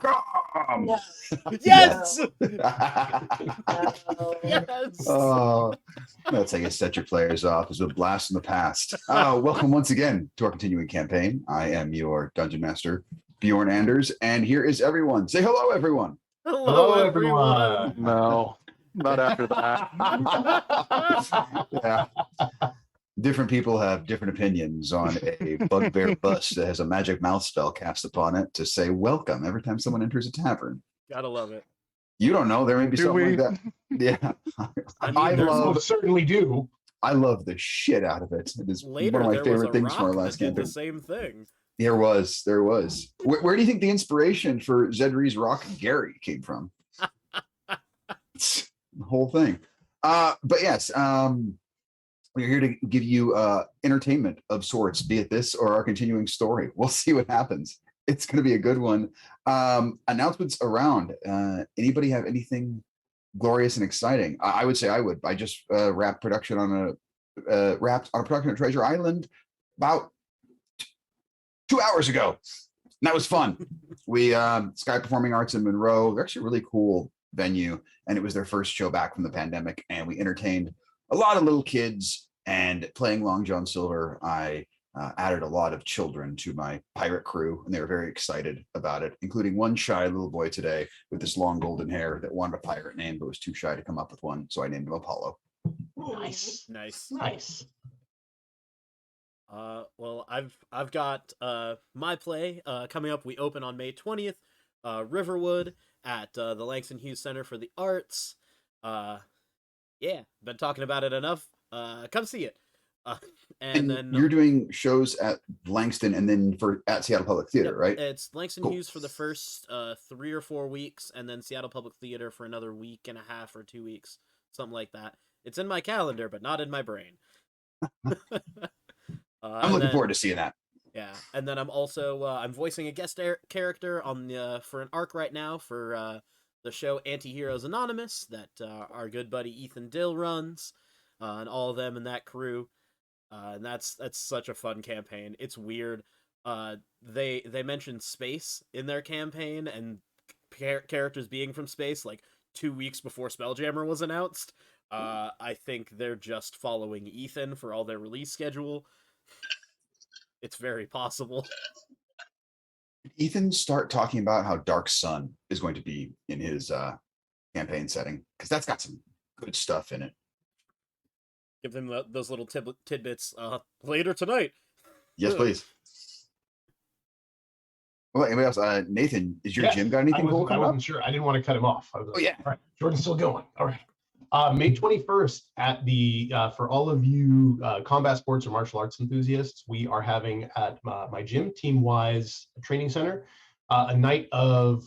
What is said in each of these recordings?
Capcom. Yes! No. Yes! Oh, that's how you set your players off, is a blast from the past. Welcome once again to our continuing campaign. I am your Dungeon Master, Bjorn Anders, and here is everyone. Say hello, everyone. Hello, everyone! No, not after that. Yeah. Different people have different opinions on a bugbear bust that has a magic mouth spell cast upon it to say welcome every time someone enters a tavern. Gotta love it. You don't know. There may be Do something we? like that. Yeah. I mean, I there's love certainly do. I love the shit out of it. It is Later, one of my there was favorite a things from our rock last that did campaign. the same thing. There was. Where do you think the inspiration for Zedri's Rock Gary came from? It's the whole thing. But yes, we're here to give you entertainment of sorts, be it this or our continuing story. We'll see what happens. It's going to be a good one. Announcements around. Anybody have anything glorious and exciting? I would say I would. I just wrapped production on a production at Treasure Island about 2 hours ago. And that was fun. We Sky Performing Arts in Monroe. They're actually a really cool venue, and it was their first show back from the pandemic, and we entertained a lot of little kids. And playing Long John Silver, I added a lot of children to my pirate crew, and they were very excited about it, including one shy little boy today with this long golden hair that wanted a pirate name but was too shy to come up with one, so I named him Apollo. Nice. Nice. Well, I've got my play coming up. We open on May 20th, Riverwood at the Langston Hughes Center for the Arts. Yeah, been talking about it enough. Come see it. And then you're doing shows at Langston and then at Seattle Public Theater, right? It's Langston Cool. Hughes for the first 3 or 4 weeks, and then Seattle Public Theater for another week and a half or 2 weeks, something like that. It's in my calendar, but not in my brain. I'm looking forward to seeing that. Yeah, and then I'm also I'm voicing a guest character on the for an arc right now for the show Anti-Heroes Anonymous that our good buddy Ethan Dill runs, and all of them in that crew. And that's such a fun campaign. It's weird. They mentioned space in their campaign and characters being from space like 2 weeks before Spelljammer was announced. I think they're just following Ethan for all their release schedule. It's very possible. Ethan start talking about how Dark Sun is going to be in his campaign setting, because that's got some good stuff in it. Give them those little tidbits later tonight. Yes, please. Well, anybody else? Nathan, is your gym got anything cool I coming up? wasn't sure. I didn't want to cut him off. I was like, yeah. All right, Jordan's still going. All right. May 21st at the for all of you combat sports or martial arts enthusiasts, we are having at my gym, Team-Wise Training Center, a night of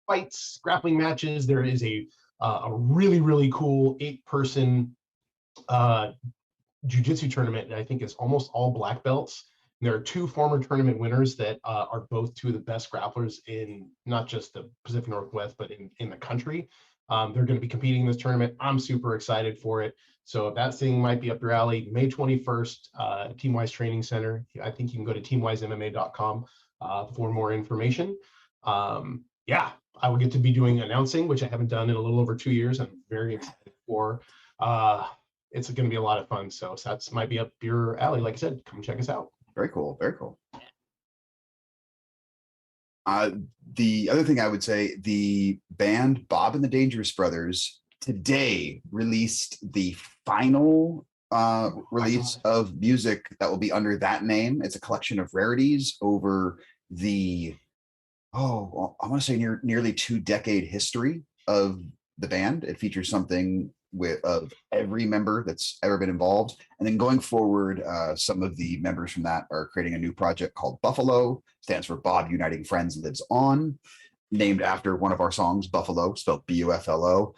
fights, grappling matches. There is a really, really cool 8-person jiu-jitsu tournament that I think is almost all black belts. And there are 2 former tournament winners that are both 2 of the best grapplers in not just the Pacific Northwest, but in the country. They're going to be competing in this tournament. I'm super excited for it. So if that thing might be up your alley, May 21st, Team-Wise Training Center. I think you can go to teamwisemma.com for more information. Yeah, I will get to be doing announcing, which I haven't done in a little over 2 years. I'm very excited for. It's going to be a lot of fun. So that might be up your alley. Like I said, come check us out. Very cool. Very cool. The other thing I would say, the band Bob and the Dangerous Brothers today released the final release of music that will be under that name. It's a collection of rarities over the I want to say nearly 2-decade history of the band. It features something of every member that's ever been involved. And then going forward, some of the members from that are creating a new project called Buffalo, stands for Bob Uniting Friends Lives On, named after one of our songs, Buffalo, spelled Bufflo.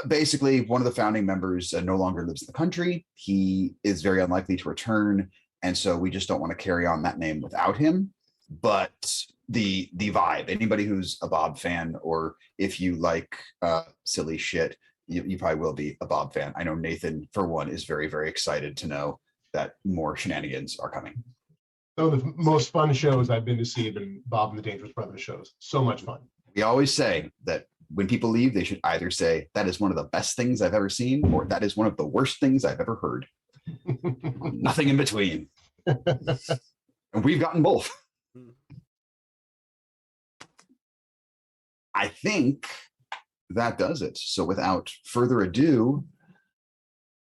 Basically, one of the founding members no longer lives in the country. He is very unlikely to return. And so we just don't want to carry on that name without him. But the vibe, anybody who's a Bob fan, or if you like silly shit, you probably will be a Bob fan. I know Nathan, for one, is very, very excited to know that more shenanigans are coming. Some of the most fun shows I've been to see have been Bob and the Dangerous Brothers shows. So much fun. We always say that when people leave, they should either say, that is one of the best things I've ever seen, or that is one of the worst things I've ever heard. Nothing in between. And we've gotten both. I think that does it. So without further ado,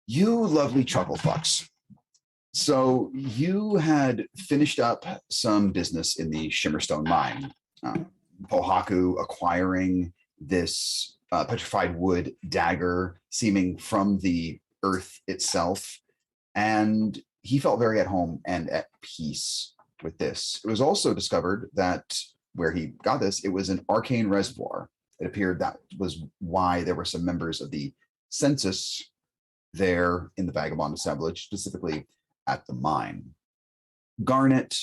you lovely chuckle fucks. So you had finished up some business in the Shimmerstone mine. Pohaku acquiring this petrified wood dagger seeming from the earth itself. And he felt very at home and at peace with this. It was also discovered that where he got this, it was an arcane reservoir. It appeared that was why there were some members of the census there in the vagabond assemblage, specifically at the mine. Garnet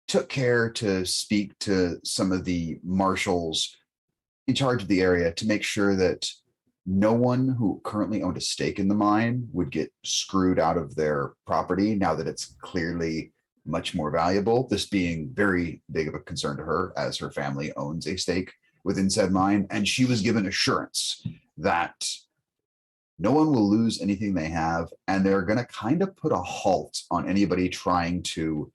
took care to speak to some of the marshals in charge of the area to make sure that no one who currently owned a stake in the mine would get screwed out of their property now that it's clearly much more valuable. This being very big of a concern to her, as her family owns a stake within said mine. And she was given assurance that no one will lose anything they have, and they're going to kind of put a halt on anybody trying to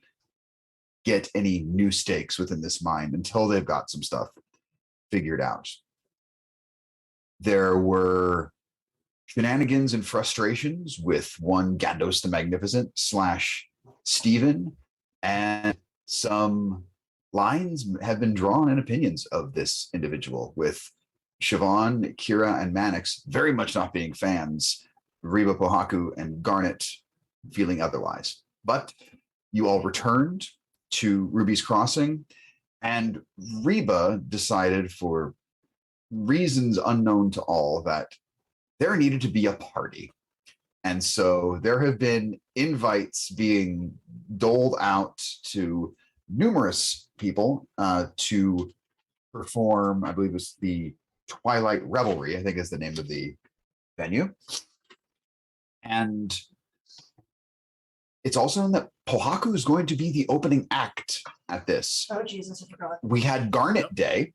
get any new stakes within this mine until they've got some stuff figured out. There were shenanigans and frustrations with one Gandos the Magnificent / Stephen, and some lines have been drawn and opinions of this individual, with Siobhan, Kira, and Mannix very much not being fans, Reba, Pohaku, and Garnet feeling otherwise. But you all returned to Ruby's Crossing, and Reba decided, for reasons unknown to all, that there needed to be a party. And so there have been invites being doled out to numerous people to perform, I believe it was the Twilight Revelry, I think is the name of the venue. And it's also known that Pohaku is going to be the opening act at this. Oh, Jesus, I forgot. We had Garnet Day,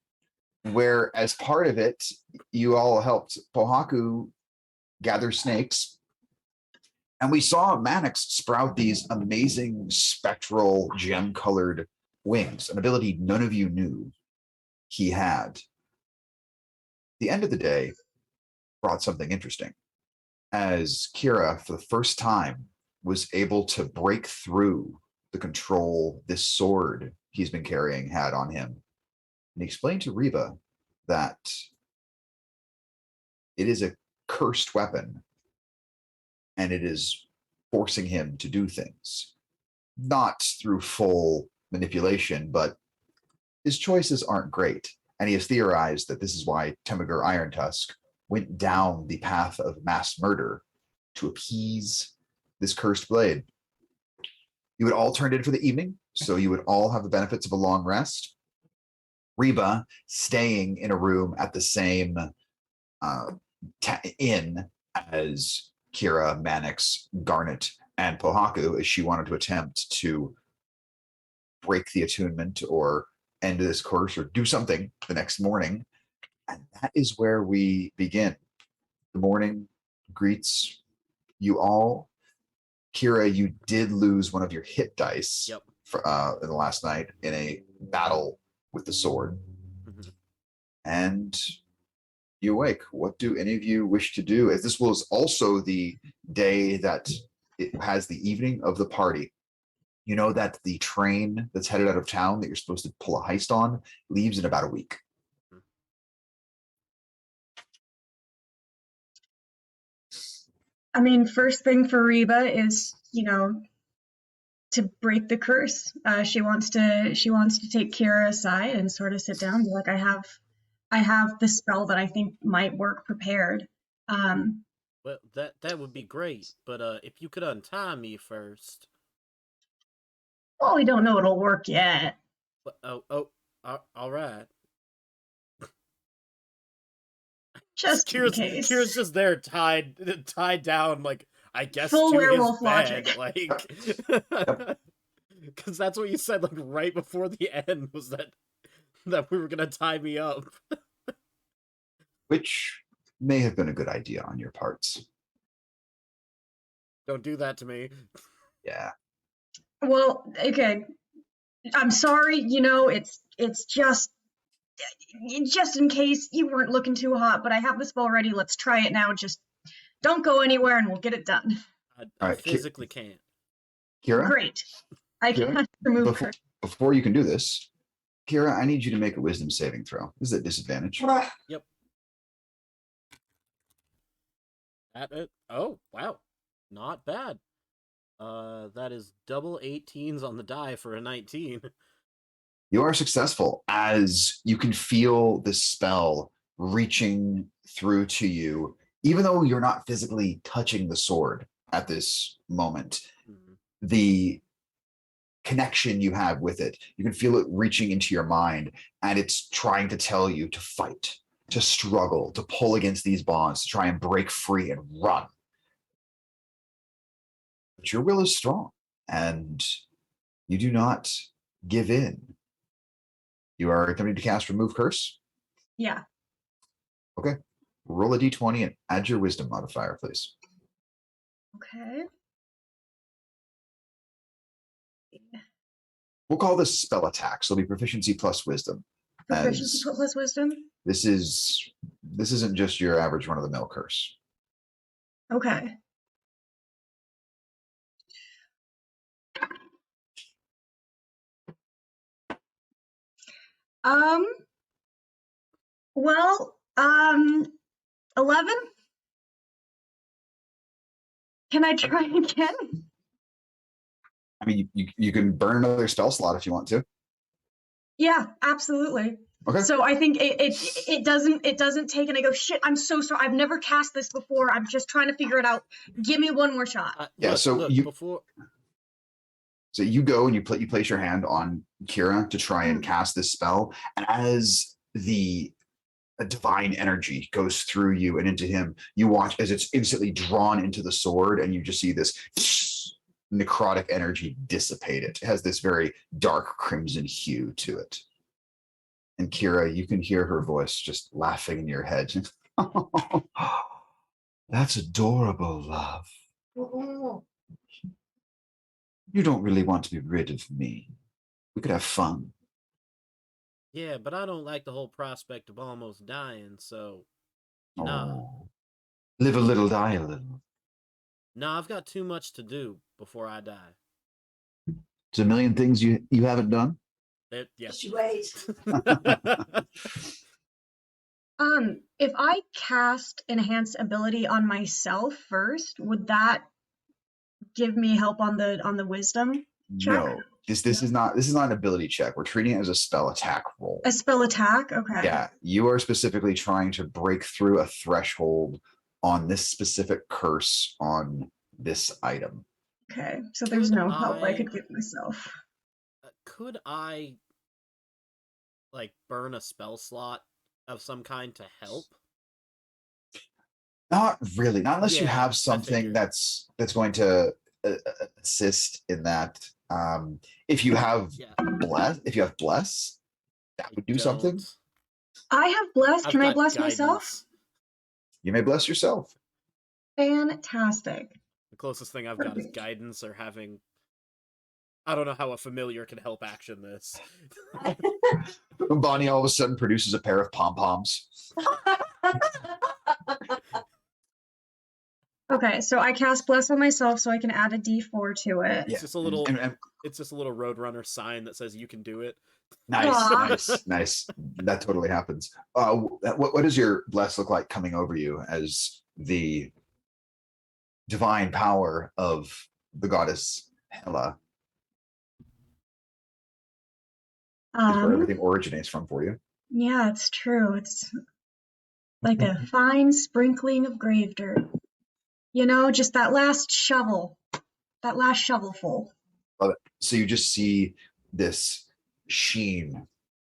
where as part of it, you all helped Pohaku gather snakes. And we saw Mannix sprout these amazing spectral gem-colored wings, an ability none of you knew he had. The end of the day brought something interesting, as Kira, for the first time, was able to break through the control this sword he's been carrying had on him. And he explained to Reba that it is a cursed weapon, and it is forcing him to do things. Not through full manipulation, but his choices aren't great. And he has theorized that this is why Temagur Irontusk went down the path of mass murder, to appease this cursed blade. You had all turned in for the evening, so you would all have the benefits of a long rest. Reba staying in a room at the same inn as Kira, Mannix, Garnet, and Pohaku, as she wanted to attempt to break the attunement or end this course or do something the next morning. And that is where we begin. The morning greets you all. Kira, you did lose one of your hit dice for, in the last night in a battle with the sword. Mhm. And you awake. What do any of you wish to do? As this was also the day that it has the evening of the party. You know that the train that's headed out of town that you're supposed to pull a heist on leaves in about a week. I mean, first thing for Reba is, to break the curse. She wants to take Kira aside and sort of sit down and be like, I have the spell that I think might work prepared. Well, that would be great, but if you could untie me first. Well, we don't know it'll work yet. All right. Just in case. Kira's just there, tied down, like, I guess Full to werewolf his bed, logic. like. Because that's what you said, like, right before the end, was that we were gonna tie me up. Which may have been a good idea on your parts. Don't do that to me. Yeah. Well, okay. I'm sorry, it's just in case you weren't looking too hot, but I have the spell ready. Let's try it now. Just don't go anywhere and we'll get it done. I All right, physically can't. Kira, Great. I Kira, can't remove before, curse. before you can do this, Kira, I need you to make a wisdom saving throw. This is a disadvantage. Yep. Oh, wow. Not bad. That is double 18s on the die for a 19. You are successful as you can feel the spell reaching through to you, even though you're not physically touching the sword at this moment. The connection you have with it, you can feel it reaching into your mind, and it's trying to tell you to fight, to struggle, to pull against these bonds, to try and break free and run. But your will is strong, and you do not give in. You are attempting to cast Remove Curse. Yeah. Okay. Roll a d20 and add your wisdom modifier, please. Okay. We'll call this spell attack. So it'll be proficiency plus wisdom. Proficiency plus wisdom. This isn't just your average run of the mill curse. Okay. Well, 11? Can I try again? I mean, you can burn another spell slot if you want to. Yeah, absolutely. Okay. So I think it doesn't take, and I go, shit, I'm so sorry. I've never cast this before. I'm just trying to figure it out. Give me one more shot. Yeah, so you go and you place your hand on Kira to try and cast this spell, and as the divine energy goes through you and into him, you watch as it's instantly drawn into the sword, and you just see this necrotic energy dissipate it. It has this very dark crimson hue to it. And Kira, you can hear her voice just laughing in your head. That's adorable, love. You don't really want to be rid of me. We could have fun. Yeah, but I don't like the whole prospect of almost dying, so nah. Oh. Live a little, die a little. Nah, I've got too much to do before I die. There's a million things you haven't done. Yes. Just wait. If I cast enhance ability on myself first, would that give me help on the wisdom check? No. This is not an ability check. We're treating it as a spell attack roll. A spell attack? Okay. Yeah. You are specifically trying to break through a threshold on this specific curse on this item. Okay. So there's no help I could give myself. Could I like burn a spell slot of some kind to help? Not really. Not unless you Yeah, have I something figured. that's going to assist in that. If you have bless, that would do something. Don't. I have bless. Can I got bless guidance. myself? You may bless yourself. Fantastic. The closest thing I've got is guidance or having. I don't know how a familiar can help action this. Bonnie all of a sudden produces a pair of pom-poms. Okay, so I cast bless on myself so I can add a d4 to it. Yeah. It's just a little. And It's just a little Roadrunner sign that says you can do it. nice. That totally happens. What does your bless look like coming over you as the divine power of the goddess Hela is where everything originates from for you? Yeah, it's true. It's like a fine sprinkling of grave dirt. Just that last shovelful. Love it. So you just see this sheen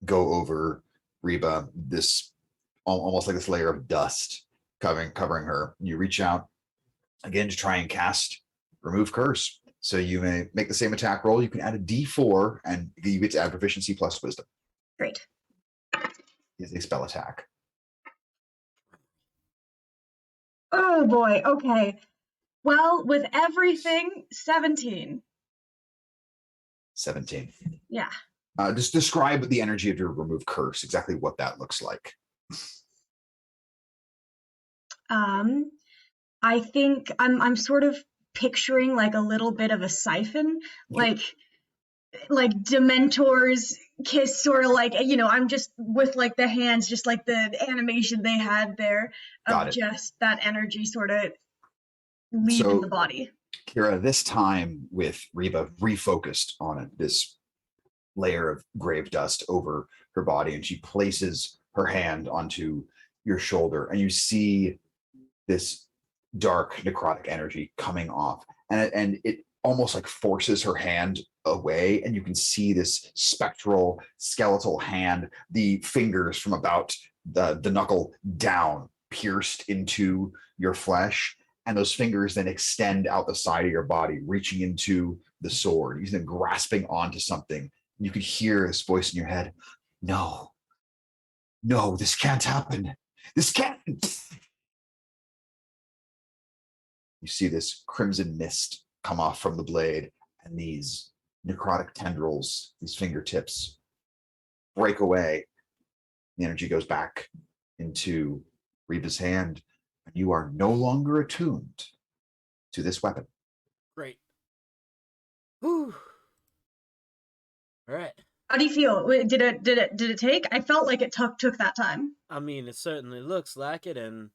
go over Reba, this almost like this layer of dust covering her. You reach out again to try and cast Remove Curse. So you may make the same attack roll. You can add a D4, and you get to add proficiency plus wisdom. Great. Is a spell attack. Oh boy. Okay. Well, with everything, 17. 17. Yeah. Just describe the energy of your remove curse, exactly what that looks like. I think I'm sort of picturing like a little bit of a siphon, like Dementor's kiss, sort of like, I'm just with like the hands, just like the animation they had there Got of it. just that energy sort of leaving the body. Kira, this time with Reba refocused on it, this layer of grave dust over her body, and she places her hand onto your shoulder, and you see this dark necrotic energy coming off, and it almost like forces her hand away, and you can see this spectral skeletal hand, the fingers from about the knuckle down pierced into your flesh, and those fingers then extend out the side of your body, reaching into the sword. He's then grasping onto something. You could hear his voice in your head. No, this can't happen. This can't. You see this crimson mist come off from the blade, and these necrotic tendrils, these fingertips, break away. The energy goes back into Reba's hand, and you are no longer attuned to this weapon. Great. Whew. All right. How do you feel? Did it take? I felt like it took that time. I mean, it certainly looks like it, and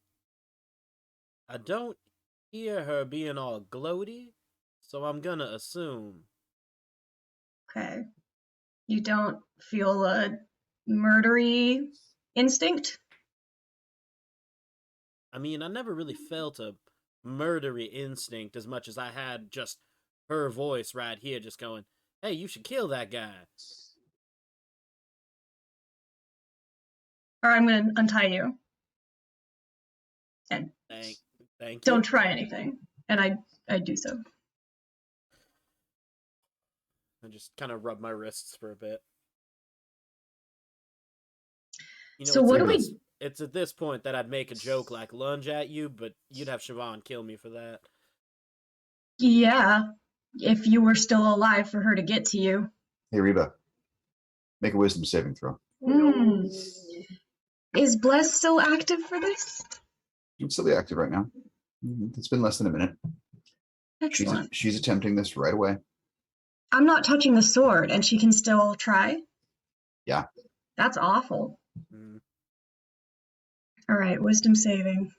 I don't hear her being all gloaty, so I'm gonna assume. Okay. You don't feel a murdery instinct? I mean, I never really felt a murdery instinct as much as I had just her voice right here just going, hey, you should kill that guy. Or I'm going to untie you. And Thank you. don't try anything. And I do so. I just kind of rub my wrists for a bit. You know, So what do we... It's at this point that I'd make a joke like lunge at you, but you'd have Siobhan kill me for that. Yeah, if you were still alive for her to get to you. Hey, Reba, make a wisdom saving throw. Is Bless still active for this? It's still active right now. It's been less than a minute. Excellent. She's attempting this right away. I'm not touching the sword, and she can still try? Yeah. That's awful. Mm. All right, wisdom saving.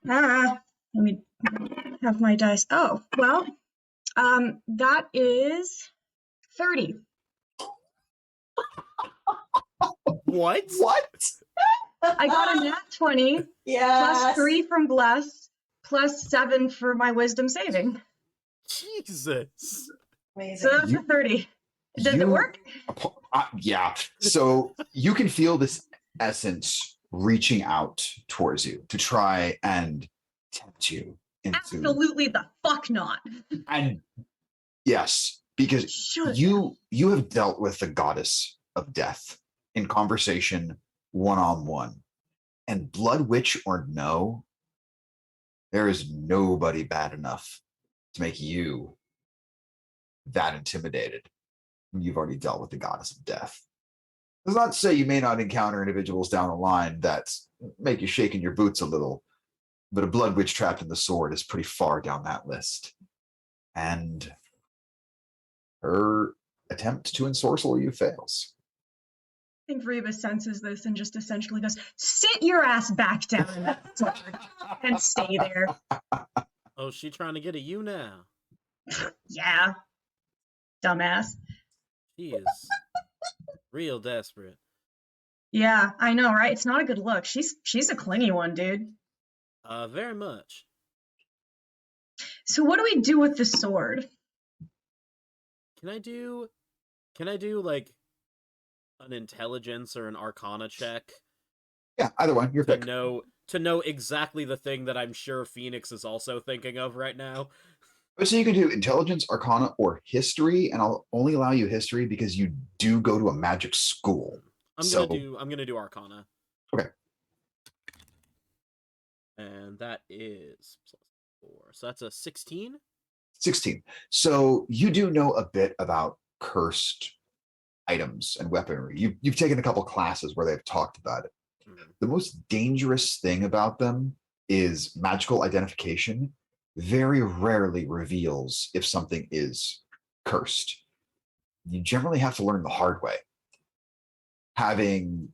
Let me have my dice. Oh, well, that is 30. What? I got a nat 20, plus 3 from Bless, plus 7 for my wisdom saving. Jesus. Amazing. So that's a 30. Does it work? Yeah. So you can feel this essence reaching out towards you to try and tempt you into. Absolutely the fuck not. And yes, because you have dealt with the goddess of death in conversation one-on-one, and Blood Witch or no, there is nobody bad enough to make you that intimidated. You've already dealt with the goddess of death. Does not say you may not encounter individuals down the line that make you shake in your boots a little, but a Blood Witch trapped in the sword is pretty far down that list. And her attempt to ensorcel you fails. I think Reba senses this and just essentially goes, sit your ass back down in that sword and stay there. Oh, she trying to get at you now. Yeah. Dumbass. She is real desperate. Yeah, I know, right? It's not a good look. She's a clingy one, dude. Very much. So what do we do with the sword? Can I do like an intelligence or an arcana check Yeah, either one. Your to pick. know to know exactly the thing that I'm sure Phoenix is also thinking of right now. So you can do intelligence, arcana, or history, and I'll only allow you history because you do go to a magic school. I'm gonna do Arcana. Okay. And that is +4. So that's a 16. 16. So you do know a bit about cursed items and weaponry. You've taken a couple classes where they've talked about it. The most dangerous thing about them is magical identification very rarely reveals if something is cursed. You generally have to learn the hard way. Having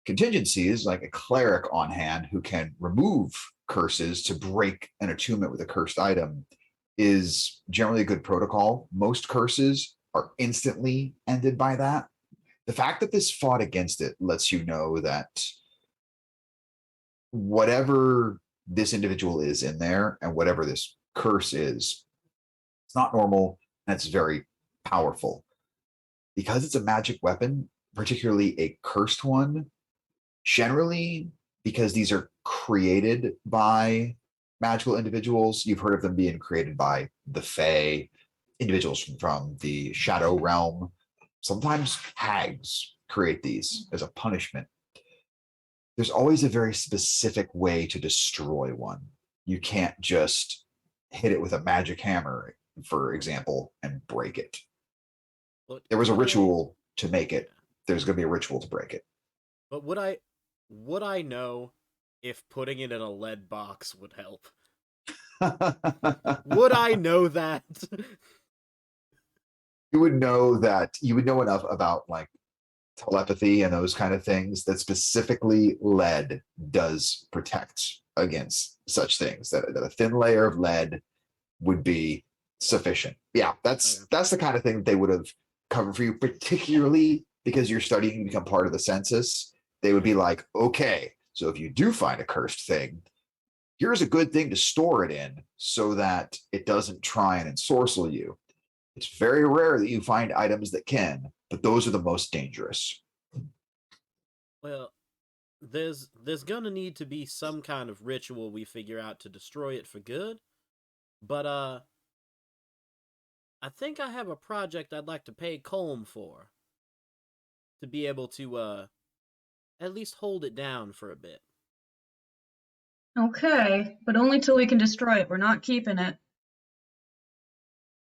contingencies like a cleric on hand who can remove curses to break an attunement with a cursed item is generally a good protocol. Most curses are instantly ended by that. The fact that this fought against it lets you know that whatever this individual is in there and whatever this curse is, it's not normal and it's very powerful. Because it's a magic weapon, particularly a cursed one, generally, because these are created by magical individuals, you've heard of them being created by the Fae, individuals from the Shadow Realm. Sometimes hags create these as a punishment. There's always a very specific way to destroy one. You can't just hit it with a magic hammer, for example, and break it. There was a ritual to make it. There's going to be a ritual to break it. But would I know if putting it in a lead box would help? Would I know that? You would know that. You would know enough about like telepathy and those kind of things that specifically lead does protect against such things. That a thin layer of lead would be sufficient. Yeah, that's the kind of thing that they would have covered for you, particularly because you're studying to become part of the census. They would be like, okay, so if you do find a cursed thing, here's a good thing to store it in so that it doesn't try and ensorcel you. It's very rare that you find items that can, but those are the most dangerous. Well, there's gonna need to be some kind of ritual we figure out to destroy it for good. But I think I have a project I'd like to pay Colm for. To be able to at least hold it down for a bit. Okay, but only till we can destroy it. We're not keeping it.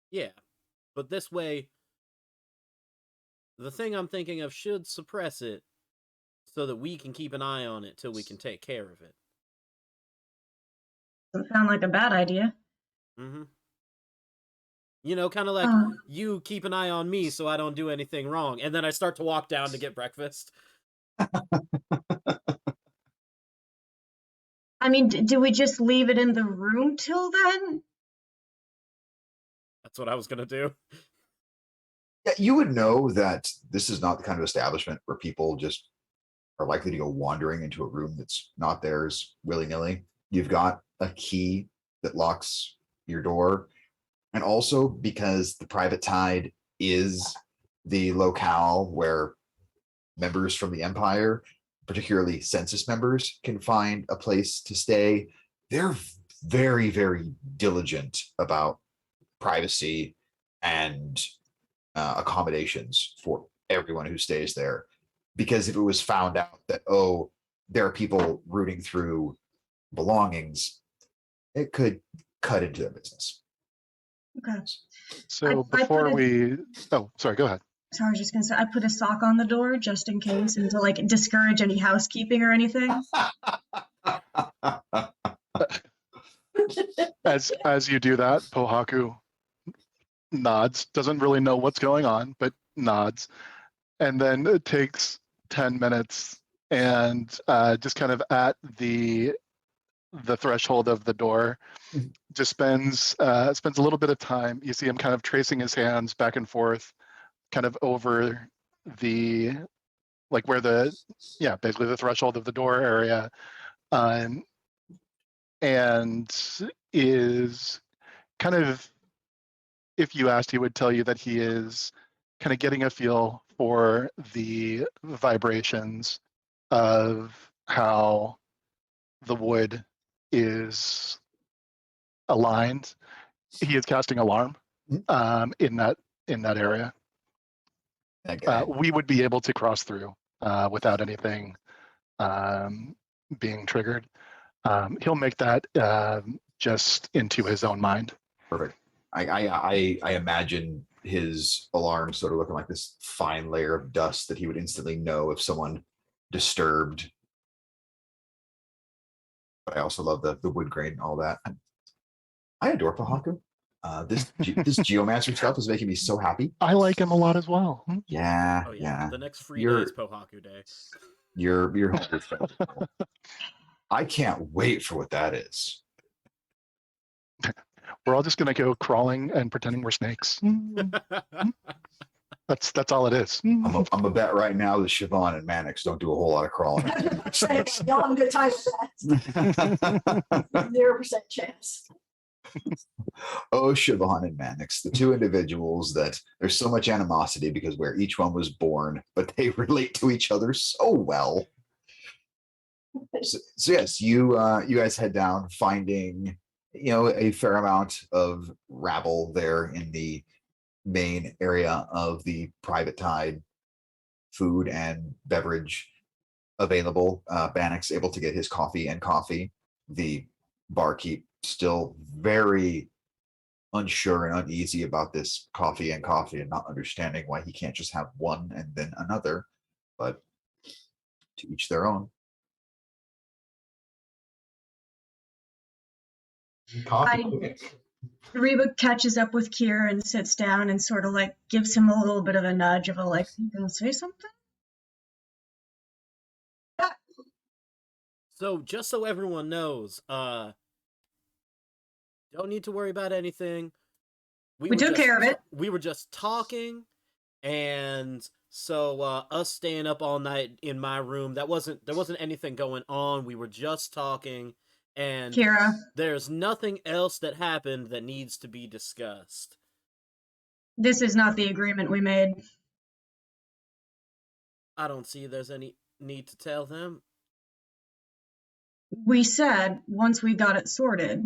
Yeah. But this way, the thing I'm thinking of should suppress it so that we can keep an eye on it till we can take care of it. Doesn't sound like a bad idea. Mm-hmm. You know, kind of like you keep an eye on me so I don't do anything wrong. And then I start to walk down to get breakfast. I mean, do we just leave it in the room till then? That's what I was going to do. Yeah, you would know that this is not the kind of establishment where people just are likely to go wandering into a room that's not theirs willy-nilly. You've got a key that locks your door. And also because the Private Tide is the locale where members from the Empire, particularly census members, can find a place to stay. They're very, very diligent about privacy and accommodations for everyone who stays there. Because if it was found out that, oh, there are people rooting through belongings, it could cut into their business. Okay. So before we, oh, sorry, go ahead. So I was just gonna say, I put a sock on the door just in case, and to like discourage any housekeeping or anything. As you do that, Pohaku nods, doesn't really know what's going on, but nods, and then it takes 10 minutes and just kind of at the threshold of the door, just spends a little bit of time. You see him kind of tracing his hands back and forth, kind of over the, like where the, yeah, basically the threshold of the door area, and is kind of, if you asked, he would tell you that he is kind of getting a feel for the vibrations of how the wood is aligned, he is casting alarm in that area. Okay. We would be able to cross through without anything being triggered. He'll make that just into his own mind. Perfect. I imagine his alarm sort of looking like this fine layer of dust that he would instantly know if someone disturbed. But I also love the wood grain and all that. I adore Pahaku. This geomancer stuff is making me so happy. I like him a lot as well. Yeah, Oh yeah. yeah. The next free day You're is Pohaku Day. you're I can't wait for what that is. We're all just gonna go crawling and pretending we're snakes. That's all it is. I'm a bet right now that Siobhan and Mannix don't do a whole lot of crawling. Y'all have a good time with that. 0% chance. Oh, Siobhan and Mannix, the two individuals that there's so much animosity because where each one was born, but they relate to each other so well. So yes, you guys head down, finding a fair amount of rabble there in the main area of the private tide, food and beverage available. Bannock's able to get his coffee and coffee. The barkeep still very unsure and uneasy about this coffee and not understanding why he can't just have one and then another, but to each their own. Coffee. Reba catches up with Kier and sits down and sort of like gives him a little bit of a nudge of a like, you gonna say something? So just so everyone knows, don't need to worry about anything. We took care of it. We were just talking, and so us staying up all night in my room, there wasn't anything going on. We were just talking, and Kira, there's nothing else that happened that needs to be discussed. this is not the agreement we made. I don't see there's any need to tell them. We said once we got it sorted,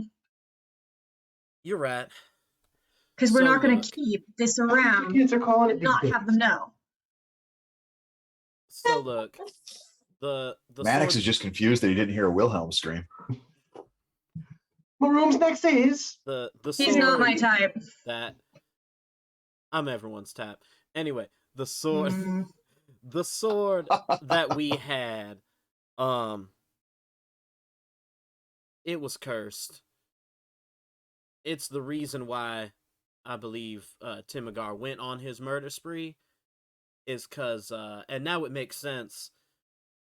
You're right. because we're So not going look. to keep this How many around kids are calling it and not big have them know. So look, the Mannix sword- is just confused that he didn't hear a Wilhelm scream. Maroon's next is the He's not my sword type. that I'm everyone's type. Anyway, the sword Mm, the sword that we had, it was cursed. It's the reason why I believe Timigar went on his murder spree, is because, and now it makes sense,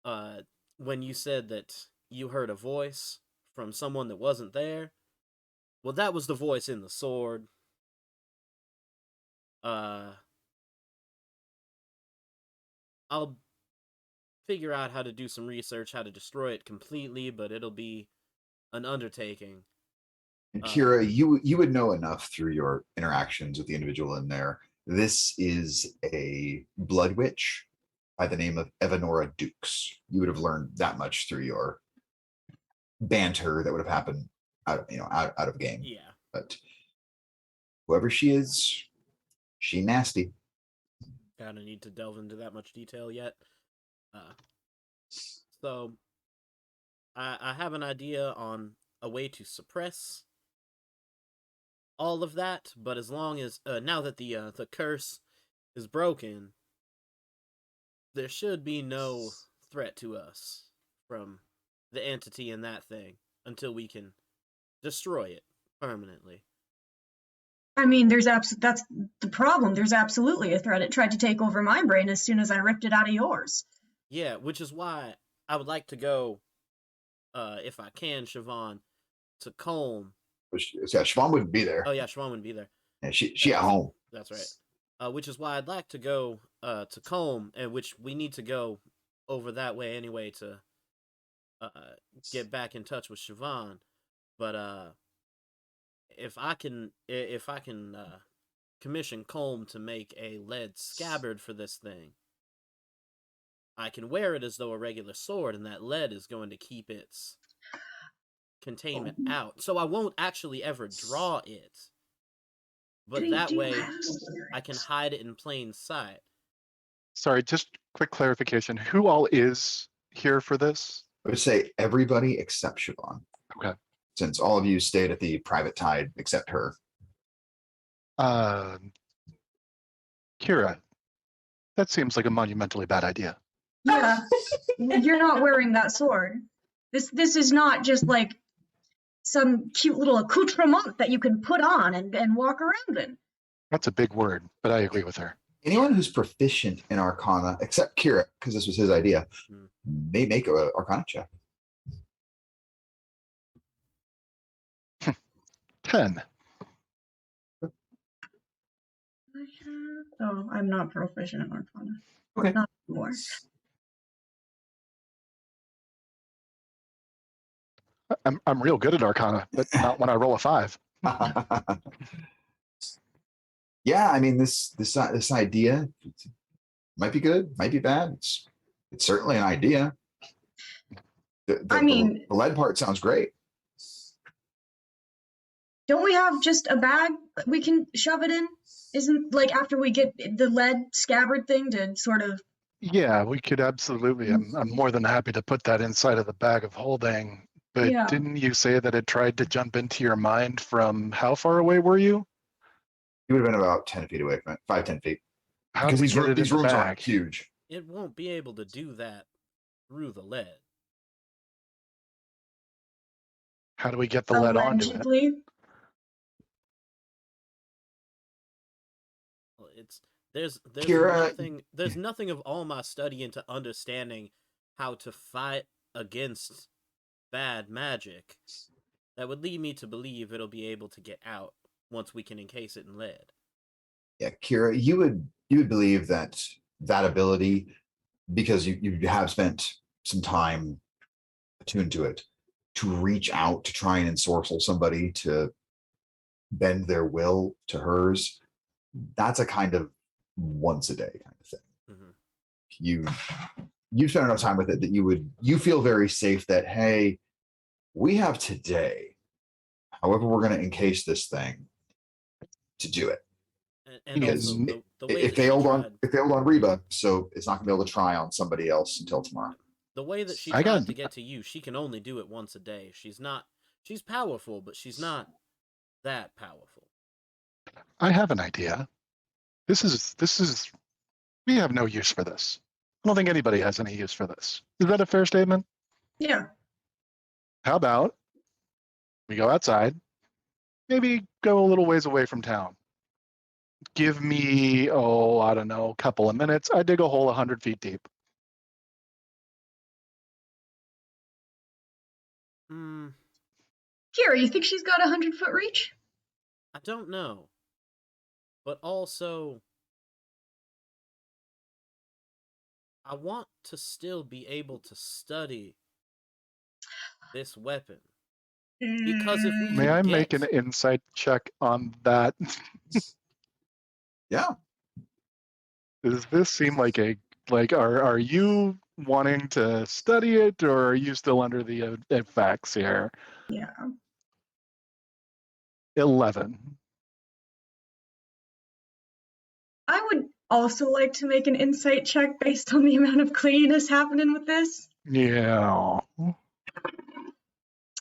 when you said that you heard a voice from someone that wasn't there. Well, that was the voice in the sword. I'll figure out how to do some research, how to destroy it completely, but it'll be an undertaking. And Kira, you would know enough through your interactions with the individual in there. This is a blood witch by the name of Evanora Dukes. You would have learned that much through your banter that would have happened out of game. Yeah. But whoever she is, she nasty. I don't need to delve into that much detail yet. So, I have an idea on a way to suppress all of that, but as long as now that the curse is broken, there should be no threat to us from the entity in that thing until we can destroy it permanently. I mean, that's the problem. There's absolutely a threat. It tried to take over my brain as soon as I ripped it out of yours. Yeah, which is why I would like to go, if I can, Siobhan, to Colm. Yeah, Siobhan wouldn't be there. Oh yeah, Siobhan wouldn't be there. Yeah, she at home. That's right. Which is why I'd like to go to Colm, and which we need to go over that way anyway to get back in touch with Siobhan. But if I can commission Colm to make a lead scabbard for this thing, I can wear it as though a regular sword, and that lead is going to keep its containment out, so I won't actually ever draw it. But They that do way, have I can hide it in plain sight. Sorry, just quick clarification. Who all is here for this? I would say everybody except Siobhan. Okay. Since all of you stayed at the private tide except her. Kira, that seems like a monumentally bad idea. Yeah, you're not wearing that sword. This is not just like some cute little accoutrement that you can put on and walk around in. That's a big word, but I agree with her. Anyone who's proficient in Arcana, except Kira, because this was his idea, Hmm. may make a Arcana check. 10. Oh, I'm not proficient in Arcana. Okay. Not anymore. I'm real good at Arcana, but not when I roll a 5. Yeah, I mean this idea might be good, might be bad. It's certainly an idea. I mean, the lead part sounds great. don't we have just a bag that we can shove it in? Isn't like after we get the lead scabbard thing to sort of. Yeah, we could absolutely. I'm more than happy to put that inside of the bag of holding. But Yeah. didn't you say that it tried to jump into your mind from how far away were you? You would have been about 10 feet away from it, 5-10 feet. How Because did we these get it in these the rooms bag? aren't huge. It won't be able to do that through the lead. How do we get the lead onto it? Allegedly. Well, there's Kira- nothing of all my study into understanding how to fight against bad magic that would lead me to believe it'll be able to get out once we can encase it in lead. Yeah, Kira, you would believe that ability, because you have spent some time attuned to it, to reach out to try and ensorcel somebody to bend their will to hers. That's a kind of once a day kind of thing. Mm-hmm. You spent enough time with it that you feel very safe that, hey, we have today, however we're going to encase this thing, to do it. And Because also the way it that failed on Reba, so it's not going to be able to try on somebody else until tomorrow. the way that she I tried got- to get to you, she can only do it once a day. She's powerful, but she's not that powerful. I have an idea. This is. We have no use for this. I don't think anybody has any use for this. Is that a fair statement? Yeah. How about we go outside, maybe go a little ways away from town. Give me, I don't know, a couple of minutes. I dig a hole 100 feet deep. Kira, you think she's got 100-foot reach? I don't know. But also, I want to still be able to study this weapon. Because if we May can I make get- an insight check on that? Yeah. Does this seem like are you wanting to study it, or are you still under the effects here? Yeah. 11. I would also like to make an insight check based on the amount of cleanliness happening with this. Yeah.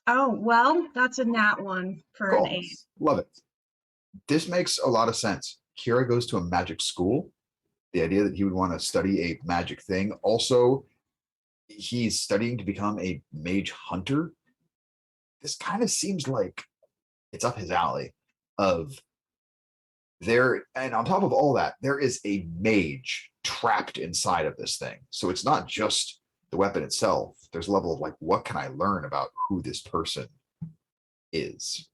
Oh, well, that's a nat 1 for Cool. an 8. Love it. This makes a lot of sense. Kira goes to a magic school. The idea that he would want to study a magic thing. Also, he's studying to become a mage hunter. This kind of seems like it's up his alley of there. And on top of all that, there is a mage trapped inside of this thing. So it's not just the weapon itself. There's a level of like, what can I learn about who this person is?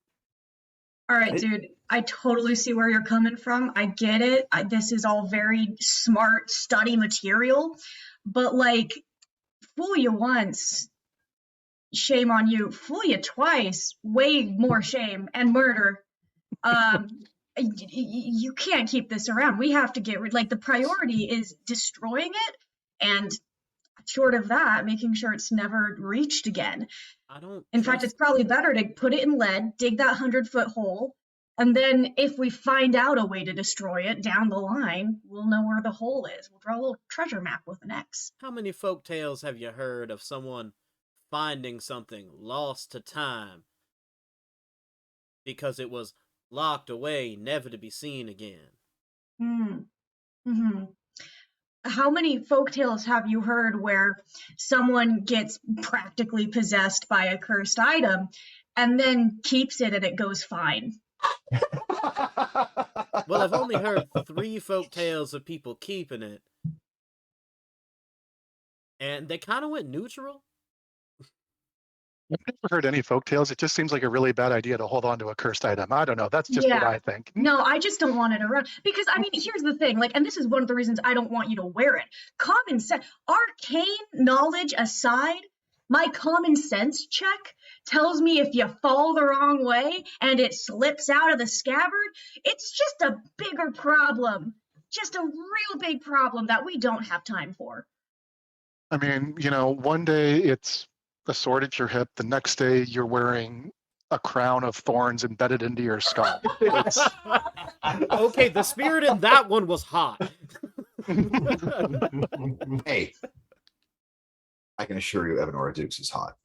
All right, dude, I totally see where you're coming from. I get it. This is all very smart study material, but like, fool you once, shame on you. Fool you twice, way more shame and murder. You can't keep this around. We have to get rid. Like, the priority is destroying it, and short of that, making sure it's never reached again. I don't In fact, trust. it's probably better to put it in lead, dig that 100-foot hole, and then if we find out a way to destroy it down the line, we'll know where the hole is. We'll draw a little treasure map with an X. How many folk tales have you heard of someone finding something lost to time because it was locked away, never to be seen again? Hmm. Hmm. How many folktales have you heard where someone gets practically possessed by a cursed item and then keeps it and it goes fine? Well, I've only heard 3 folk tales of people keeping it, and they kind of went neutral. I've never heard any folk tales. It just seems like a really bad idea to hold on to a cursed item. I don't know. That's just what Yeah. I think. No, I just don't want it around because I mean, here's the thing, like, and this is one of the reasons I don't want you to wear it. Common sense, arcane knowledge aside, my common sense check tells me if you fall the wrong way and it slips out of the scabbard, it's just a bigger problem. Just a real big problem that we don't have time for. I mean, one day it's a sword at your hip. The next day you're wearing a crown of thorns embedded into your skull. It's Okay, the spirit in that one was hot. Hey, I can assure you, Evanora Dukes is hot.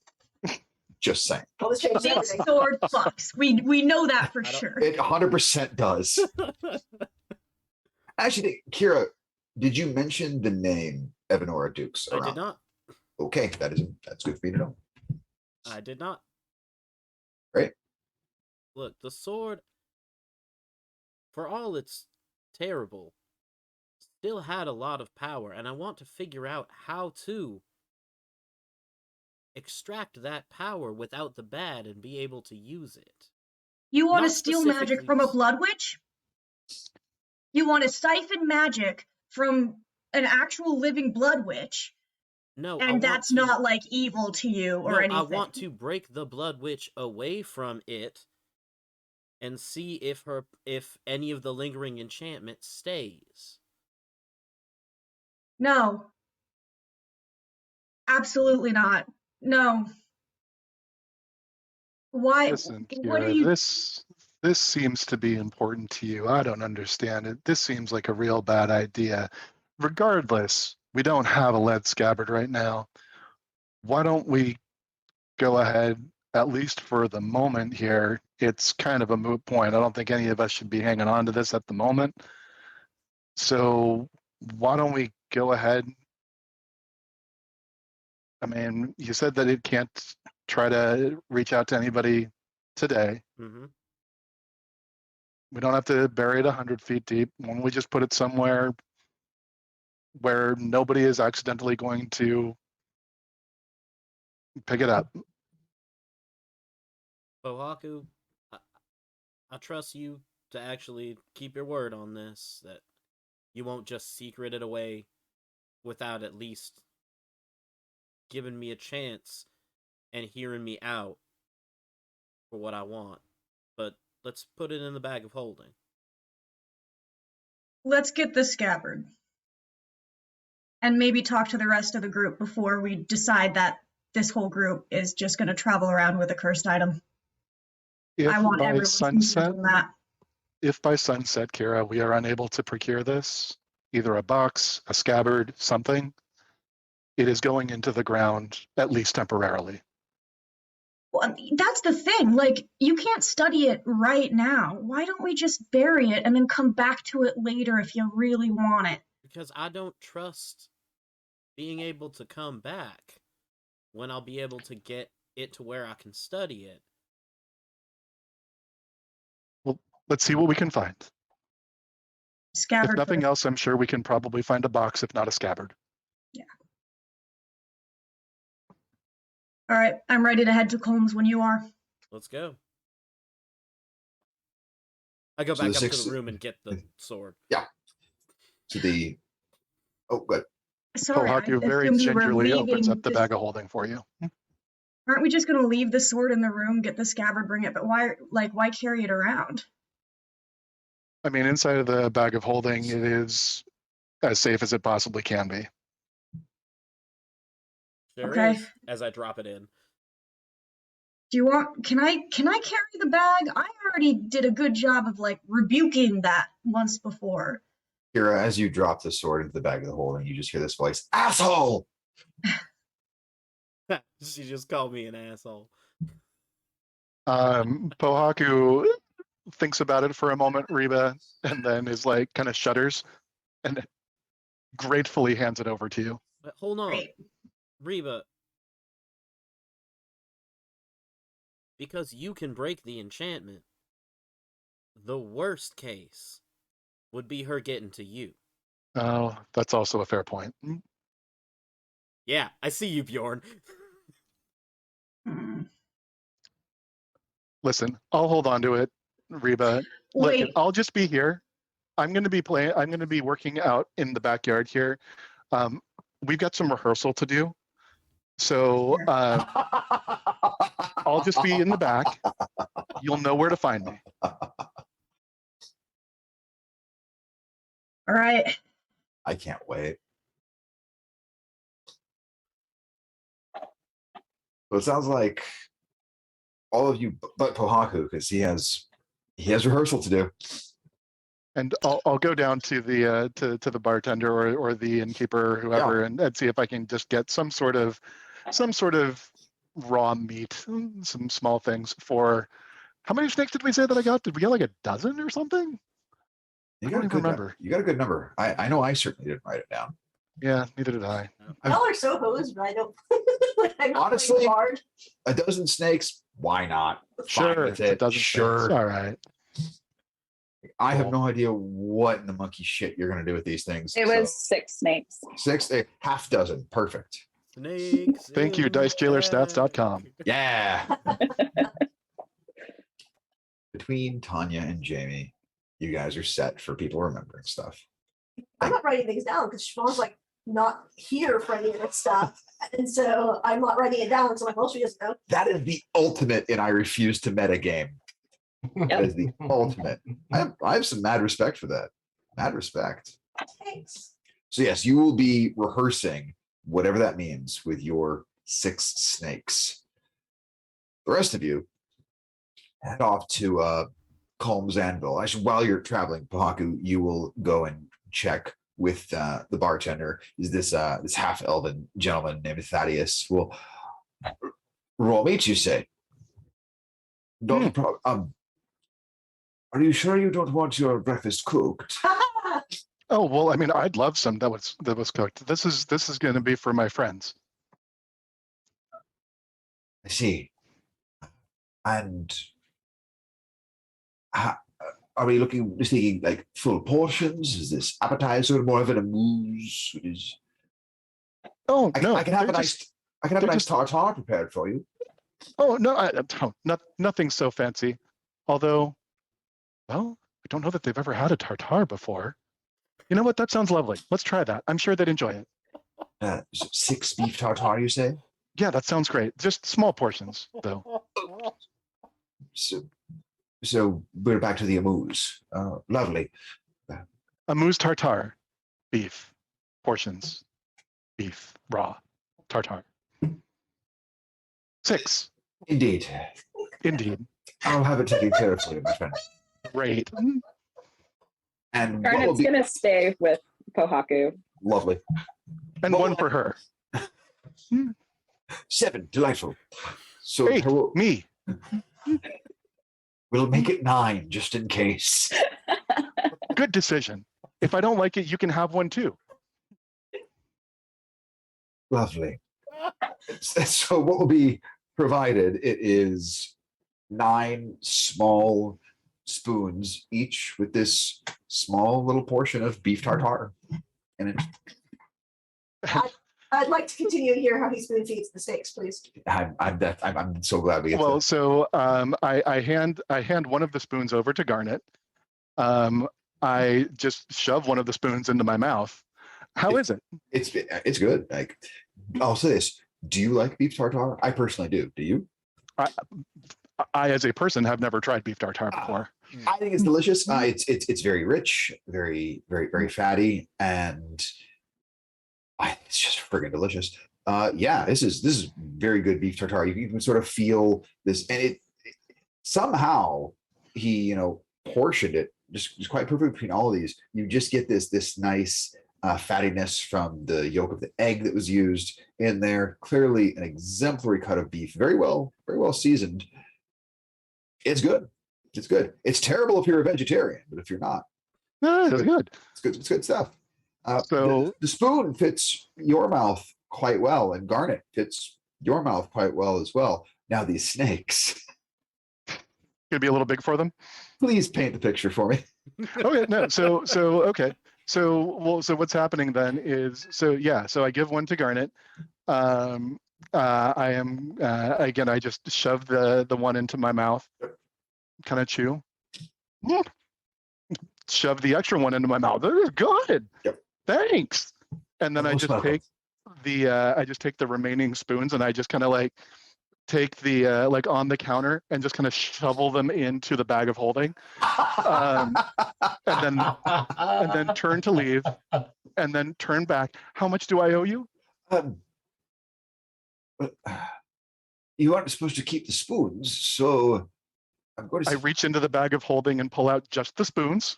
Just saying. Well, let's change Big everything. sword fucks. We know that for I don't- sure. It 100% does. Actually, Kira, did you mention the name Evanora Dukes I around? did not. Okay, that's good for me to know. I did not. Right. Look, the sword, for all it's terrible, still had a lot of power, and I want to figure out how to extract that power without the bad and be able to use it. You want to Not steal magic specifically from a s- blood witch? You want to siphon magic from an actual living blood witch, No, I and want that's to. not like evil to you or No, anything. I want to break the Blood Witch away from it and see if any of the lingering enchantment stays. No. Absolutely not. No. Why? Listen, What are Kira, you? this seems to be important to you. I don't understand it. This seems like a real bad idea. Regardless, we don't have a lead scabbard right now. Why don't we go ahead, at least for the moment here? It's kind of a moot point. I don't think any of us should be hanging on to this at the moment. So why don't we go ahead? I mean, you said that it can't try to reach out to anybody today. Mm-hmm. We don't have to bury it 100 feet deep. Why don't we just put it somewhere where nobody is accidentally going to pick it up? Bohaku, I trust you to actually keep your word on this, that you won't just secret it away without at least giving me a chance and hearing me out for what I want. But let's put it in the bag of holding. Let's get the scabbard. And maybe talk to the rest of the group before we decide that this whole group is just going to travel around with a cursed item. If I want by everyone's sunset, on that. if by sunset, Kira, we are unable to procure this, either a box, a scabbard, something, it is going into the ground, at least temporarily. Well, that's the thing. Like, you can't study it right now. Why don't we just bury it and then come back to it later if you really want it? Because I don't trust being able to come back when I'll be able to get it to where I can study it. Well, let's see what we can find. Scabbard If nothing first. else, I'm sure we can probably find a box, if not a scabbard. All right, I'm ready to head to Combs when you are. Let's go. I go So back the up to six- the room and get the sword. To the. Oh, good. Sorry, I Kohaku very assumed you were gingerly opens leaving up the this- bag of holding for you. Aren't we just going to leave the sword in the room, get the scabbard, bring it? But why carry it around? I mean, inside of the bag of holding, it is as safe as it possibly can be. There Okay. is, as I drop it in. Do you want? Can I carry the bag? I already did a good job of like rebuking that once before. Kira, as you drop the sword into the bag of the holding, you just hear this voice, asshole! She just called me an asshole. Pohaku thinks about it for a moment, Reba, and then is like kind of shudders and gratefully hands it over to you. But hold on. Great. Reba. Because you can break the enchantment, the worst case would be her getting to you. Oh, that's also a fair point. Yeah, I see you, Bjorn. Hmm. Listen, I'll hold on to it, Reba. Look, Wait. I'll just be here. I'm going to be playing. I'm going to be working out in the backyard here. We've got some rehearsal to do, so I'll just be in the back. You'll know where to find me. All right. I can't wait. So it sounds like all of you, but Pohaku, because he has rehearsal to do. And I'll go down to the to the bartender or the innkeeper or whoever and see if I can just get some sort of raw meat, some small things for. How many snakes did we say that I got? Did we get like a dozen or something? You I got don't a even good remember. You got a good number. I know I certainly didn't write it down. Yeah, neither did I. Y'all are so hosed, but I don't. I'm not Honestly, playing hard. A dozen snakes? Why not? Fine Sure, with it's a it. dozen Sure. snakes. All right. I have Cool. no idea what in the monkey shit you're going to do with these things. It was 6 snakes. Six, half dozen. Perfect. Snakes. Thank you, in the DiceJailerStats.com. bag. Yeah. Between Tanya and Jamie, you guys are set for people remembering stuff. I'm not writing things down because Siobhan's like not here for any of that stuff. And so I'm not writing it down. So like, well, she doesn't know. That is the ultimate in I refuse to meta game. That is the ultimate. I have some mad respect for that. Mad respect. Thanks. So yes, you will be rehearsing whatever that means with your 6 snakes. The rest of you head off to Calm's Anvil. Actually, while you're traveling, Pahaku, you will go and check with the bartender. Is this half-elven gentleman named Thaddeus? Will roll meat, you say? Don't are you sure you don't want your breakfast cooked? Oh well, I mean, I'd love some that was cooked. This is going to be for my friends. I see. And are we thinking like full portions? Is this appetizer more of an amuse? Oh no, I can have a nice just- tartare prepared for you. Oh no, nothing so fancy. Although, well, I don't know that they've ever had a tartare before. You know what? That sounds lovely. Let's try that. I'm sure they'd enjoy it. 6 beef tartare, you say? Yeah, that sounds great. Just small portions, though. So we're back to the amuse. Lovely. Amuse tartare, beef, portions, beef, raw, tartare. 6, Indeed. indeed. I'll have it taken care of for you, my friend. Great. And what will Garnet's be gonna stay with Pohaku. lovely. And What one will- for her. 7, delightful. So 8, me. we'll make it 9 just in case. Good decision. If I don't like it, you can have one too. Lovely. So what will be provided? It is 9 small spoons, each with this small little portion of beef tartare. And it, I'd like to continue to hear how he spoon feeds the snakes, please. I'm so glad we get Well, to. so I hand one of the spoons over to Garnet. I just shove one of the spoons into my mouth. How is it? It's good. Like, I'll say this: do you like beef tartare? I personally do. Do you? I, as a person, have never tried beef tartare before. I think it's delicious. It's very rich, very fatty, and it's just friggin' delicious. Yeah, this is very good beef tartare. You can sort of feel this, and it somehow he portioned it just quite perfect between all of these. You just get this nice fattiness from the yolk of the egg that was used in there. Clearly an exemplary cut of beef, very well seasoned. It's good. It's good. It's terrible if you're a vegetarian, but if you're not, No, it's good. it's good. It's good stuff. So the spoon fits your mouth quite well, and garnet fits your mouth quite well as well. Now these snakes. gonna be a little big for them. Please paint the picture for me. Okay, no. So okay. So what's happening then is so I give one to Garnet. I am again. I just shove the one into my mouth, kind of chew. Shove the extra one into my mouth. This is good. Yep. Thanks. And then I Most just welcome. take the remaining spoons and I just kind of like take the like on the counter and just kind of shovel them into the bag of holding, and then turn to leave, and then turn back. How much do I owe you? But you aren't supposed to keep the spoons, so I'm going I to. reach into the bag of holding and pull out just the spoons.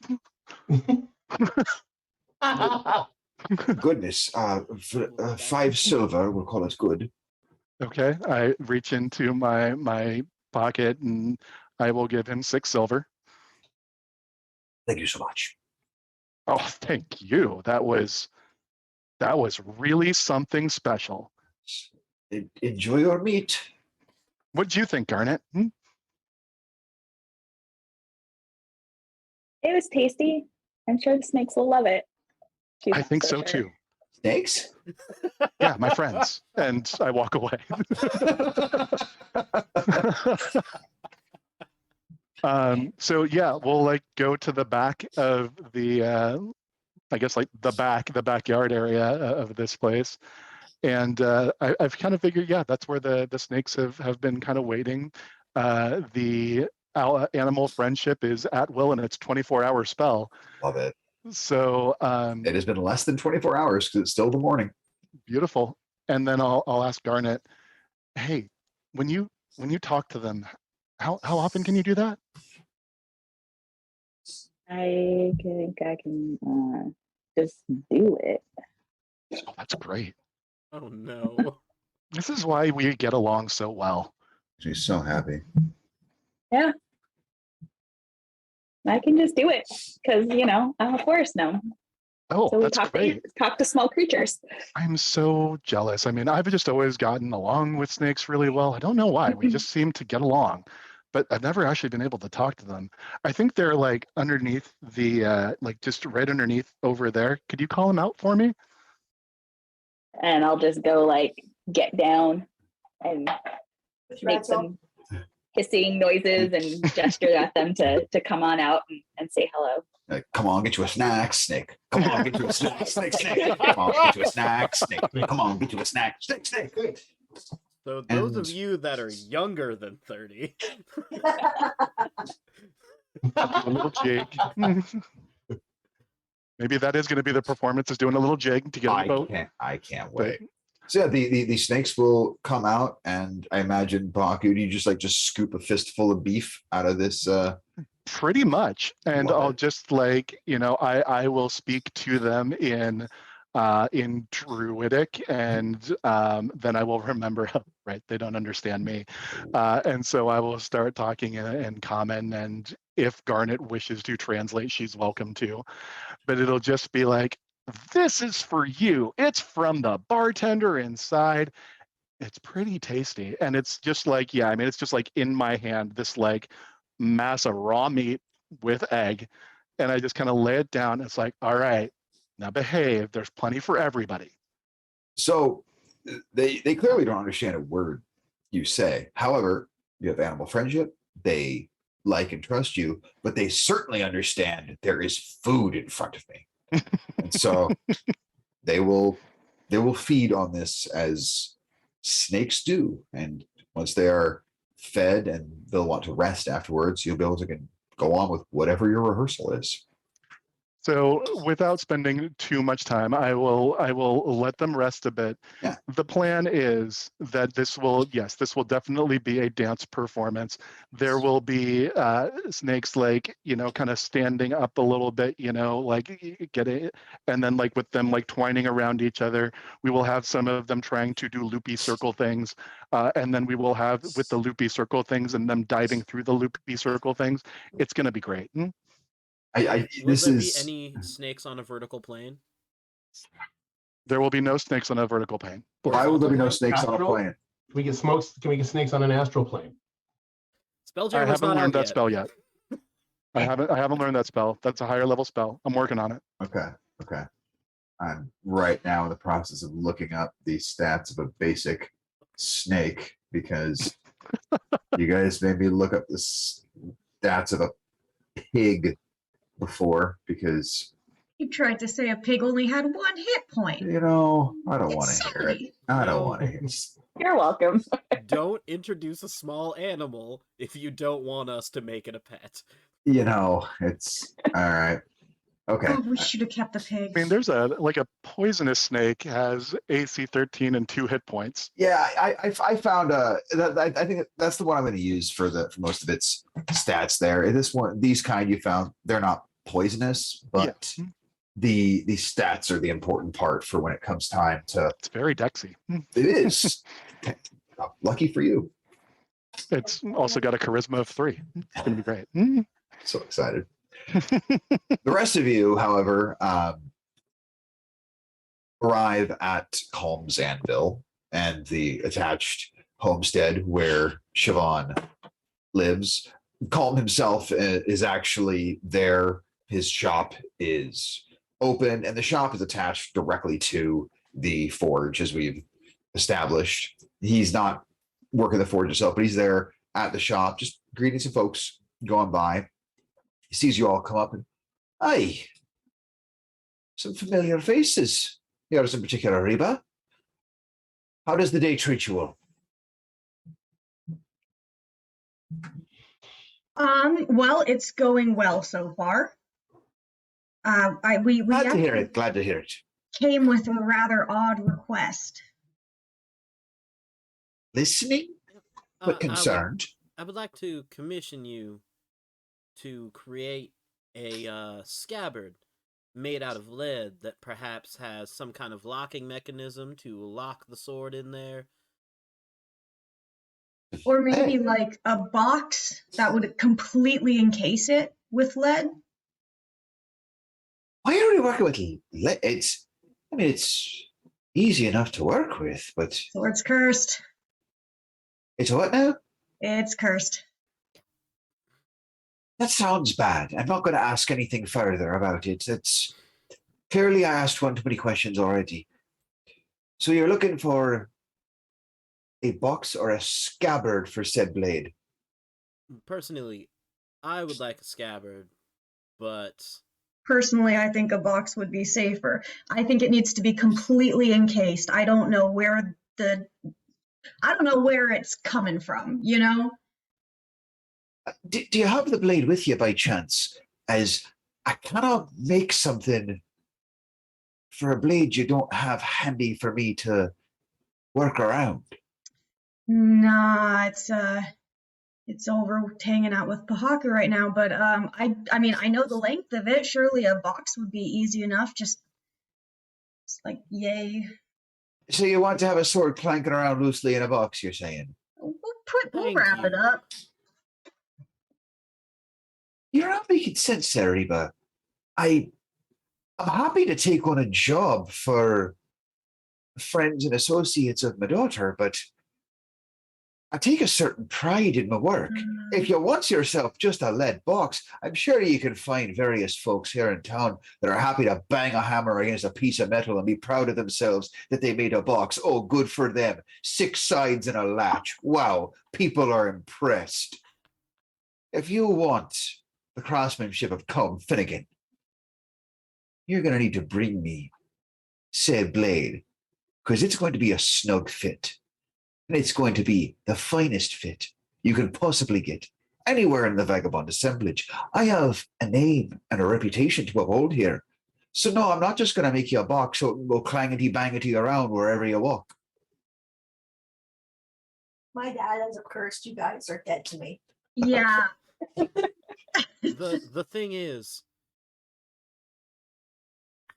Goodness, for 5 silver, we'll call it good. Okay, I reach into my pocket and I will give him 6 silver. Thank you so much. Oh, thank you. That was really something special. Enjoy your meat. What do you think, Garnet? It was tasty. I'm sure the snakes will love it. She's I not think so sure. too. Snakes? Yeah, my friends. And I walk away. So yeah, we'll like go to the back of the I guess like the backyard area of this place. And I've kind of figured, yeah, that's where the snakes have been kind of waiting. The animal friendship is at will, and it's 24-hour spell. Love it. So It has been less than 24 hours because it's still the morning. beautiful. And then I'll ask Garnet, hey, when you talk to them, how often can you do that? I think I can just do it. Oh, that's great. Oh no. This is why we get along so well. She's so happy. Yeah. I can just do it because, I'm a forest gnome. Oh, So we that's great. talk to small creatures. I'm so jealous. I mean, I've just always gotten along with snakes really well. I don't know why. We just seem to get along, but I've never actually been able to talk to them. I think they're like underneath the, like just right underneath over there. Could you call them out for me? And I'll just go like get down and With your make heads up. some hissing noises and gesture at them to come on out and say hello. Like, come on, get you a snack, snake. Come on, get you a snack, snake, snake. Come on, get you a snack, snake. Come on, get you a snack, snake, snake. So those of And- you that are younger than 30, A little jig. Maybe that is going to be the performance, is doing a little jig to get on the boat. I can't wait. So yeah, the snakes will come out, and I imagine Baku, do you just scoop a fistful of beef out of this? Pretty much. And Love I'll it. just like, I will speak to them in Druidic, and then I will remember, right, they don't understand me. And so I will start talking in common, and if Garnet wishes to translate, she's welcome to. But it'll just be like, this is for you. It's from the bartender inside. It's pretty tasty. And it's just like, yeah, I mean, it's just like in my hand, this like mass of raw meat with egg. And I just kind of lay it down. It's like, all right, now behave. There's plenty for everybody. So they clearly don't understand a word you say. However, you have animal friendship. They like and trust you, but they certainly understand there is food in front of me. And so they will feed on this as snakes do. And once they are fed and they'll want to rest afterwards, you'll be able to go on with whatever your rehearsal is. So without spending too much time, I will let them rest a bit. Yeah. The plan is that this will definitely be a dance performance. There will be snakes like, kind of standing up a little bit, like getting, and then like with them like twining around each other. We will have some of them trying to do loopy circle things. And then we will have with the loopy circle things and them diving through the loopy circle things. It's going to be great. Will this there be is any snakes on a vertical plane? There will be no snakes on a vertical plane. why will there be no Horizontal snakes on a Astral? plane? Can we get smokes? Can we get snakes on an astral plane? I Spelljammer's haven't not learned out that yet. spell yet. I haven't learned that spell. That's a higher level spell. I'm working on it. Okay. I'm right now in the process of looking up the stats of a basic snake because you guys made me look up the stats of a pig before because You tried to say a pig only had 1 hit point. I don't want It's to hear it. silly. I don't No. want to hear it. You're welcome. Don't introduce a small animal if you don't want us to make it a pet. It's all right. Okay. Oh, we should have kept the pig. I mean, there's a poisonous snake has AC 13 and 2 hit points. Yeah, I found I think that's the one I'm going to use for most of its stats there. These kind you found, they're not poisonous, but the stats are the important part for when it comes time to. It's very dexy. It is. Lucky for you. It's also got a charisma of 3. It's going to be great. So excited. The rest of you, however, arrive at Calm's Anvil and the attached homestead where Siobhan lives. Calm himself is actually there. His shop is open, and the shop is attached directly to the forge, as we've established. He's not working the forge himself, but he's there at the shop, just greeting some folks going by. He sees you all come up and, "Aye, some familiar faces. Yours in particular, Reba. How does the day treat you all?" Well, it's going well so far. We Glad to hear actually it. Glad to hear it. came with a rather odd request. Listening, but concerned. I would like to commission you to create a scabbard made out of lead that perhaps has some kind of locking mechanism to lock the sword in there. Or maybe like a box that would completely encase it with lead. Why are we working with lead? It's easy enough to work with, but Sword's cursed. it's what now? It's cursed. That sounds bad. I'm not going to ask anything further about it. It's clearly I asked one too many questions already. So you're looking for a box or a scabbard for said blade? Personally, I would like a scabbard, but Personally, I think a box would be safer. I think it needs to be completely encased. I don't know where it's coming from, you know? Do you have the blade with you by chance? As I cannot make something for a blade you don't have handy for me to work around. Nah, it's over hanging out with Pahaka right now, but I mean I know the length of it. Surely a box would be easy enough. Just like yay. So you want to have a sword clanking around loosely in a box, you're saying? We'll Thank wrap it you. up. You're not making sense there, Reba. I'm happy to take on a job for friends and associates of my daughter, but I take a certain pride in my work. If you want yourself just a lead box, I'm sure you can find various folks here in town that are happy to bang a hammer against a piece of metal and be proud of themselves that they made a box. Oh, good for them. 6 sides and a latch. Wow, people are impressed. If you want the craftsmanship of Colm Finnegan, you're going to need to bring me said blade, because it's going to be a snug fit. And it's going to be the finest fit you can possibly get anywhere in the vagabond assemblage. I have a name and a reputation to uphold here. So no, I'm not just going to make you a box so it can go clangety-bangety around wherever you walk. My dad ends up cursed. You guys are dead to me. Yeah. The thing is,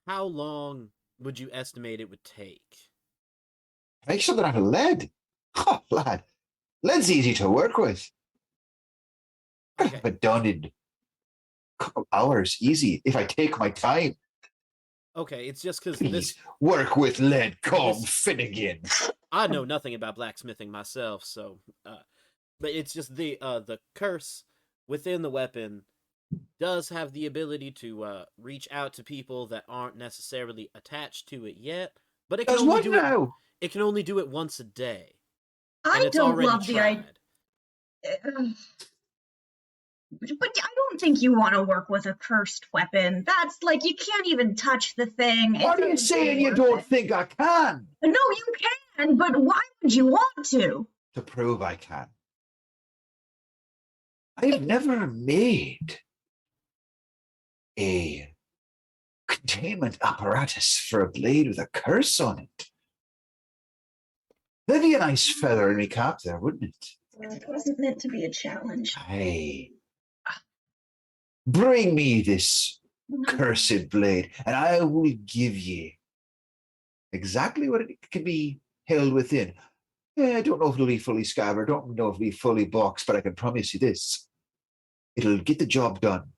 how long would you estimate it would take? Make something out of lead. Oh, lad, lead's easy to work with. I Okay. have it done in a couple hours, easy, if I take my time. Okay, it's just because Please, this work with lead, Colm this- Finnegan. I know nothing about blacksmithing myself, so but it's just the curse within the weapon does have the ability to reach out to people that aren't necessarily attached to it yet, but it can Does only what do it. now? It can only do it once a day, and I it's don't already love the tried. idea. But I don't think you want to work with a cursed weapon. That's like you can't even touch the thing. What are you saying you don't think I can? No, you can, but why would you want to? To prove I can. I've never made a containment apparatus for a blade with a curse on it. That'd be a nice feather in my cap there, wouldn't it? It wasn't meant to be a challenge. Aye. Bring me this cursed blade, and I will give ye exactly what it can be held within. I don't know if it'll be fully scabbard, don't know if it'll be fully boxed, but I can promise you this. It'll get the job done,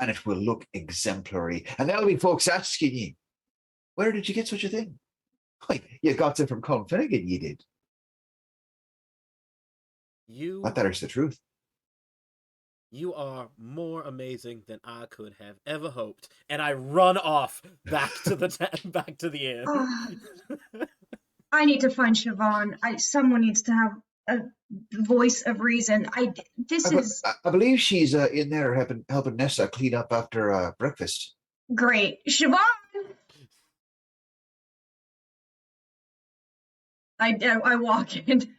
and it will look exemplary. And there'll be folks asking ye, where did you get such a thing? Why, you got it from Colin Finnegan, ye did. But that is the truth. You are more amazing than I could have ever hoped, and I run off back to the back to the inn. I need to find Siobhan. Someone needs to have a voice of reason. I believe she's in there helping Nessa clean up after breakfast. Great. Siobhan! I walk in.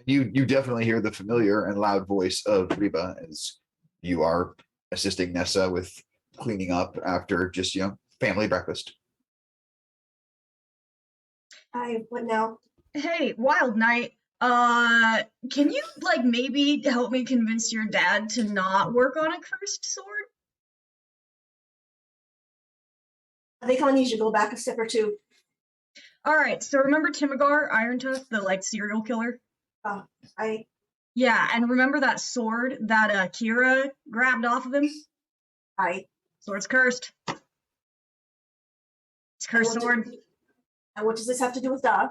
You definitely hear the familiar and loud voice of Reba as you are assisting Nessa with cleaning up after just, family breakfast. What now? Hey, Wild Knight. Can you maybe help me convince your dad to not work on a cursed sword? I think I'll need you to go back a step or two. All right, so remember Timigar, Iron Tusk, the serial killer? Yeah, and remember that sword that Kira grabbed off of him? Sword's cursed. It's cursed sword. And what does this have to do with Da?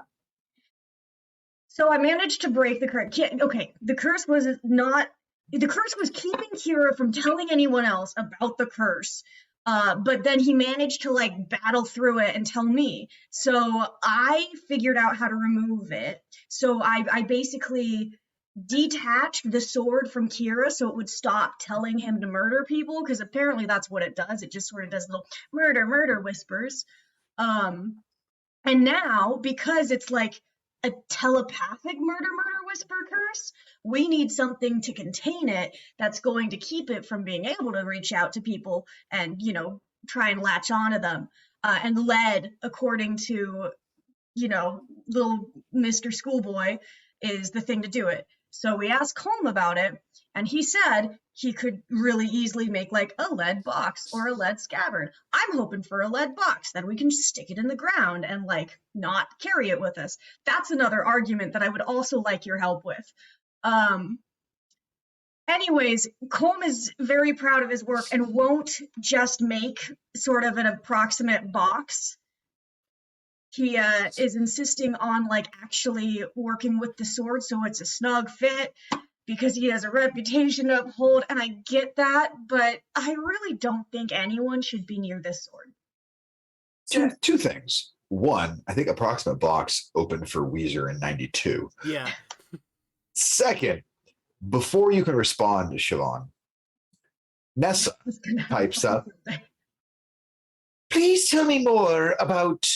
So I managed to break the curse. Okay, the curse was keeping Kira from telling anyone else about the curse. But then he managed to battle through it and tell me. So I figured out how to remove it. So I basically detached the sword from Kira so it would stop telling him to murder people, because apparently that's what it does. It just sort of does little murder whispers. And now, because it's a telepathic murder whisper curse, we need something to contain it that's going to keep it from being able to reach out to people and try and latch onto them. And lead, according to little Mr. Schoolboy, is the thing to do it. So we asked Colm about it, and he said he could really easily make a lead box or a lead scabbard. I'm hoping for a lead box, then we can stick it in the ground and not carry it with us. That's another argument that I would also like your help with. Anyways, Colm is very proud of his work and won't just make sort of an approximate box. He is insisting on actually working with the sword so it's a snug fit, because he has a reputation to uphold, and I get that, but I really don't think anyone should be near this sword. Two things. One, I think approximate box opened for Weezer in 92. Yeah. Second, before you can respond to Siobhan, Nessa pipes up. Please tell me more about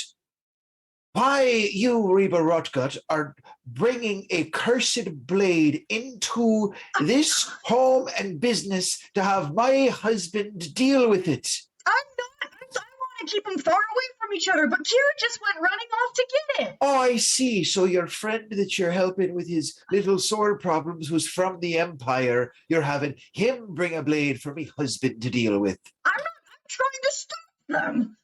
why you, Reba Rotgut, are bringing a cursed blade into this home and business to have my husband deal with it. I'm not. I want to keep them far away from each other, but Kira just went running off to get it. Oh, I see. So your friend that you're helping with his little sword problems was from the Empire. You're having him bring a blade for me husband to deal with. I'm trying to stop them.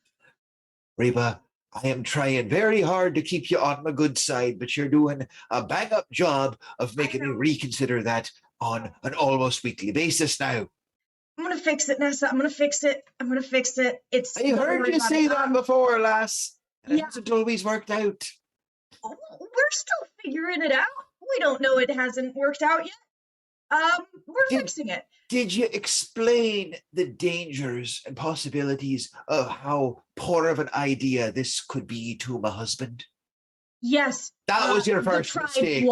Reba, I am trying very hard to keep you on my good side, but you're doing a bang-up job of making me reconsider that on an almost weekly basis now. I'm gonna fix it, Nessa. I'm gonna fix it. It's. I heard you say that before, lass. And it hasn't always worked out. We're still figuring it out. We don't know it hasn't worked out yet. We're fixing it. Did you explain the dangers and possibilities of how poor of an idea this could be to my husband? Yes. That was your first mistake.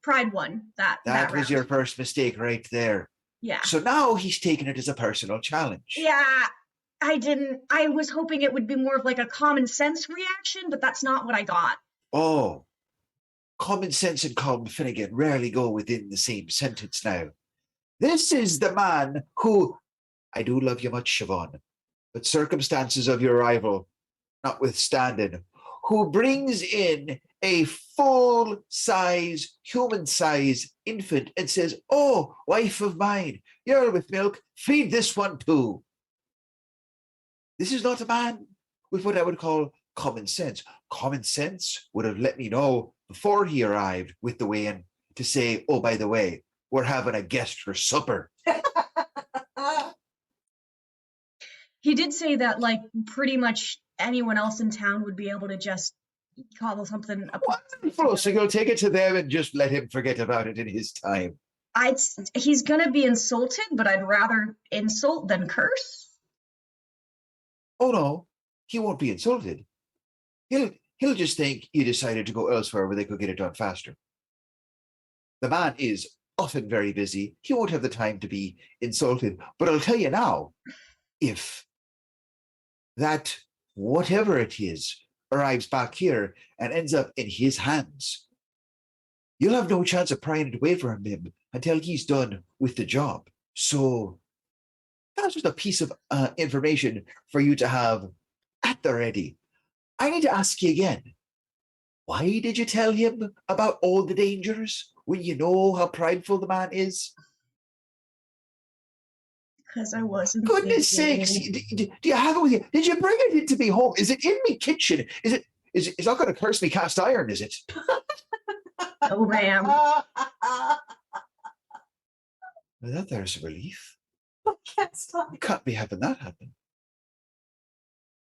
Pride won. That was your first mistake right there. Yeah. So now he's taking it as a personal challenge. Yeah. I was hoping it would be more of like a common sense reaction, but that's not what I got. Oh. Common sense and Colin Finnegan rarely go within the same sentence now. This is the man who, I do love you much, Siobhan, but circumstances of your arrival notwithstanding, who brings in a full-size, human-size infant and says, oh, wife of mine, you're with milk, feed this one too. This is not a man with what I would call common sense. Common sense would have let me know before he arrived with the weigh-in to say, oh, by the way, we're having a guest for supper. He did say that, like, pretty much anyone else in town would be able to just cobble something up. Wonderful. So you'll take it to them and just let him forget about it in his time. He's gonna be insulted, but I'd rather insult than curse. Oh no, he won't be insulted. He'll just think you decided to go elsewhere where they could get it done faster. The man is often very busy. He won't have the time to be insulted. But I'll tell you now, if that whatever it is arrives back here and ends up in his hands, you'll have no chance of prying it away from him until he's done with the job. So that's just a piece of information for you to have at the ready. I need to ask you again, why did you tell him about all the dangers when you know how prideful the man is? Because I wasn't. Goodness sakes, do you have it with you? Did you bring it into me home? Is it in me kitchen? Is it's not going to curse me cast iron, is it? Oh, ma'am. Well, there's a relief. I can't stop. You can't be having that happen.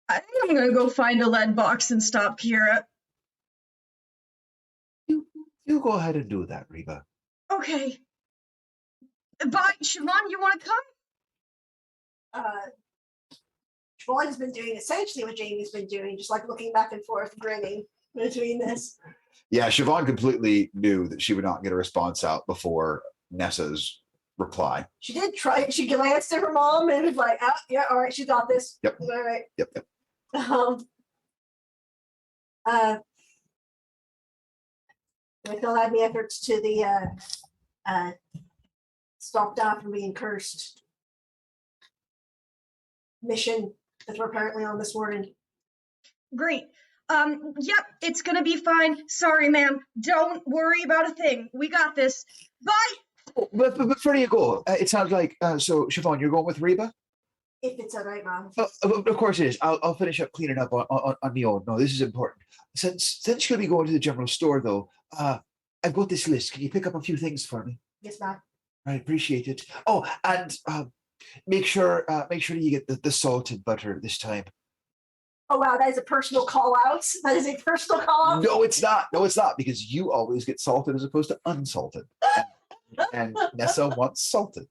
I think I'm gonna go find a lead box and stop Kira. You go ahead and do that, Reba. Okay. Bye, Siobhan, you want to come? Siobhan's been doing essentially what Jamie's been doing, just like looking back and forth, grinning between this. Yeah, Siobhan completely knew that she would not get a response out before Nessa's reply. She did try. She glanced at her mom and was like, "Ah, yeah, all right, she got this. Yep. All right." Yep. We still had the efforts to the stop Dom from being cursed mission that we're apparently on this morning. Great. Yep, it's gonna be fine. Sorry, ma'am. Don't worry about a thing. We got this. Bye. Oh, but before you go, it sounds like so Siobhan, you're going with Reba? If it's all right, Mom. Of course it is. I'll finish up cleaning up on my own. No, this is important. Since you'll be going to the general store, though, I've got this list. Can you pick up a few things for me? Yes, ma'am. I appreciate it. Oh, and make sure you get the salt and butter this time. Oh wow, that is a personal call out. That is a personal call out. No, it's not. No, it's not, because you always get salted as opposed to unsalted. And Nessa wants salted.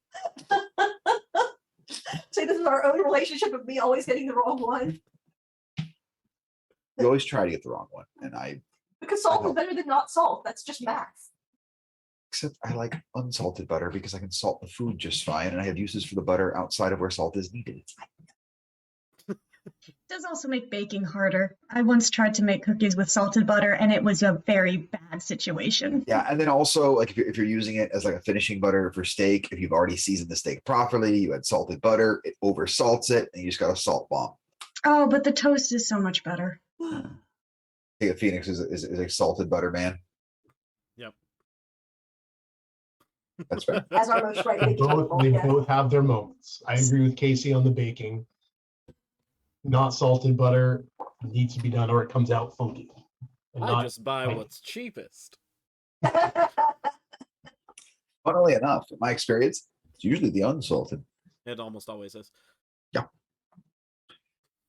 So this is our own relationship of me always getting the wrong one. You always try to get the wrong one, and Because salt is better than not salt. That's just math. except I like unsalted butter because I can salt the food just fine, and I have uses for the butter outside of where salt is needed. It does also make baking harder. I once tried to make cookies with salted butter, and it was a very bad situation. Yeah, and then also like if you're using it as like a finishing butter for steak, if you've already seasoned the steak properly, you add salted butter, it over salts it, and you just got a salt bomb. Oh, but the toast is so much better. I think Phoenix is a salted butter man. Yep. That's fair. As our most right They baking both, people. they Yeah. both have their moments. I agree with Casey on the baking. Not salted butter needs to be done, or it comes out funky. And I not just buy like- what's cheapest. Funnily enough, in my experience, it's usually the unsalted. It almost always is.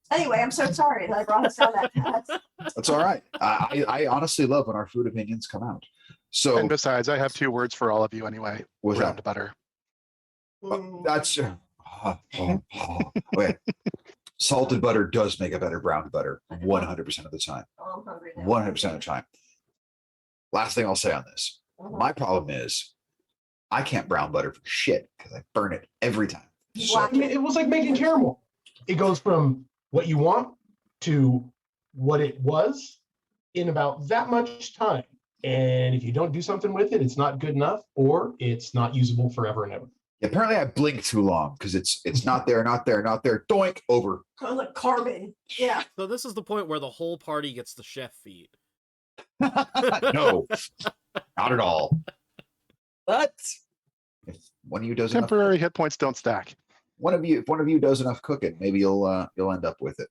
Anyway, I'm so sorry that I brought us down that path. That's all right. I honestly love when our food opinions come out. So And besides, I have 2 words for all of you anyway. what's Browned that? butter. That's okay. Salted butter does make a better brown butter 100% of the time. Oh, I'm hungry now. 100% of the time. Last thing I'll say on this. Mhm. My problem is I can't brown butter for shit because I burn it every time. You So, black I mean, it was like making caramel. It goes from what you want to what it was in about that much time. And if you don't do something with it, it's not good enough, or it's not usable forever and ever. apparently I blinked too long because it's not there, not there, not there. Doink over. kind of like carbon. Yeah. So this is the point where the whole party gets the chef feed. No, not at all. But if one of you does enough, Temporary hit points don't stack. if one of you does enough cooking, maybe you'll end up with it.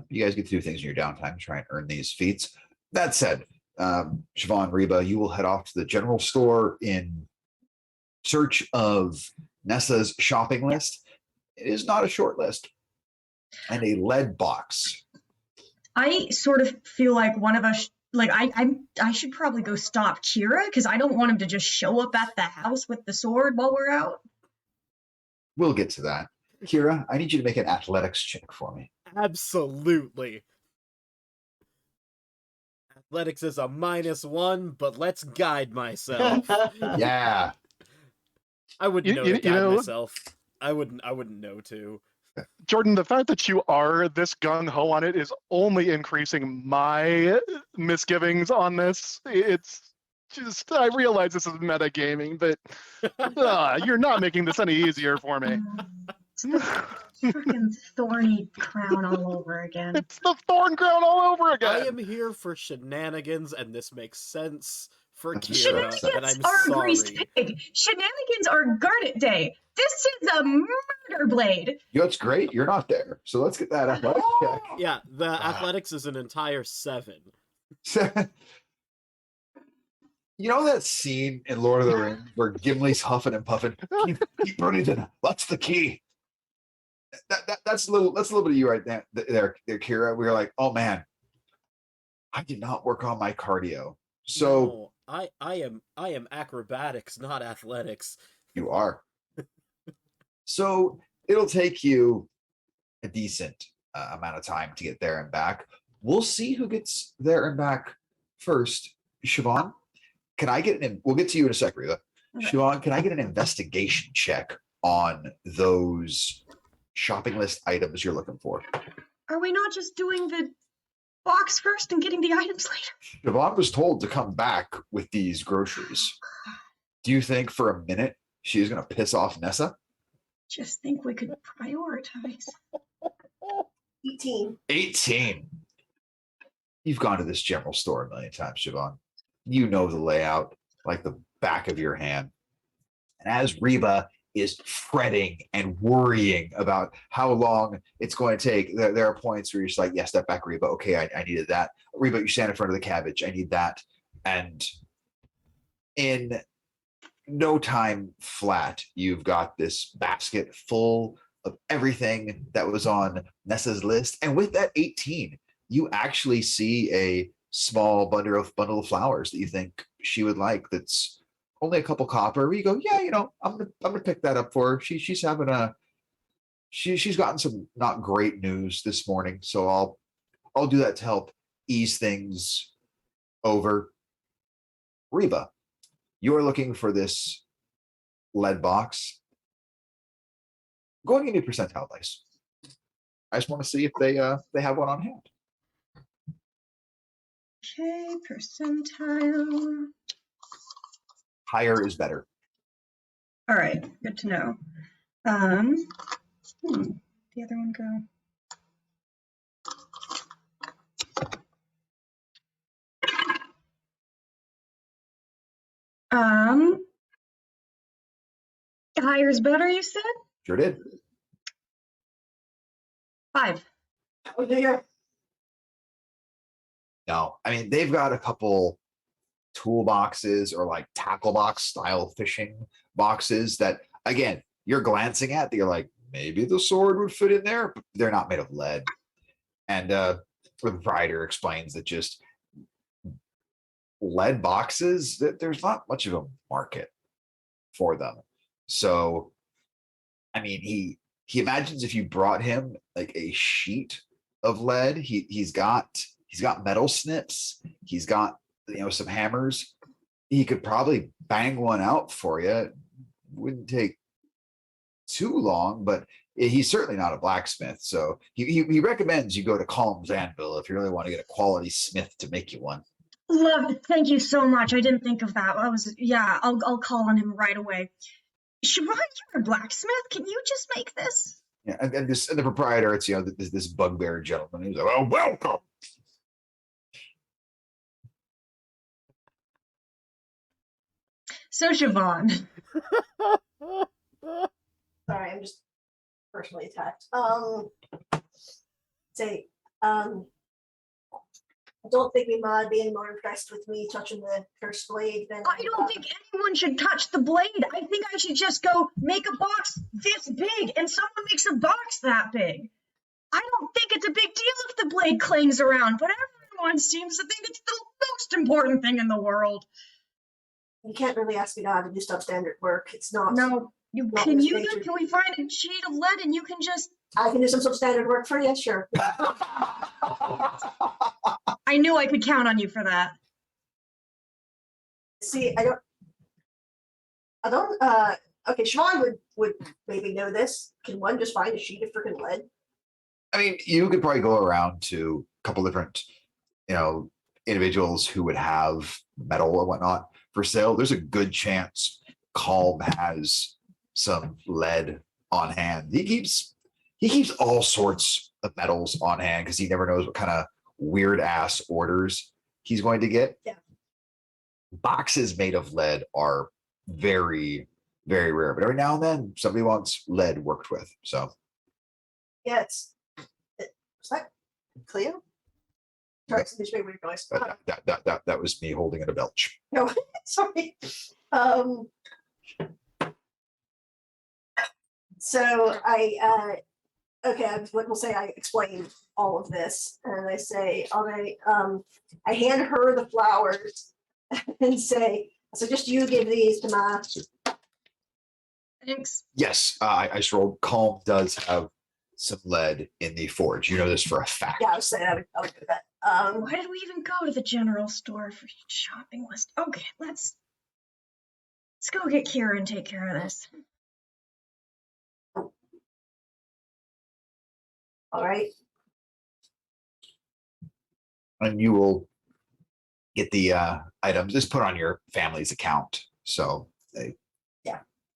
You guys get to do things in your downtime to try and earn these feats. That said, Siobhan, Reba, you will head off to the general store in search of Nessa's shopping list. It is not a short list. And a lead box. I sort of feel like one of us, like I should probably go stop Kira because I don't want him to just show up at the house with the sword while we're out. We'll get to that. Kira, I need you to make an athletics check for me. Absolutely. Athletics is a -1, but let's guide myself. Yeah. I wouldn't You- know you- to you guide know- myself. I wouldn't know to. Jordan, the fact that you are this gung ho on it is only increasing my misgivings on this. It's just, I realize this is metagaming, but you're not making this any easier for me. It's the freaking thorny crown all over again. It's the thorn crown all over I again. am here for shenanigans, and this makes sense for That's Kira, Shenanigans and I'm are a greased sorry. pig. Shenanigans are Garnet Day. This is a murder blade. That's great. You're not there. So let's get that athletics Yeah, the athletics is an entire 7. check. You know that scene in Lord of the Rings where Gimli's huffing and puffing? Keep Brunington. That's the key. That's a little bit of you right there, Kira. We were like, oh man, I did not work on my cardio. So No, I am acrobatics, not athletics. you are. So it'll take you a decent amount of time to get there and back. We'll see who gets there and back first. Siobhan, can I get we'll get to you in a sec, Rita. Okay. Siobhan, can I get an investigation check on those shopping list items you're looking for? Are we not just doing the box first and getting the items later? Siobhan was told to come back with these groceries. Do you think for a minute she's going to piss off Nessa? Just think we could prioritize. 18. 18. You've gone to this general store a million times, Siobhan. You know the layout like the back of your hand. And as Reba is fretting and worrying about how long it's going to take, there are points where you're just like, yeah, step back, Reba. Okay, I needed that. Reba, you stand in front of the cabbage. I need that. And in no time flat, you've got this basket full of everything that was on Nessa's list. And with that 18, you actually see a small bundle of flowers that you think she would like. That's only a couple copper. You go, yeah, I'm gonna pick that up for her. She's having she's gotten some not great news this morning, so I'll do that to help ease things over. Reba, you are looking for this lead box. Go and give me a percentile dice. I just want to see if they have one on hand. Okay, percentile. Higher is better. All right, good to know. The other one go. Higher is better, you said? Sure did. 5. Oh dear. No, I mean they've got a couple toolboxes or like tackle box style fishing boxes that, again, you're glancing at. That you're like, maybe the sword would fit in there, but they're not made of lead. And the proprietor explains that just lead boxes, that there's not much of a market for them. So, I mean, he imagines if you brought him like a sheet of lead, he's got metal snips, he's got some hammers. He could probably bang one out for you. It wouldn't take too long, but he's certainly not a blacksmith. So he recommends you go to Calm's Anvil if you really want to get a quality smith to make you one. Love it. Thank you so much. I didn't think of that. I'll call on him right away. Siobhan, you're a blacksmith. Can you just make this? Yeah, and the proprietor, it's this bugbear gentleman. He's like, "Oh, welcome." So Siobhan. Sorry, I'm just personally attacked. I don't think we might be any more impressed with me touching the cursed blade than I don't think anyone should touch the blade. I think I should just go make a box this big, and someone makes a box that big. I don't think it's a big deal if the blade clings around, but everyone seems to think it's the most important thing in the world. You can't really ask me to do substandard work. It's not. No, not can this you? major. Can we find a sheet of lead and you can just? I can do some substandard work for you, sure. I knew I could count on you for that. See, I don't. Okay, Siobhan would maybe know this. Can one just find a sheet of freaking lead? I mean, you could probably go around to a couple different, individuals who would have metal or whatnot for sale. There's a good chance Calm has some lead on hand. He keeps all sorts of metals on hand because he never knows what kind of weird ass orders he's going to get. Yeah. Boxes made of lead are very, very rare, but every now and then somebody wants lead worked with. So yeah, was that Cleo? Sorry, this made weird noise. that was me holding in a belch. No, sorry. So we'll say I explain all of this, and I say, all right, I hand her the flowers and say, so just you give these to my. Thanks. Yes, I rolled. Calm does have some lead in the forge. You know this for a fact. Yeah, I was saying I would do that. Why did we even go to the general store for shopping list? Okay, let's go get Kira and take care of this. All right. And you will get the items just put on your family's account. So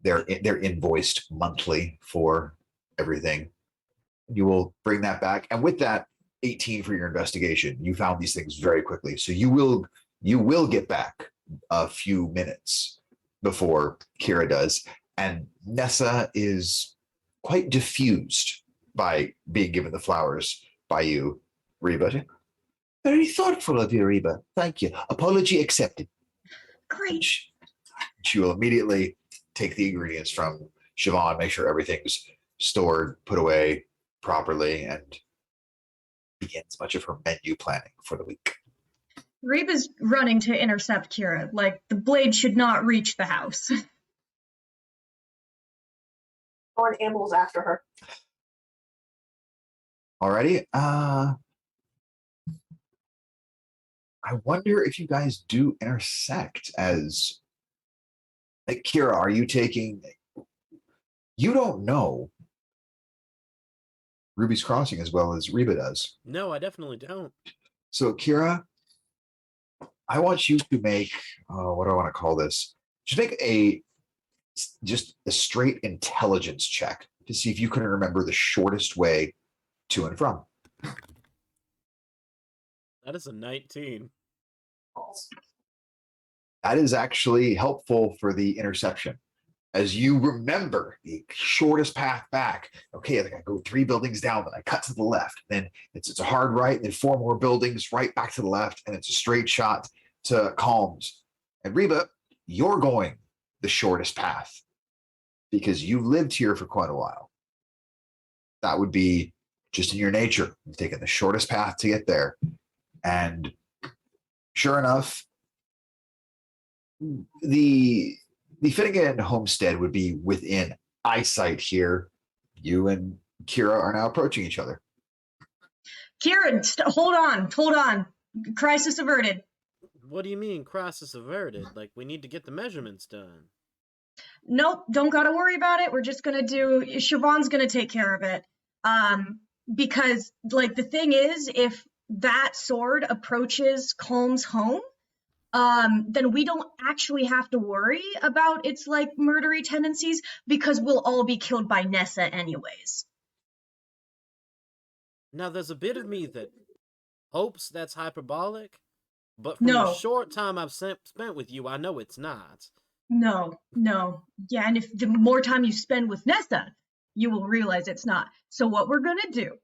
they're invoiced monthly for everything. You will bring that back, and with that 18 for your investigation, you found these things very quickly. So you will get back a few minutes before Kira does, and Nessa is quite diffused by being given the flowers by you, Reba. Very thoughtful of you, Reba. Thank you. Apology accepted. Great. She will immediately take the ingredients from Siobhan, make sure everything's stored, put away properly, and begins much of her menu planning for the week. Reba's running to intercept Kira. Like, the blade should not reach the house. On animals after her. Alrighty. I wonder if you guys do intersect as, like, Kira, are you taking, you don't know Ruby's Crossing as well as Reba does. No, I definitely don't. So, Kira, I want you to make, what do I want to call this? Just make just a straight intelligence check to see if you can remember the shortest way to and from. That is a 19. That is actually helpful for the interception. As you remember the shortest path back, okay, I think I go 3 buildings down, then I cut to the left. Then it's a hard right, and then 4 more buildings right back to the left, and it's a straight shot to Calms. And Reba, you're going the shortest path because you've lived here for quite a while. That would be just in your nature. You've taken the shortest path to get there. And sure enough, the Finnegan homestead would be within eyesight here. You and Kira are now approaching each other. Kira, hold on. Crisis averted. What do you mean, crisis averted? Like, we need to get the measurements done. Nope, don't gotta worry about it. We're just gonna Siobhan's gonna take care of it. Because, like, the thing is, if that sword approaches Colm's home, then we don't actually have to worry about its, like, murdery tendencies because we'll all be killed by Nessa anyways. Now, there's a bit of me that hopes that's hyperbolic, but from No. the short time I've spent with you, I know it's not. No. Yeah, and if the more time you spend with Nessa, you will realize it's not. So what we're gonna do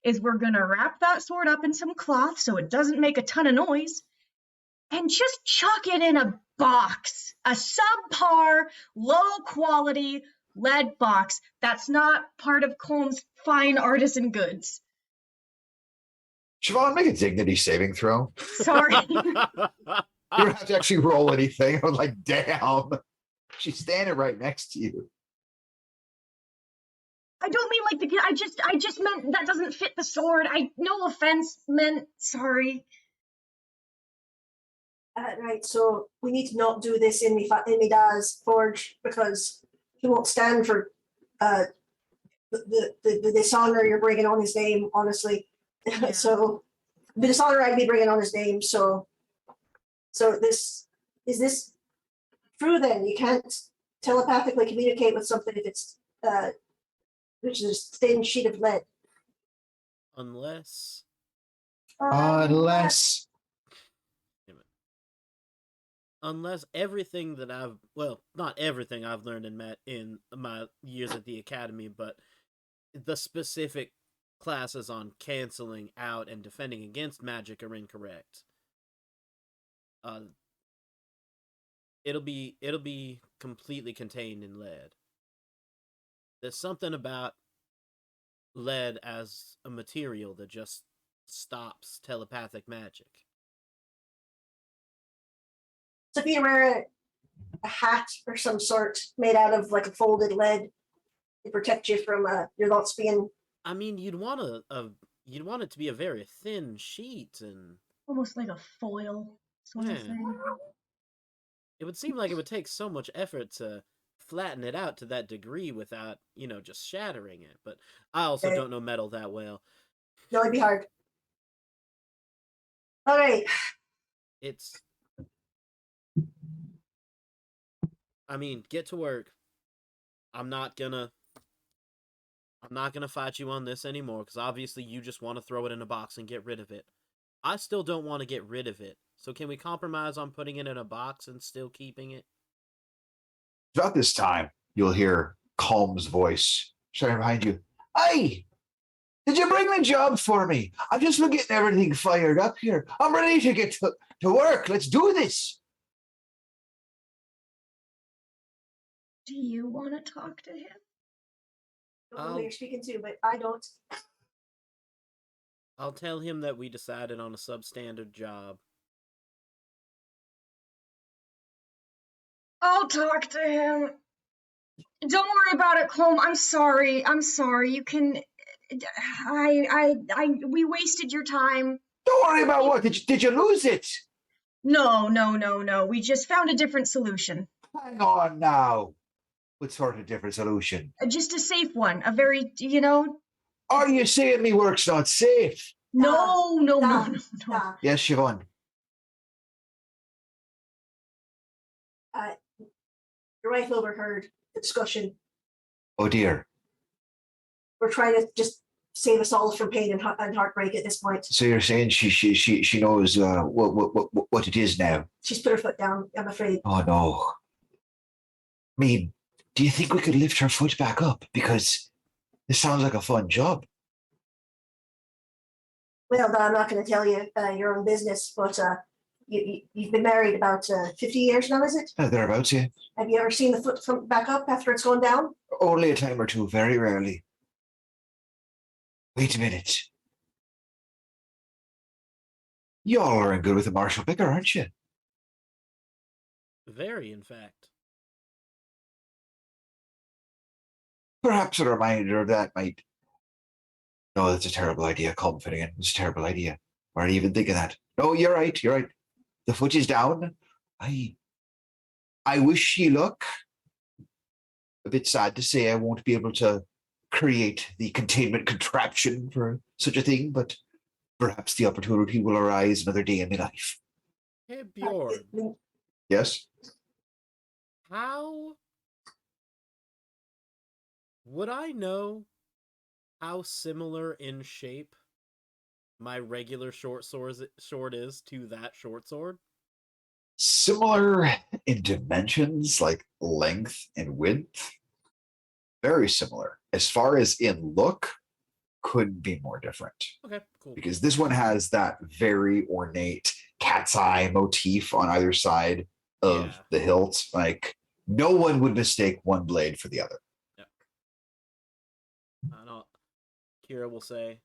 is we're gonna wrap that sword up in some cloth so it doesn't make a ton of noise, and just chuck it in a box, a subpar, low-quality lead box that's not part of Colm's fine artisan goods. Siobhan, make a dignity saving throw. Sorry. You don't have to actually roll anything. I was like, damn. She's standing right next to you. I don't mean like I just meant that doesn't fit the sword. No offense meant sorry. Right, so we need to not do this in Midas's forge because he won't stand for the dishonor you're bringing on his name, honestly. Yeah. So the dishonor I'd be bringing on his name. So this true then? You can't telepathically communicate with something if it's which is a thin sheet of lead. Unless everything that not everything I've learned in my years at the academy, but the specific classes on canceling out and defending against magic are incorrect. It'll be completely contained in lead. There's something about lead as a material that just stops telepathic magic. So if you wear a hat or some sort made out of like a folded lead to protect you from your thoughts being. I mean, you'd want it to be a very thin sheet and Almost like a foil. That's what I'm saying. It would seem like it would take so much effort to flatten it out to that degree without, just shattering it. But I also don't know metal that well. No, it'd be hard. All right. Get to work. I'm not gonna fight you on this anymore, because obviously you just want to throw it in a box and get rid of it. I still don't want to get rid of it. So can we compromise on putting it in a box and still keeping it? About this time, you'll hear Calm's voice shouting behind you. Hey, did you bring the job for me? I've just been getting everything fired up here. I'm ready to get to work. Let's do this. Do you want to talk to him? I don't know who you're speaking to, but I don't. I'll tell him that we decided on a substandard job. I'll talk to him. Don't worry about it, Colm. I'm sorry. You can. We wasted your time. Don't worry about what. Did you lose it? No. We just found a different solution. Hang on now. What sort of different solution? Just a safe one. A very, Are you saying me work's not safe? No, no, no, Da, no, no. da. Yes, Siobhan. Your wife overheard the discussion. Oh dear. We're trying to just save us all from pain and heartbreak at this point. So you're saying she knows what it is now? She's put her foot down, I'm afraid. Oh no. I mean, do you think we could lift her foot back up? Because this sounds like a fun job. Well, I'm not going to tell you your own business, but you've been married about 50 years now, is it? Thereabouts, yeah. Have you ever seen the foot come back up after it's gone down? Only a time or two, very rarely. Wait a minute. Y'all are in good with the Marshall Picker, aren't you? Very, in fact. Perhaps a reminder of that might. No, that's a terrible idea, Colm Finnegan. It's a terrible idea. Why did you even think of that? No, you're right. You're right. The foot is down. I wish you luck. A bit sad to say I won't be able to create the containment contraption for such a thing, but perhaps the opportunity will arise another day in my life. Hey, Bjorn, Yes? how would I know how similar in shape my regular short sword is to that short sword? Similar in dimensions, like length and width. Very similar. As far as in look, couldn't be more different. Okay, cool. Because this one has that very ornate cat's eye motif on either side of the hilt. Like, no one would mistake one blade for the other. I know. Kira will say,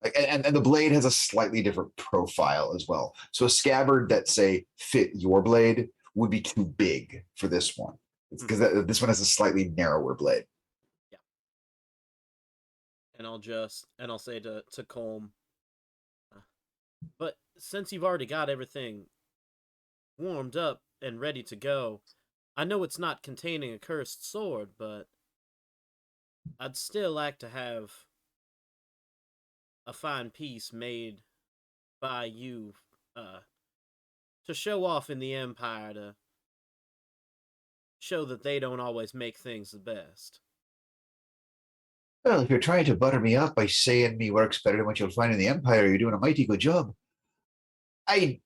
Like, and the blade has a slightly different profile as well. So a scabbard that, say, fit your blade would be too big for this one. Because this one has a slightly narrower blade. yeah. And I'll say to Colm, but since you've already got everything warmed up and ready to go, I know it's not containing a cursed sword, but I'd still like to have a fine piece made by you to show off in the Empire, to show that they don't always make things the best. Well, if you're trying to butter me up by saying me works better than what you'll find in the Empire, you're doing a mighty good job. I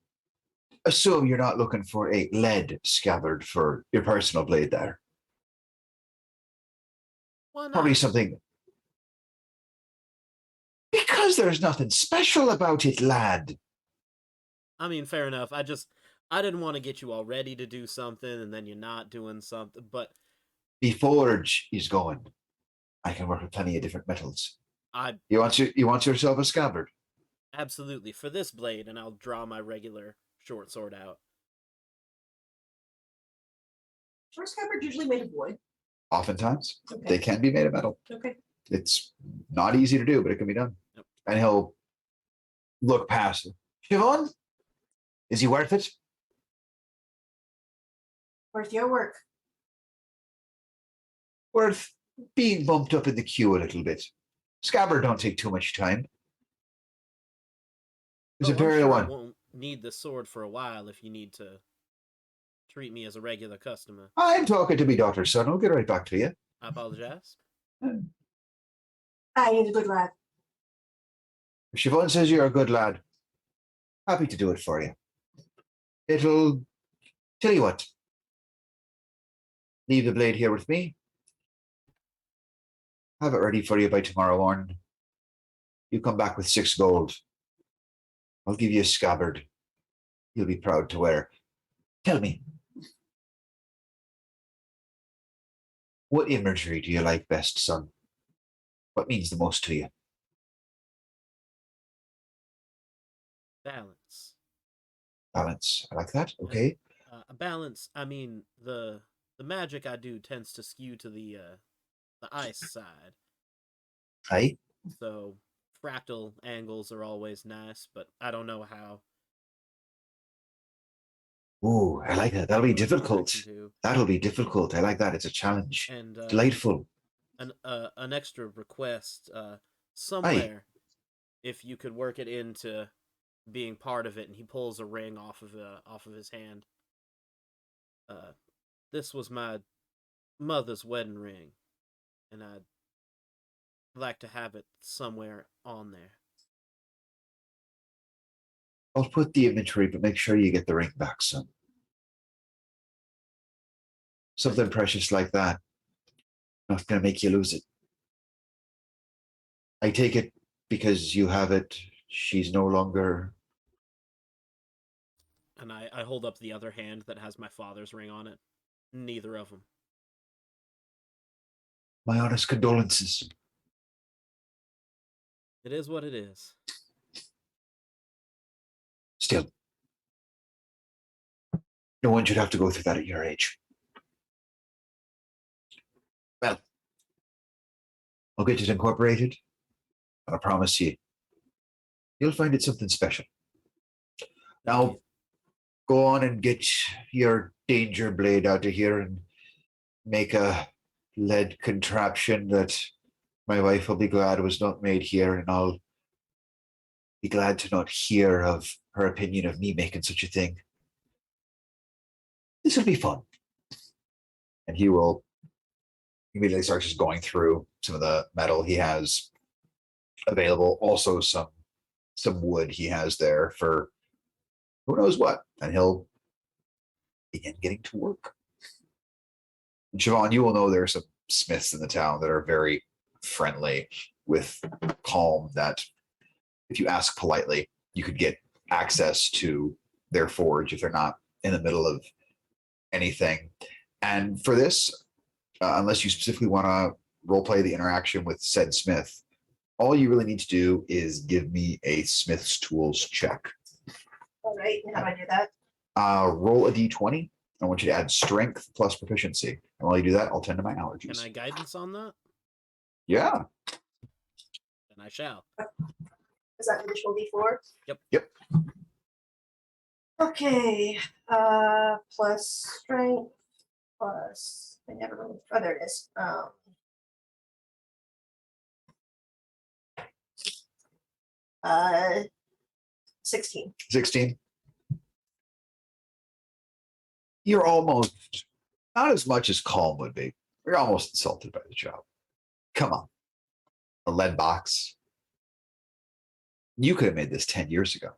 assume you're not looking for a lead scabbard for your personal blade there. Why not? Probably something. Because there's nothing special about it, lad. I mean, fair enough. I didn't want to get you all ready to do something and then you're not doing something, but The forge is going. I can work with plenty of different metals. I You want yourself a scabbard? absolutely, for this blade, and I'll draw my regular short sword out. Short scabbard usually made of wood. Oftentimes, Okay. they can be made of metal. Okay. It's not easy to do, but it can be done. Yep. And he'll look past it. Siobhan, is he worth it? Worth your work. Worth being bumped up in the queue a little bit. Scabbard don't take too much time. There's Oh, I'm Imperial sure I one. won't need the sword for a while if you need to treat me as a regular customer. I'm talking to me daughter's son. I'll get right back to you. I apologize. I need a good lad. If Siobhan says you're a good lad, happy to do it for you. It'll tell you what. Leave the blade here with me. Have it ready for you by tomorrow morning. You come back with 6 gold. I'll give you a scabbard you'll be proud to wear. Tell me, what imagery do you like best, son? What means the most to you? Balance. Balance. I like that. Okay. A balance. I mean, the magic I do tends to skew to the ice side. Aye. So fractal angles are always nice, but I don't know how. Ooh, I like that. That'll be difficult. To. That'll be difficult. I like that. It's a challenge. And Delightful. an extra request. somewhere, if you could work it into being part of it. And he pulls a ring off of his hand. This was my mother's wedding ring, and I'd like to have it somewhere on there. I'll put the inventory, but make sure you get the ring back soon. Something precious like that, not going to make you lose it. I take it because you have it, she's no longer. And I hold up the other hand that has my father's ring on it. Neither of them. My honest condolences. It is what it is. Still, no one should have to go through that at your age. Well, I'll get it incorporated, and I promise you'll find it something special. Now, go on and get your danger blade out of here and make a lead contraption that my wife will be glad was not made here, and I'll be glad to not hear of her opinion of me making such a thing. This will be fun. And he will immediately start just going through some of the metal he has available, also some wood he has there for who knows what, and he'll begin getting to work. And Siobhan, you will know there are some smiths in the town that are very friendly with Calm, that if you ask politely, you could get access to their forge if they're not in the middle of anything. And for this, unless you specifically want to roleplay the interaction with said smith, all you really need to do is give me a smith's tools check. All right, and how do I do that? Roll a d20. I want you to add strength plus proficiency. And while you do that, I'll tend to my allergies. Can I guidance on that? Yeah. Then I shall. Is that an additional D4? Yep. Okay. Plus strength, plus I never really. Oh, there it is. 16. 16. You're almost, not as much as Calm would be. You're almost insulted by the job. Come on. A lead box. You could have made this 10 years ago.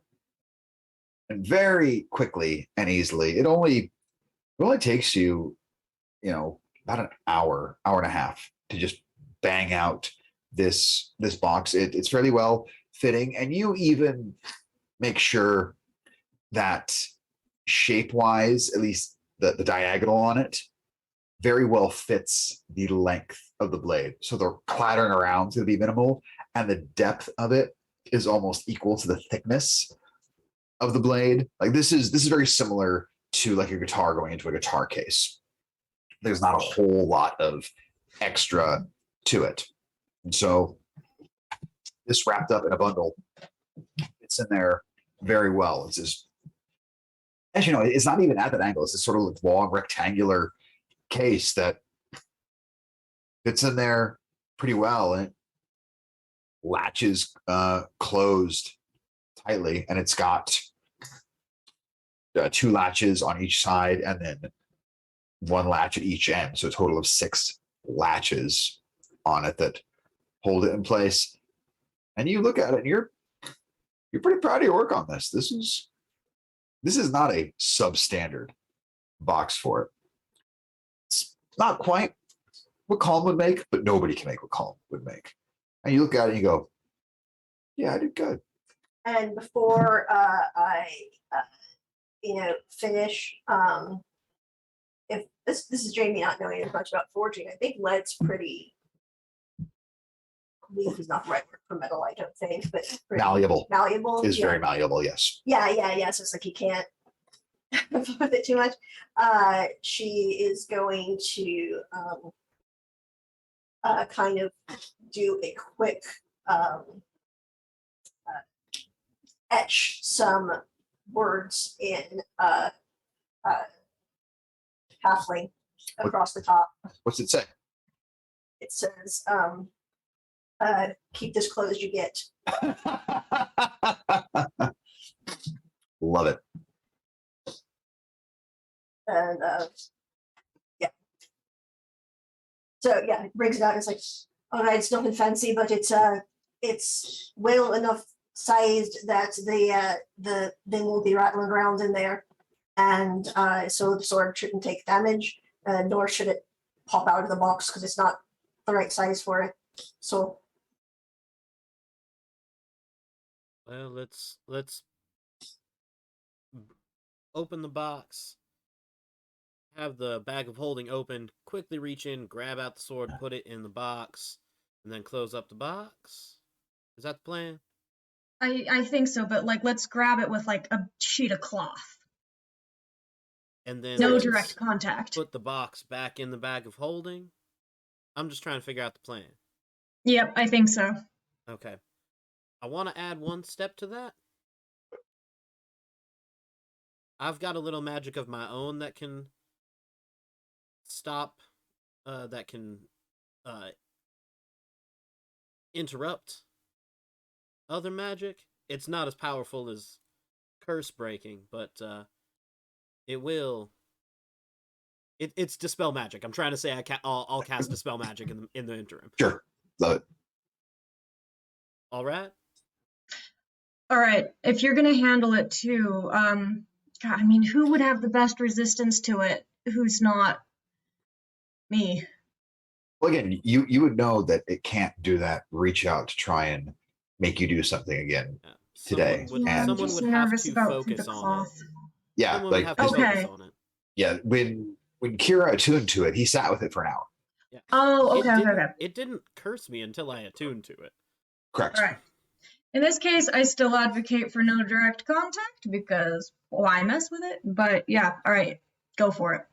And very quickly and easily, it only takes you, about an hour and a half to just bang out this box. It's fairly well fitting, and you even make sure that shape-wise, at least the diagonal on it, very well fits the length of the blade. So the clattering around is going to be minimal, and the depth of it is almost equal to the thickness of the blade. Like this is very similar to like a guitar going into a guitar case. There's not a whole lot of extra to it. And so this wrapped up in a bundle, it's in there very well. It's just, actually, it's not even at that angle. It's this sort of long rectangular case that fits in there pretty well, and it latches closed tightly, and it's got 2 latches on each side and then 1 latch at each end. So a total of 6 latches on it that hold it in place. And you look at it and you're pretty proud of your work on this. This is not a substandard box for it. It's not quite what Calm would make, but nobody can make what Calm would make. And you look at it and you go, yeah, I did good. And before I finish, if this is Jamie not knowing as much about forging, I think lead's pretty. Leaf is not the right word for metal, I don't think, but Malleable. Malleable Is very malleable, yes. Yeah. So it's like you can't with it too much. She is going to kind of do a quick etch some words in halfling across the top. What's it say? It says, keep this closed, you get. Love it. And yeah. So yeah, it brings it out. It's like, all right, it's nothing fancy, but it's well enough sized that the thing won't be rattling around in there, and so the sword shouldn't take damage, nor should it pop out of the box because it's not the right size for it. So Well, let's open the box. Have the bag of holding open. Quickly reach in, grab out the sword, put it in the box, and then close up the box. Is that the plan? I think so, but like let's grab it with like a sheet of cloth. And then No let's direct contact. put the box back in the bag of holding. I'm just trying to figure out the plan. Yep, I think so. Okay. I want to add one step to that. I've got a little magic of my own that can stop, that can interrupt other magic. It's not as powerful as curse breaking, but it will. It's dispel magic. I'm trying to say I'll cast dispel magic in the interim. Sure. Love it. All right. All right, if you're gonna handle it too, God, I mean, who would have the best resistance to it? Who's not me? Well, again, you would know that it can't do that. Reach out to try and make you do something again. Yeah. Today, Yeah, I'm Someone just would have nervous to about focus the on it. cloth. Yeah, Someone would like have to Okay. focus on it. yeah. When Kira attuned to it, he sat with it for an hour. Yeah. Oh, okay, okay. It didn't curse me until I attuned to it. Correct. All right. In this case, I still advocate for no direct contact because why mess with it? But yeah, all right, go for it.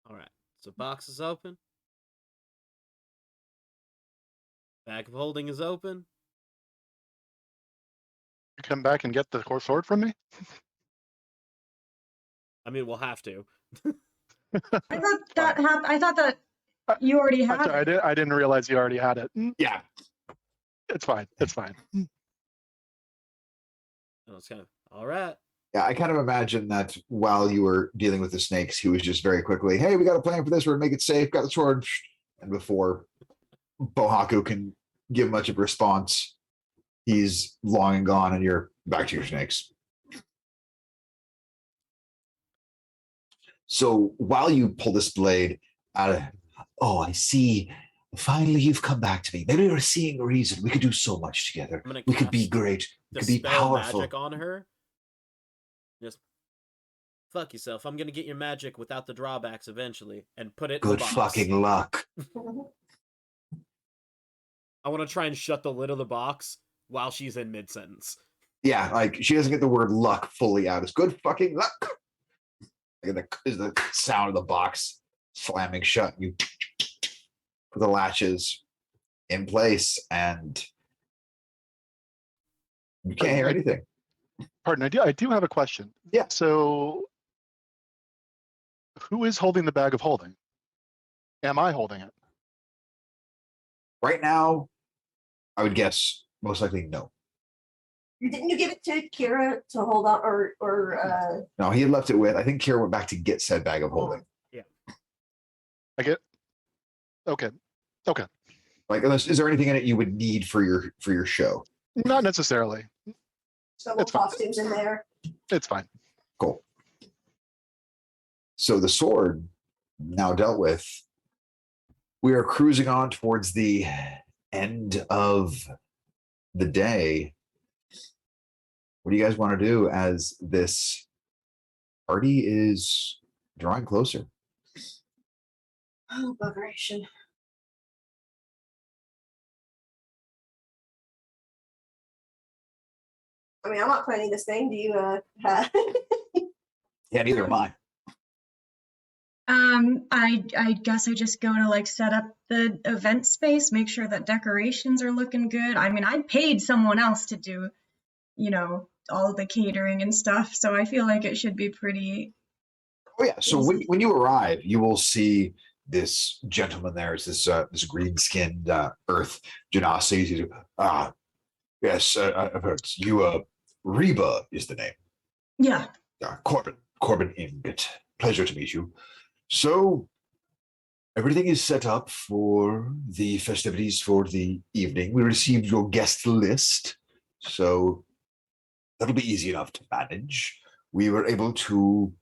All right. So box is open. Bag of holding is open. You come back and get the core sword from me? I mean, we'll have to. I thought that I thought that you already I'm had sorry, it. I didn't realize you already had it. Yeah. It's fine. It's fine. It's kind of all right. Yeah, I kind of imagine that while you were dealing with the snakes, he was just very quickly, "Hey, we got a plan for this. We're gonna make it safe. Got the sword." And before Bohaku can give much of a response, he's long and gone, and you're back to your snakes. So while you pull this blade out of, oh, I see. Finally, you've come back to me. Maybe we're seeing a reason. We could do so much together. I'm gonna We could be cast great. We could be Dispel powerful. magic on her. Just fuck yourself. I'm gonna get your magic without the drawbacks eventually, and put it in Good the box. fucking luck. I want to try and shut the lid of the box while she's in mid sentence. Yeah, like she doesn't get the word luck fully out. It's good fucking luck. Is the sound of the box slamming shut. You put the latches in place, and you can't hear anything. Pardon, I do have a question. Yeah. So who is holding the bag of holding? Am I holding it? Right now, I would guess most likely no. Didn't you give it to Kira to hold on, or No, he had left it with. I think Kira went back to get said bag of holding. I get. Okay. Okay. Like, is there anything in it you would need for your show? Not necessarily. some It's fine. costumes in there? It's fine. Cool. So the sword now dealt with. We are cruising on towards the end of the day. What do you guys want to do as this party is drawing closer? Oh, buggeration. I mean, I'm not planning this thing. Do you have... Yeah, neither am I. I guess I just go to like set up the event space, make sure that decorations are looking good. I mean, I paid someone else to do, you know, all the catering and stuff, so I feel like it should be pretty. Oh yeah. So when you arrive, you will see this gentleman there is this green-skinned Earth Genasi. Yes, I've heard you. Reba is the name. Yeah. Corbin Ingot. Pleasure to meet you. So, everything is set up for the festivities for the evening. We received your guest list, so that'll be easy enough to manage. We were able to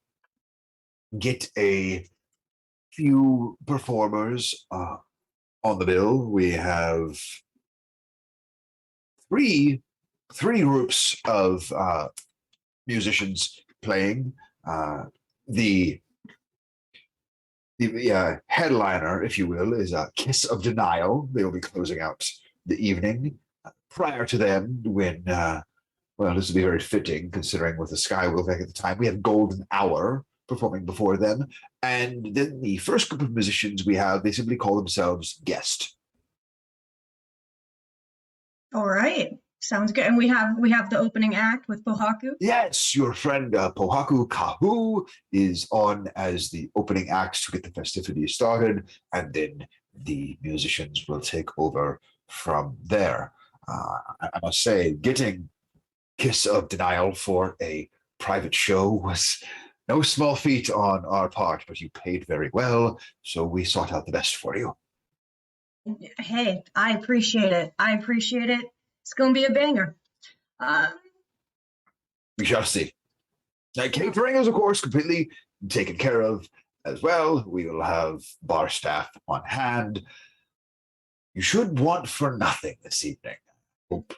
get a few performers on the bill. We have three groups of musicians playing. The headliner, if you will, is Kiss of Denial. They will be closing out the evening. Prior to them, when this will be very fitting considering what the sky will look like at the time. We have Golden Hour performing before them, and then the first group of musicians we have, they simply call themselves Guest. All right. Sounds good. And we have the opening act with Pohaku. Yes, your friend Pohaku Kahu is on as the opening act to get the festivities started, and then the musicians will take over from there. I must say, getting Kiss of Denial for a private show was no small feat on our part, but you paid very well, so we sought out the best for you. Hey, I appreciate it. It's going to be a banger. We shall see. Now, catering is, of course, completely taken care of as well. We will have bar staff on hand. You should want for nothing this evening. Hope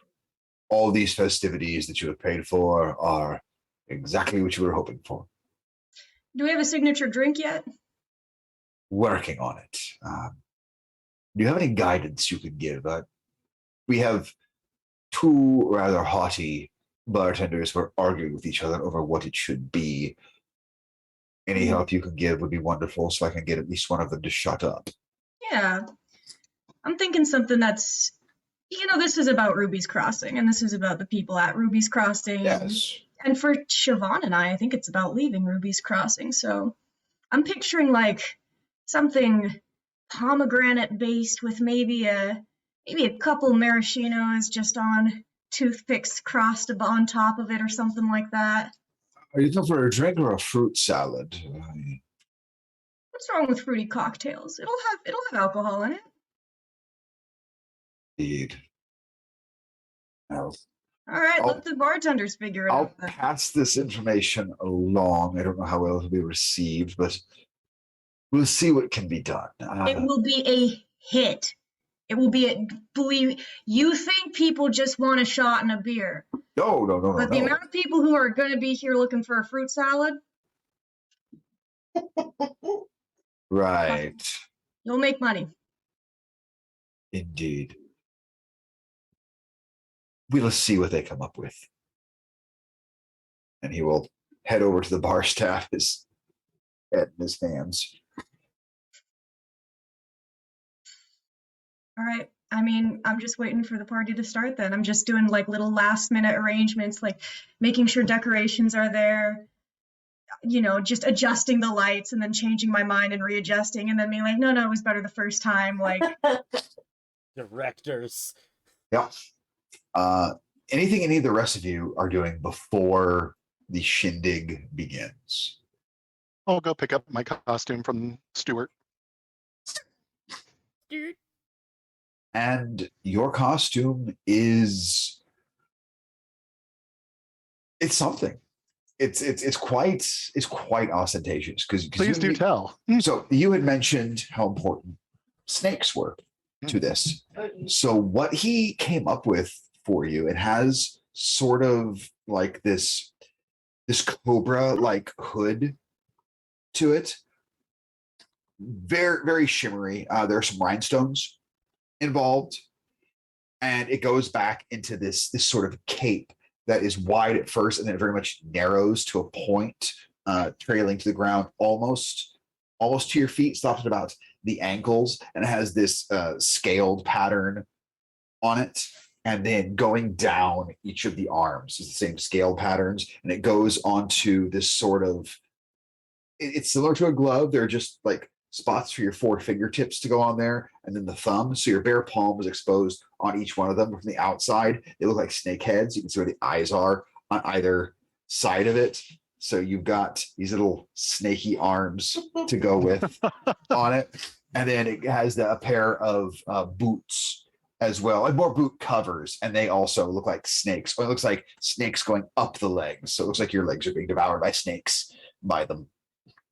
all these festivities that you have paid for are exactly what you were hoping for. Do we have a signature drink yet? Working on it. Do you have any guidance you can give? We have two rather haughty bartenders who are arguing with each other over what it should be. Any help you can give would be wonderful, so I can get at least one of them to shut up. Yeah. I'm thinking something that's, this is about Ruby's Crossing, and this is about the people at Ruby's Crossing. Yes. And for Siobhan and I think it's about leaving Ruby's Crossing. So I'm picturing like something pomegranate based with maybe a couple maraschinos just on toothpicks crossed on top of it or something like that. Are you looking for a drink or a fruit salad? What's wrong with fruity cocktails? It'll have alcohol in it. Indeed. All right, let the bartenders figure it I'll out. Then. pass this information along. I don't know how well it'll be received, but we'll see what can be done. It will be a hit. It will be believe you think people just want a shot and a beer. No. But the amount of people who are going to be here looking for a fruit salad. Right. You'll make money. Indeed. We'll see what they come up with. And he will head over to the bar staff, his head in his hands. All right. I mean, I'm just waiting for the party to start then. I'm just doing like little last minute arrangements, like making sure decorations are there, just adjusting the lights and then changing my mind and readjusting and then being like, no, it was better the first time. Like Directors. Yeah. Anything any of the rest of you are doing before the shindig begins? I'll go pick up my costume from Stuart. And your costume is something. It's quite ostentatious because Please do tell. So you had mentioned how important snakes were to this. So what he came up with for you, it has sort of like this cobra like hood to it. Very, very shimmery. There are some rhinestones involved, and it goes back into this sort of cape that is wide at first and then it very much narrows to a point, trailing to the ground almost to your feet, stops at about the ankles, and it has this scaled pattern on it. And then going down each of the arms is the same scale patterns, and it goes onto this sort of, it's similar to a glove. They're just like spots for your 4 fingertips to go on there, and then the thumb. So your bare palm is exposed on each one of them. From the outside, they look like snake heads. You can see where the eyes are on either side of it. So you've got these little snaky arms to go with on it. And then it has a pair of boots as well, and more boot covers, and they also look like snakes. Well, it looks like snakes going up the legs. So it looks like your legs are being devoured by snakes by them.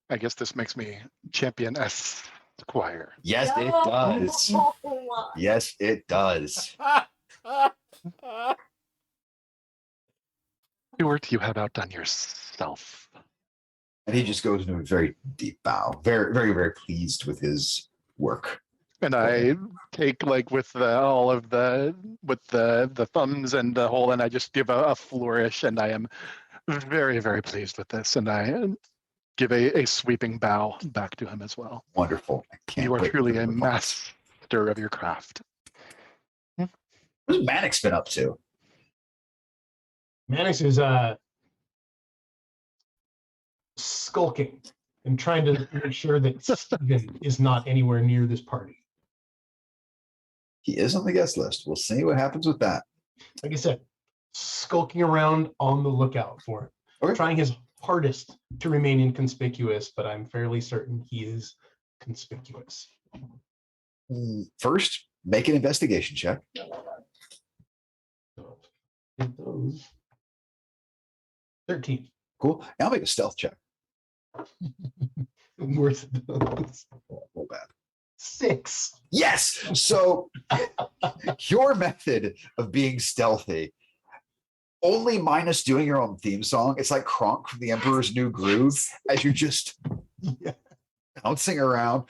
I guess this makes me champion Esquire. Yes, it does. Yes, it does. Stuart, you have outdone yourself. And he just goes into a very deep bow, very, very, very pleased with his work. And I take like with all of the thumbs and the whole, and I just give a flourish, and I am very, very pleased with this, and I give a sweeping bow back to him as well. Wonderful. I can't You are wait truly for a the results. master of your craft. What's Mannix been up to? Mannix is skulking and trying to make sure that Steven is not anywhere near this party. He is on the guest list. We'll see what happens with that. Like I said, skulking around on the lookout for him. Okay. Trying his hardest to remain inconspicuous, but I'm fairly certain he is conspicuous. First, make an investigation check. So, hit those. 13. Cool. Now make a stealth check. Worth those. Roll bad. 6. Yes. So your method of being stealthy, only minus doing your own theme song. It's like Kronk from The Emperor's New Groove, as you're just bouncing around.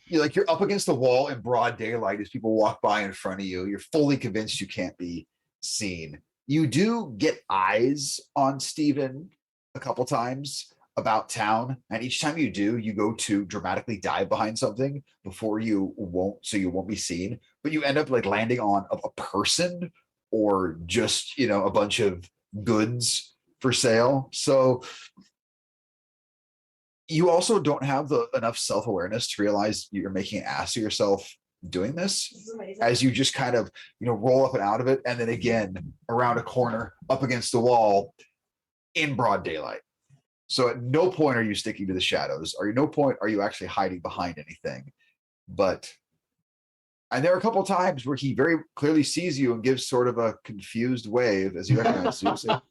You're up against the wall in broad daylight as people walk by in front of you. You're fully convinced you can't be seen. You do get eyes on Steven a couple times about town, and each time you do, you go to dramatically dive behind something before you won't be seen, but you end up like landing on a person or just a bunch of goods for sale. So you also don't have enough self-awareness to realize you're making an ass of yourself doing this, as you just kind of roll up and out of it, and then again around a corner up against the wall in broad daylight. So at no point are you sticking to the shadows, or at no point are you actually hiding behind anything. And there are a couple of times where he very clearly sees you and gives sort of a confused wave as you recognize you. So,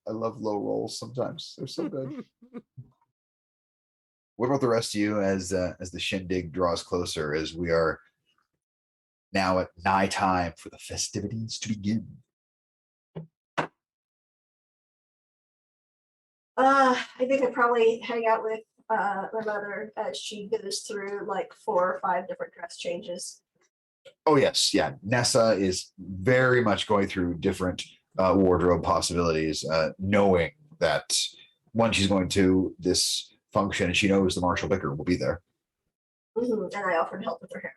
I love low rolls sometimes. They're so good. What about the rest of you as the shindig draws closer, as we are now at nigh time for the festivities to begin? I think I'd probably hang out with my mother as she goes through like 4 or 5 different dress changes. Oh yes, yeah. Nessa is very much going through different wardrobe possibilities, knowing that when she's going to this function and she knows the Marshall Vicar will be there. And I offered help with her hair.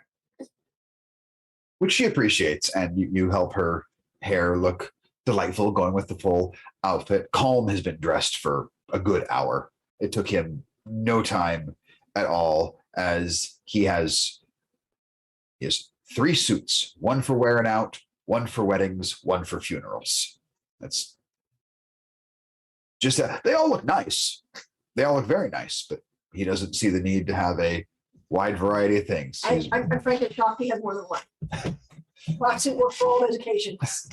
Which she appreciates, and you help her hair look delightful, going with the full outfit. Calm has been dressed for a good hour. It took him no time at all, as he has 3 suits, one for wearing out, one for weddings, one for funerals. That's just they all look nice. They all look very nice, but he doesn't see the need to have a wide variety of things. I'm frankly shocked he has more than one. Lots of work for all those occasions.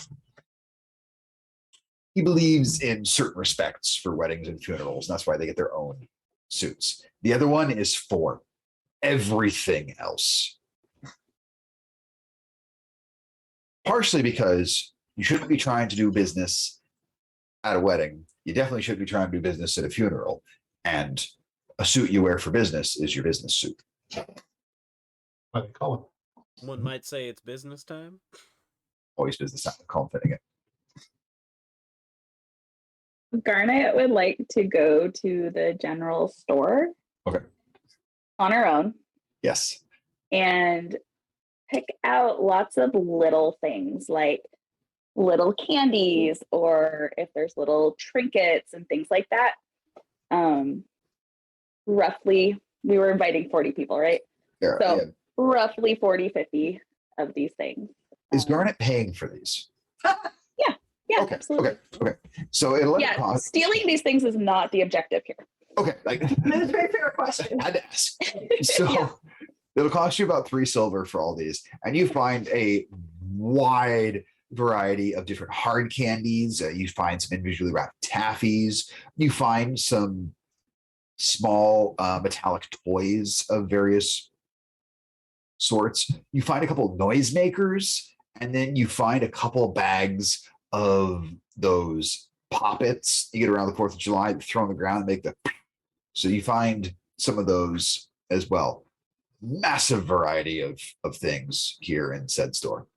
He believes in certain respects for weddings and funerals, and that's why they get their own suits. The other one is for everything else. Partially because you shouldn't be trying to do business at a wedding. You definitely shouldn't be trying to do business at a funeral. And a suit you wear for business is your business suit. What they call it. One might say it's business time. Always business time. Call fitting it. Garnet would like to go to the general store. Okay. On her own. Yes. And pick out lots of little things like little candies or if there's little trinkets and things like that. Roughly, we were inviting 40 people, right? Yeah, So yeah. roughly 40, 50 of these things. Is Garnet paying for these? Yeah, Okay, absolutely. okay. So it'll Yeah, cost. stealing these things is not the objective here. Okay, like That was a very fair question. I had to ask. So Yeah. it'll cost you about 3 silver for all these, and you find a wide variety of different hard candies. You find some individually wrapped taffies. You find some small metallic toys of various sorts. You find a couple of noisemakers, and then you find a couple of bags of those poppets you get around the 4th of July, throw on the ground and make the. So you find some of those as well. Massive variety of things here in said store.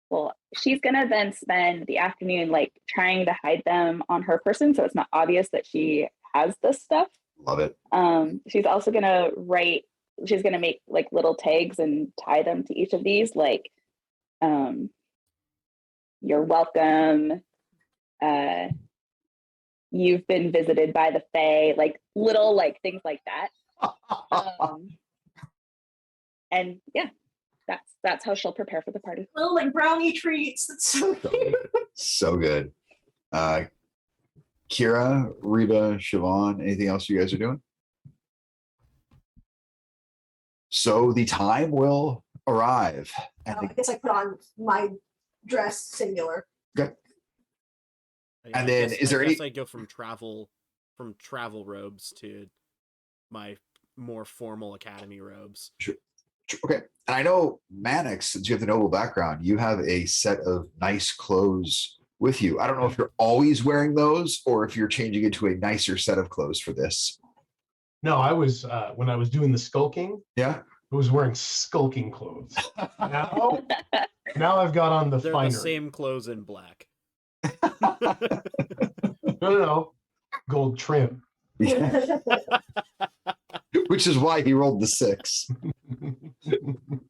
Well, she's gonna then spend the afternoon like trying to hide them on her person so it's not obvious that she has this stuff. Love it. She's also gonna make like little tags and tie them to each of these, like you're welcome, you've been visited by the Fae, like little like things like that. And yeah, that's how she'll prepare for the party. Little like brownie treats. That's so cute. So good. Kira, Reba, Siobhan, anything else you guys are doing? So the time will arrive. And I guess I put on my dress singular. Yeah, And then, is there any- I go from travel robes to my more formal academy robes. Okay. And I know, Mannix, since you have the noble background, you have a set of nice clothes with you. I don't know if you're always wearing those or if you're changing into a nicer set of clothes for this. No, I was when I was doing the skulking, Yeah. I was wearing skulking clothes. Now I've got on the They're finery. the same clothes in black. No, gold trim. Yeah. Which is why he rolled the 6.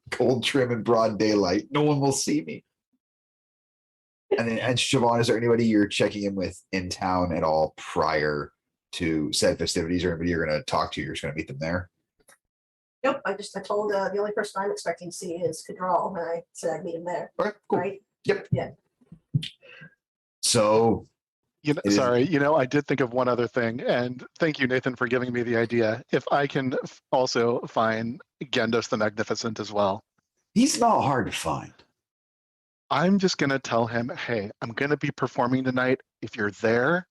Gold trim in broad daylight. No one will see me. And Siobhan, is there anybody you're checking in with in town at all prior to said festivities, or anybody you're going to talk to? You're just going to meet them there? Nope. I told the only person I'm expecting to see is Cadral, and I said I'd meet him there. All right, cool. Right? Yep. Yeah. So, I did think of one other thing, and thank you, Nathan, for giving me the idea. If I can also find Gendos the Magnificent as well. he's not hard to find. I'm just going to tell him, hey, I'm going to be performing tonight. If you're there,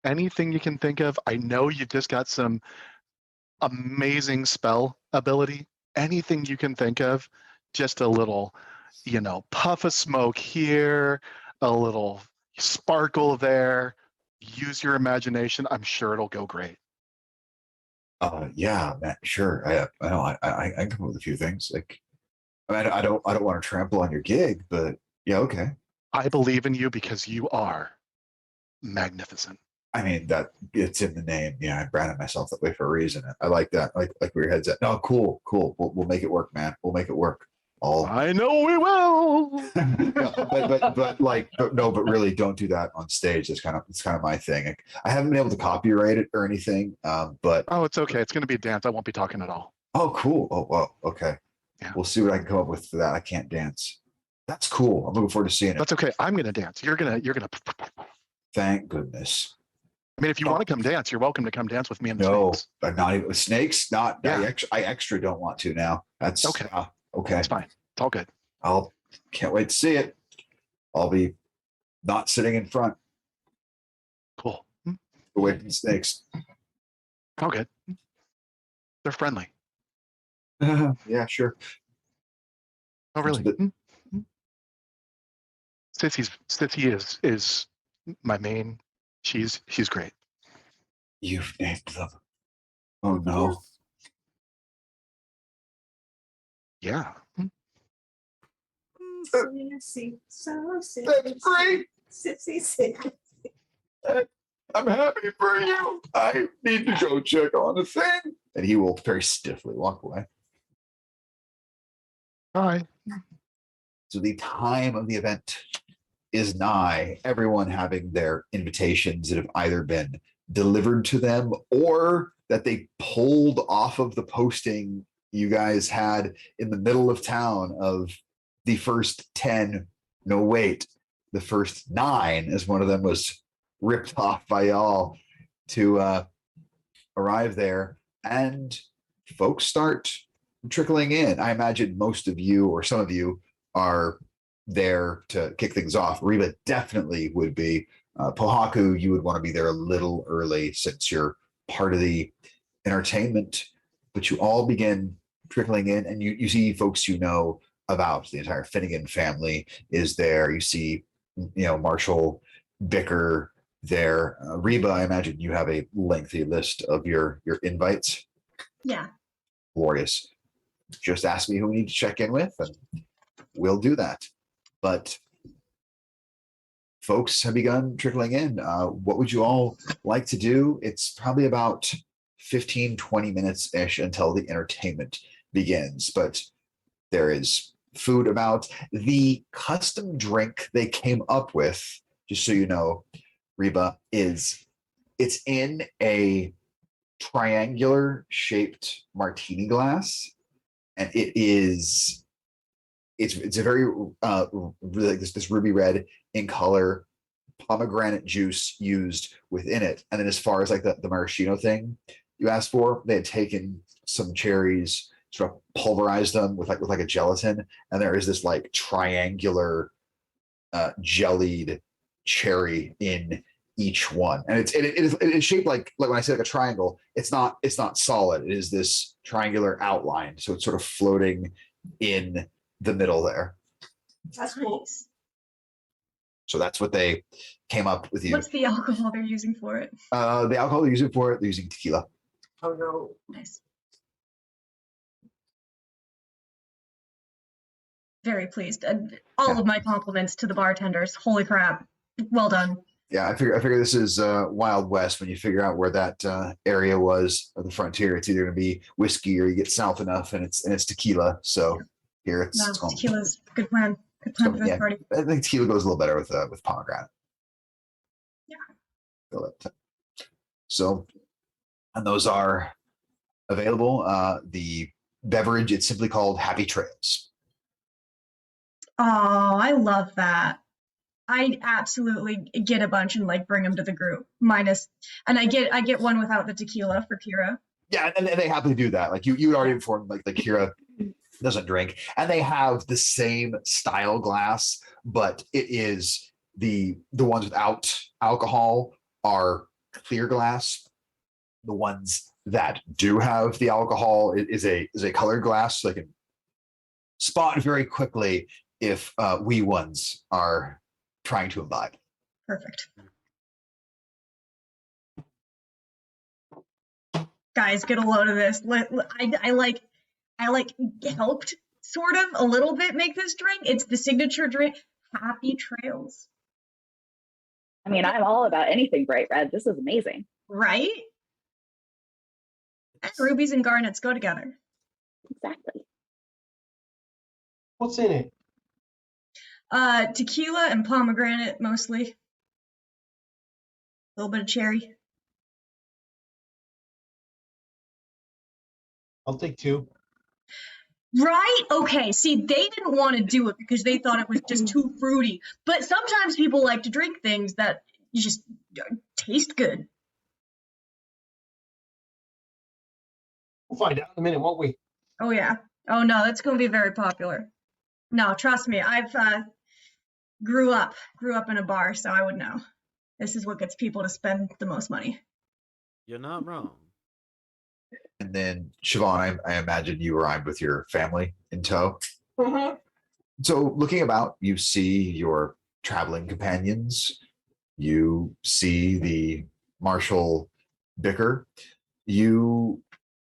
anything you can think of. I know you just got some amazing spell ability. Anything you can think of, just a little, puff of smoke here, a little sparkle there. Use your imagination. I'm sure it'll go great. Yeah, man, sure. I know. I can come up with a few things. Like, I mean, I don't want to trample on your gig, but yeah, okay. I believe in you because you are magnificent. I mean, that it's in the name. Yeah, I branded myself that way for a reason. I like that. Like where your head's at. No, cool. We'll make it work, man. We'll make it work. I know we will. but really, don't do that on stage. It's kind of my thing. Like, I haven't been able to copyright it or anything. But it's okay. It's going to be a dance. I won't be talking at all. Oh, cool. Oh, well, okay. Yeah. We'll see what I can come up with for that. I can't dance. That's cool. I'm looking forward to seeing it. That's okay. I'm going to dance. You're gonna. Thank goodness. I mean, if you want to come dance, you're welcome to come dance with me and the snakes. Not even with snakes. Not. Yeah. I extra don't want to now. That's okay. Okay. That's fine. It's all good. Can't wait to see it. I'll be not sitting in front. Cool. Away from the snakes. All good. They're friendly. Yeah, sure. Oh, really? Sissy is my main. She's great. You've named them. Oh no. Yeah. Sissy, so sissy. That's great. Sissy. I'm happy for you. I need to go check on the thing. And he will very stiffly walk away. Bye. So the time of the event is nigh. Everyone having their invitations that have either been delivered to them or that they pulled off of the posting you guys had in the middle of town of the first 10. No, wait, the first 9, as one of them was ripped off by y'all to arrive there. And folks start trickling in. I imagine most of you or some of you are there to kick things off. Reba definitely would be. Pohaku, you would want to be there a little early since you're part of the entertainment, but you all begin trickling in, and you see folks you know about. The entire Finnegan family is there. You see, Marshall Bicker there. Reba, I imagine you have a lengthy list of your invites. Yeah. Glorious. Just ask me who we need to check in with, and we'll do that. But folks have begun trickling in. What would you all like to do? It's probably about 15, 20 minutes-ish until the entertainment begins, but there is food about. The custom drink they came up with, just so you know, Reba, it's in a triangular shaped martini glass, and it's a very really this ruby red in color, pomegranate juice used within it. And then as far as like the maraschino thing you asked for, they had taken some cherries, sort of pulverized them with like a gelatin, and there is this like triangular jellied cherry in each one, and it is shaped like when I say like a triangle. It's not solid. It is this triangular outline, so it's sort of floating in the middle there. That's cool. Nice. So that's what they came up with. What's the alcohol they're using for it? The alcohol they're using for it, they're using tequila. Oh no. Nice. Very pleased. All of my compliments to the bartenders. Holy crap. Well done. Yeah, I figure this is Wild West. When you figure out where that area was of the frontier, it's either going to be whiskey or you get south enough and it's tequila. So here it's No, going. tequila's good plan. Good plan for this party. I think tequila goes a little better with pomegranate. Yeah. So, and those are available. The beverage, it's simply called Happy Trails. Oh, I love that. I absolutely get a bunch and like bring them to the group. And I get one without the tequila for Kira. Yeah, and they happily do that. Like you already informed like Kira doesn't drink, and they have the same style glass, but it is the ones without alcohol are clear glass. The ones that do have the alcohol is a colored glass, so they can spot very quickly if wee ones are trying to imbibe. Perfect. Guys, get a load of this. I helped sort of a little bit make this drink. It's the signature drink, Happy Trails. I mean, I'm all about anything bright red. This is amazing. Right? And rubies and garnets go together. Exactly. What's in it? Tequila and pomegranate mostly. A little bit of cherry. I'll take 2. Right? Okay. See, they didn't want to do it because they thought it was just too fruity. But sometimes people like to drink things that just taste good. We'll find out in a minute, won't we? Oh yeah. Oh no, that's going to be very popular. No, trust me. I've grew up in a bar, so I would know. This is what gets people to spend the most money. You're not wrong. And then Siobhan, I imagine you arrived with your family in tow. Mm-hmm. So looking about, you see your traveling companions. You see the Marshall Bicker. You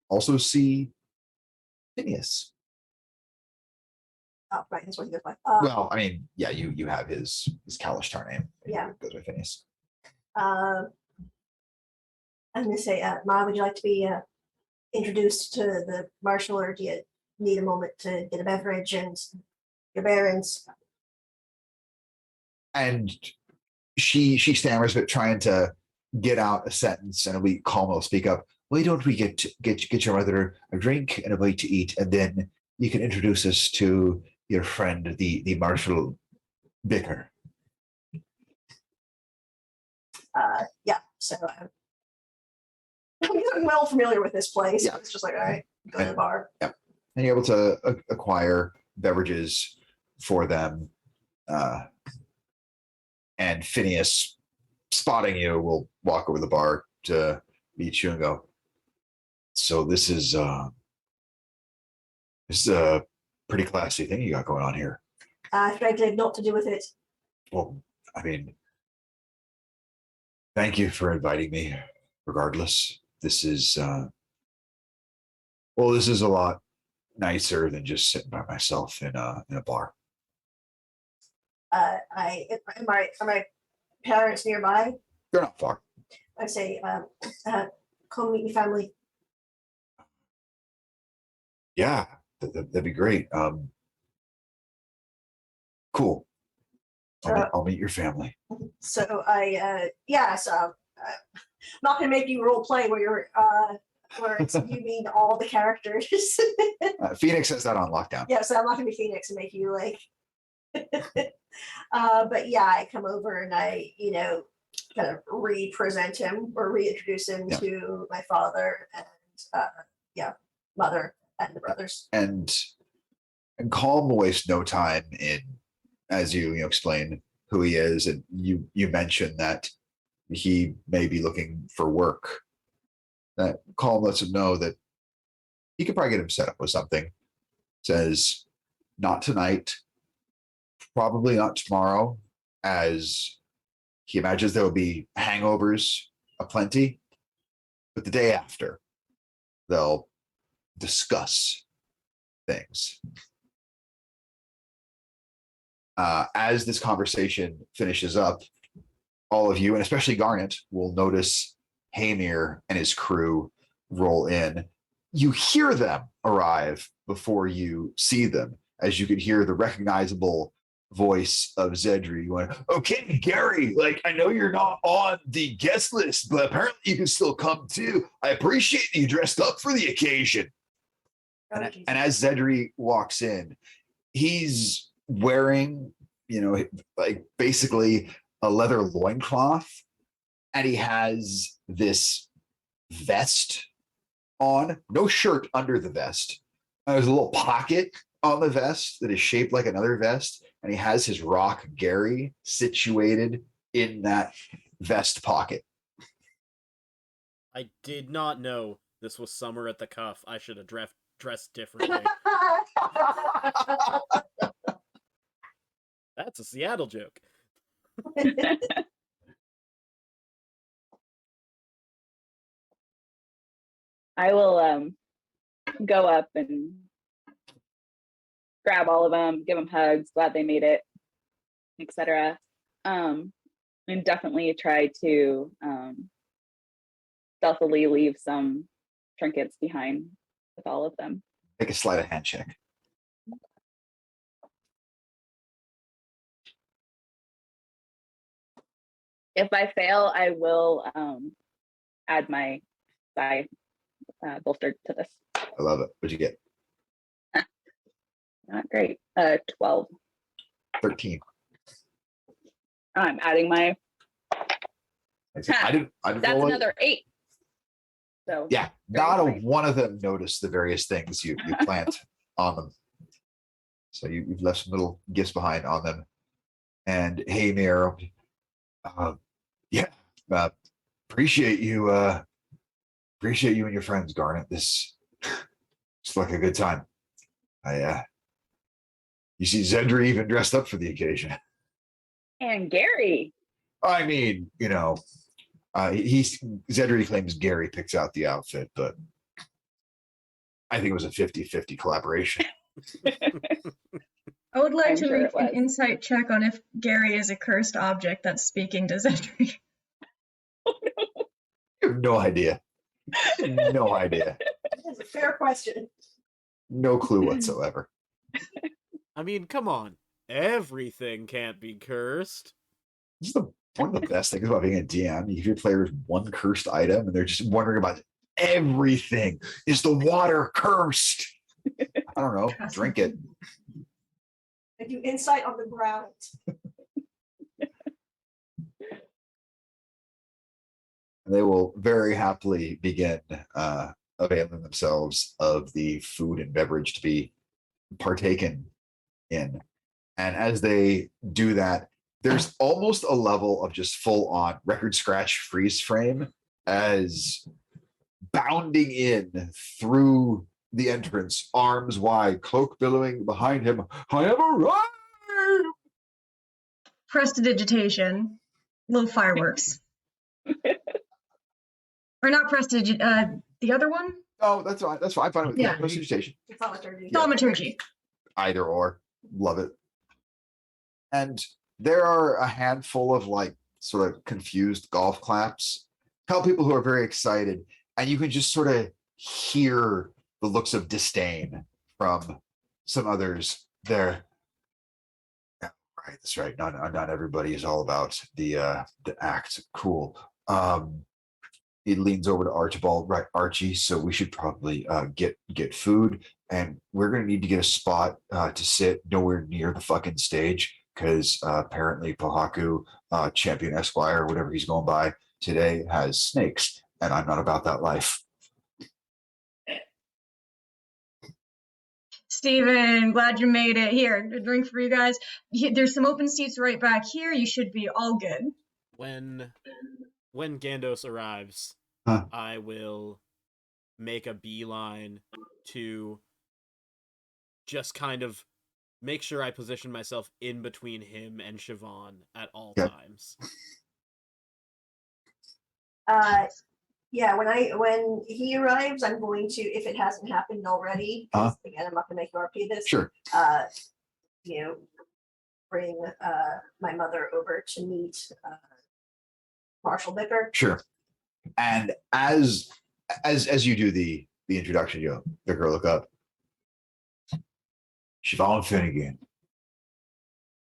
also see Phineas. Oh, right. That's what he goes by. Well, I mean, yeah, you have his Kalishtar name. Yeah. It goes by Phineas. I'm going to say, Ma, would you like to be introduced to the marshal, or do you need a moment to get a beverage and your bearings? And she stammers, but trying to get out a sentence, and we calm will speak up. Why don't we get your mother a drink and a bite to eat, and then you can introduce us to your friend, the Marshal Bicker. Yeah, so I'm well familiar with this place. Yeah. It's just like, all right, go to the bar. And you're able to acquire beverages for them. And Phineas, spotting you, will walk over the bar to meet you and go, so this is a pretty classy thing you got going on here. Frankly, I have naught to do with it. Well, I mean, thank you for inviting me. Regardless, this is this is a lot nicer than just sitting by myself in a bar. Are my parents nearby? They're not far. I say, come meet your family. Yeah, that'd be great. Cool. I'll meet your family. So I'm not gonna make you role play where it's you mean all the characters. Phoenix has that on lockdown. Yeah, so I'm not gonna be Phoenix and make you like. But yeah, I come over and I, kind of re-present him or reintroduce him to my father and mother and the brothers. And Calm will waste no time in, as you explain who he is, and you mention that he may be looking for work. That Calm lets him know that he could probably get him set up with something. Says, not tonight, probably not tomorrow, as he imagines there will be hangovers aplenty, but the day after, they'll discuss things. As this conversation finishes up, all of you, and especially Garnet, will notice Hamir and his crew roll in. You hear them arrive before you see them, as you could hear the recognizable voice of Zedri going, okay, Gary, I know you're not on the guest list, but apparently you can still come too. I appreciate that you dressed up for the occasion. And as Zedri walks in, he's wearing, basically a leather loincloth, and he has this vest on, no shirt under the vest. There's a little pocket on the vest that is shaped like another vest, and he has his rock Gary situated in that vest pocket. I did not know this was summer at the cuff. I should have dressed differently. That's a Seattle joke. I will go up and grab all of them, give them hugs, glad they made it, etc. And definitely try to stealthily leave some trinkets behind with all of them. Make a sleight of hand check. If I fail, I will add my thigh bolster to this. I love it. What'd you get? Not great. 12. 13. I'm adding my. I didn't That's roll another 8. So yeah, not one of them noticed the various things you plant on them. So you've left some little gifts behind on them. And hey, Mayor, appreciate you and your friends, Garnet. This looks like a good time. You see Zedri even dressed up for the occasion. And Gary. I mean, Zedri claims Gary picks out the outfit, but I think it was a 50-50 collaboration. I would like I'm to sure make it was. an insight check on if Gary is a cursed object that's speaking to Zedri. You have no idea. No idea. That's a fair question. No clue whatsoever. I mean, come on. Everything can't be cursed. This is one of the best things about being a DM. You give your players one cursed item, and they're just wondering about everything. Is the water cursed? I don't know. Drink it. I do insight on the ground. They will very happily begin availing themselves of the food and beverage to be partaken in. And as they do that, there's almost a level of just full on record scratch freeze frame as bounding in through the entrance, arms wide, cloak billowing behind him. I have arrived! Prestidigitation, little fireworks. Or not prestige, the other one? Oh, that's fine. That's fine. I'm fine with Yeah. prestidigitation. Thaumaturgy. Thaumaturgy. Either or. Love it. And there are a handful of like sort of confused golf claps. A couple people who are very excited, and you can just sort of hear the looks of disdain from some others there. Yeah, right, that's right. Not everybody is all about the act. Cool. He leans over to Archibald, right, Archie. So we should probably get food, and we're gonna need to get a spot to sit nowhere near the fucking stage because apparently Pohaku, Champion Esquire, whatever he's going by today, has snakes, and I'm not about that life. Steven, glad you made it. Here, a drink for you guys. There's some open seats right back here. You should be all good. When Gandos arrives, Huh. I will make a beeline to just kind of make sure I position myself in between him and Siobhan at all times. Yeah, when he arrives, I'm going to, if it hasn't happened already, 'cause again, I'm not gonna make you RP this. Sure. Bring my mother over to meet Marshall Bicker. Sure. And as you do the introduction, you Vicar look up. Siobhan Finnegan.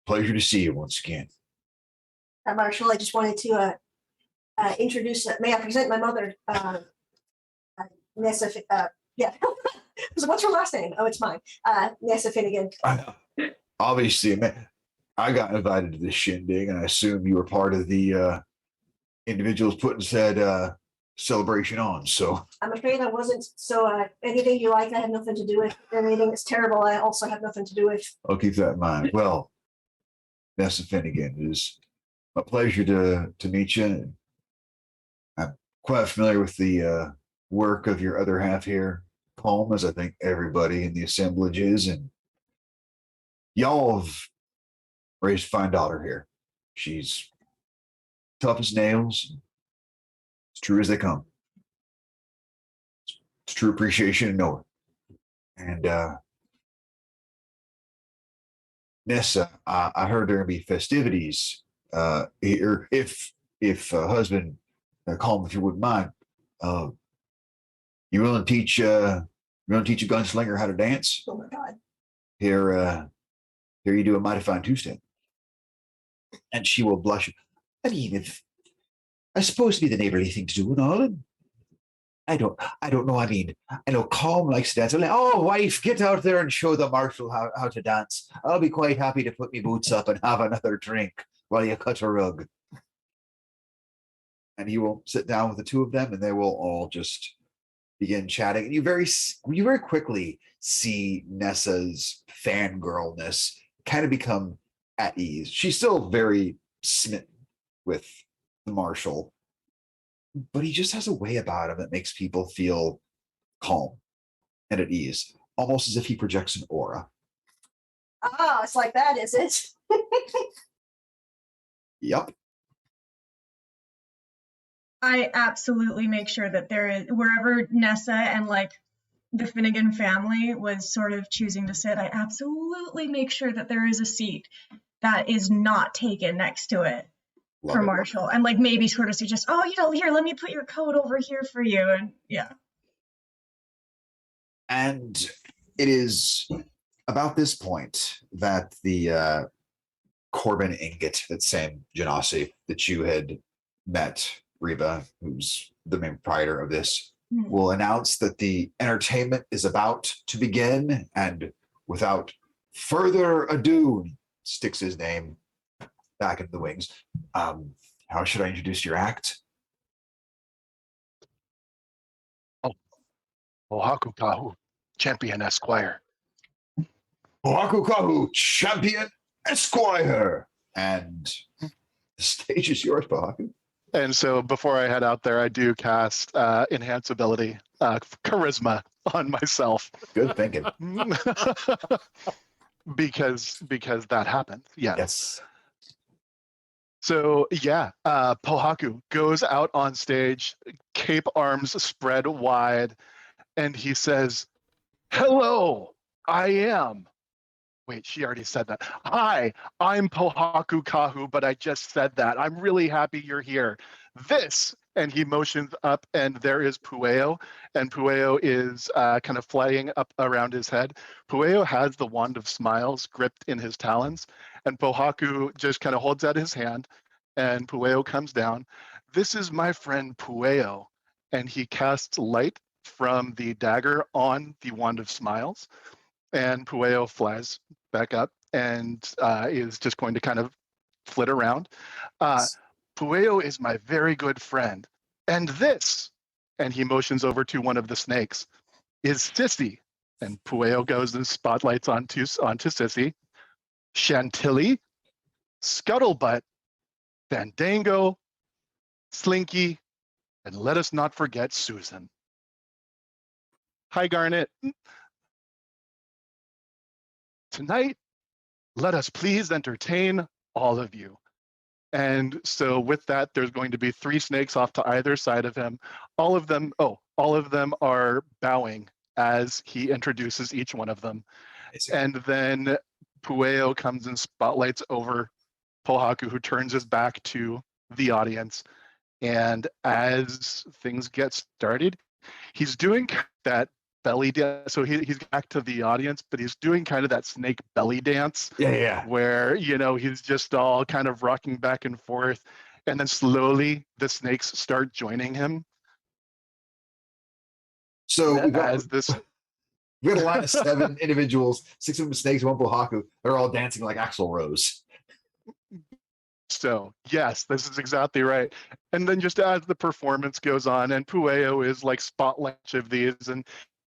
Pleasure to see you once again. Marshall, I just wanted to introduce. May I present my mother, Nessa? Yeah. So what's her last name? Oh, it's mine. Nessa Finnegan. Obviously, I got invited to this shindig, and I assume you were part of the individuals putting said celebration on. So I'm afraid I wasn't. So anything you like, I had nothing to do with. Anything that's terrible, I also have nothing to do with. I'll keep that in mind. Well, Nessa Finnegan, it is a pleasure to meet you. I'm quite familiar with the work of your other half here, Palm, as I think everybody in the assemblage is, and y'all have raised a fine daughter here. She's tough as nails, as true as they come. It's true appreciation and know it. And Nessa, I heard there are gonna be festivities here. If husband, Colm, if you wouldn't mind, you willing to teach a gunslinger how to dance? Oh my God. Here you do a mighty fine two-step. And she will blush. I mean, if I suppose to be the neighborly thing to do and all, and I don't know. I mean, I know Colm likes to dance. I'm like, oh, wife, get out there and show the marshal how to dance. I'll be quite happy to put my boots up and have another drink while you cut a rug. And he will sit down with the two of them, and they will all just begin chatting. And you very quickly see Nessa's fangirlness kind of become at ease. She's still very smitten with the marshal, but he just has a way about him that makes people feel calm and at ease, almost as if he projects an aura. Ah, it's like that, is it? Yep. I absolutely make sure that there is, wherever Nessa and like the Finnegan family was sort of choosing to sit, I absolutely make sure that there is a seat that is not taken next to it. Love For it. Marshall, and like maybe sort of suggest, oh, here, let me put your coat over here for you, and yeah. And it is about this point that the Corbin ingot, that same Genasi that you had met, Reba, who's the main proprietor of this, will announce that the entertainment is about to begin, and without further ado, sticks his name back into the wings. How should I introduce your act? Ohaku Kahu, champion Esquire. Ohaku Kahu, champion Esquire! And the stage is yours, Ohaku. And so before I head out there, I do cast enhance ability, charisma on myself. Good thinking. because that happened. Yeah. Yes. So yeah, Pohaku goes out on stage, cape arms spread wide, and he says, "Hello, I am." Wait, she already said that. "Hi, I'm Pohaku Kahu, but I just said that. I'm really happy you're here. This," and he motions up, and there is Pueo, and Pueo is kind of flying up around his head. Pueo has the Wand of Smiles gripped in his talons, and Pohaku just kind of holds out his hand, and Pueo comes down. "This is my friend Pueo," and he casts light from the dagger on the Wand of Smiles. And Pueo flies back up and is just going to kind of flit around. Pueo is my very good friend. And this, and he motions over to one of the snakes, is Sissy. And Pueo goes and spotlights onto Sissy. Chantilly, Scuttlebutt, Fandango, Slinky, and let us not forget Susan. Hi, Garnet. Tonight, let us please entertain all of you. And so with that, there's going to be 3 snakes off to either side of him. All of them are bowing as he introduces each one of them. And then Pueo comes and spotlights over Pohaku, who turns his back to the audience. And as things get started, he's doing that belly dance. So he's back to the audience, but he's doing kind of that snake belly dance. Yeah. Where, he's just all kind of rocking back and forth. And then slowly the snakes start joining him. So we got a line of 7 individuals, 6 of them snakes, 1 Pohaku. They're all dancing like Axl Rose. So yes, this is exactly right. And then just as the performance goes on, and Pueo is like spotlight of these, and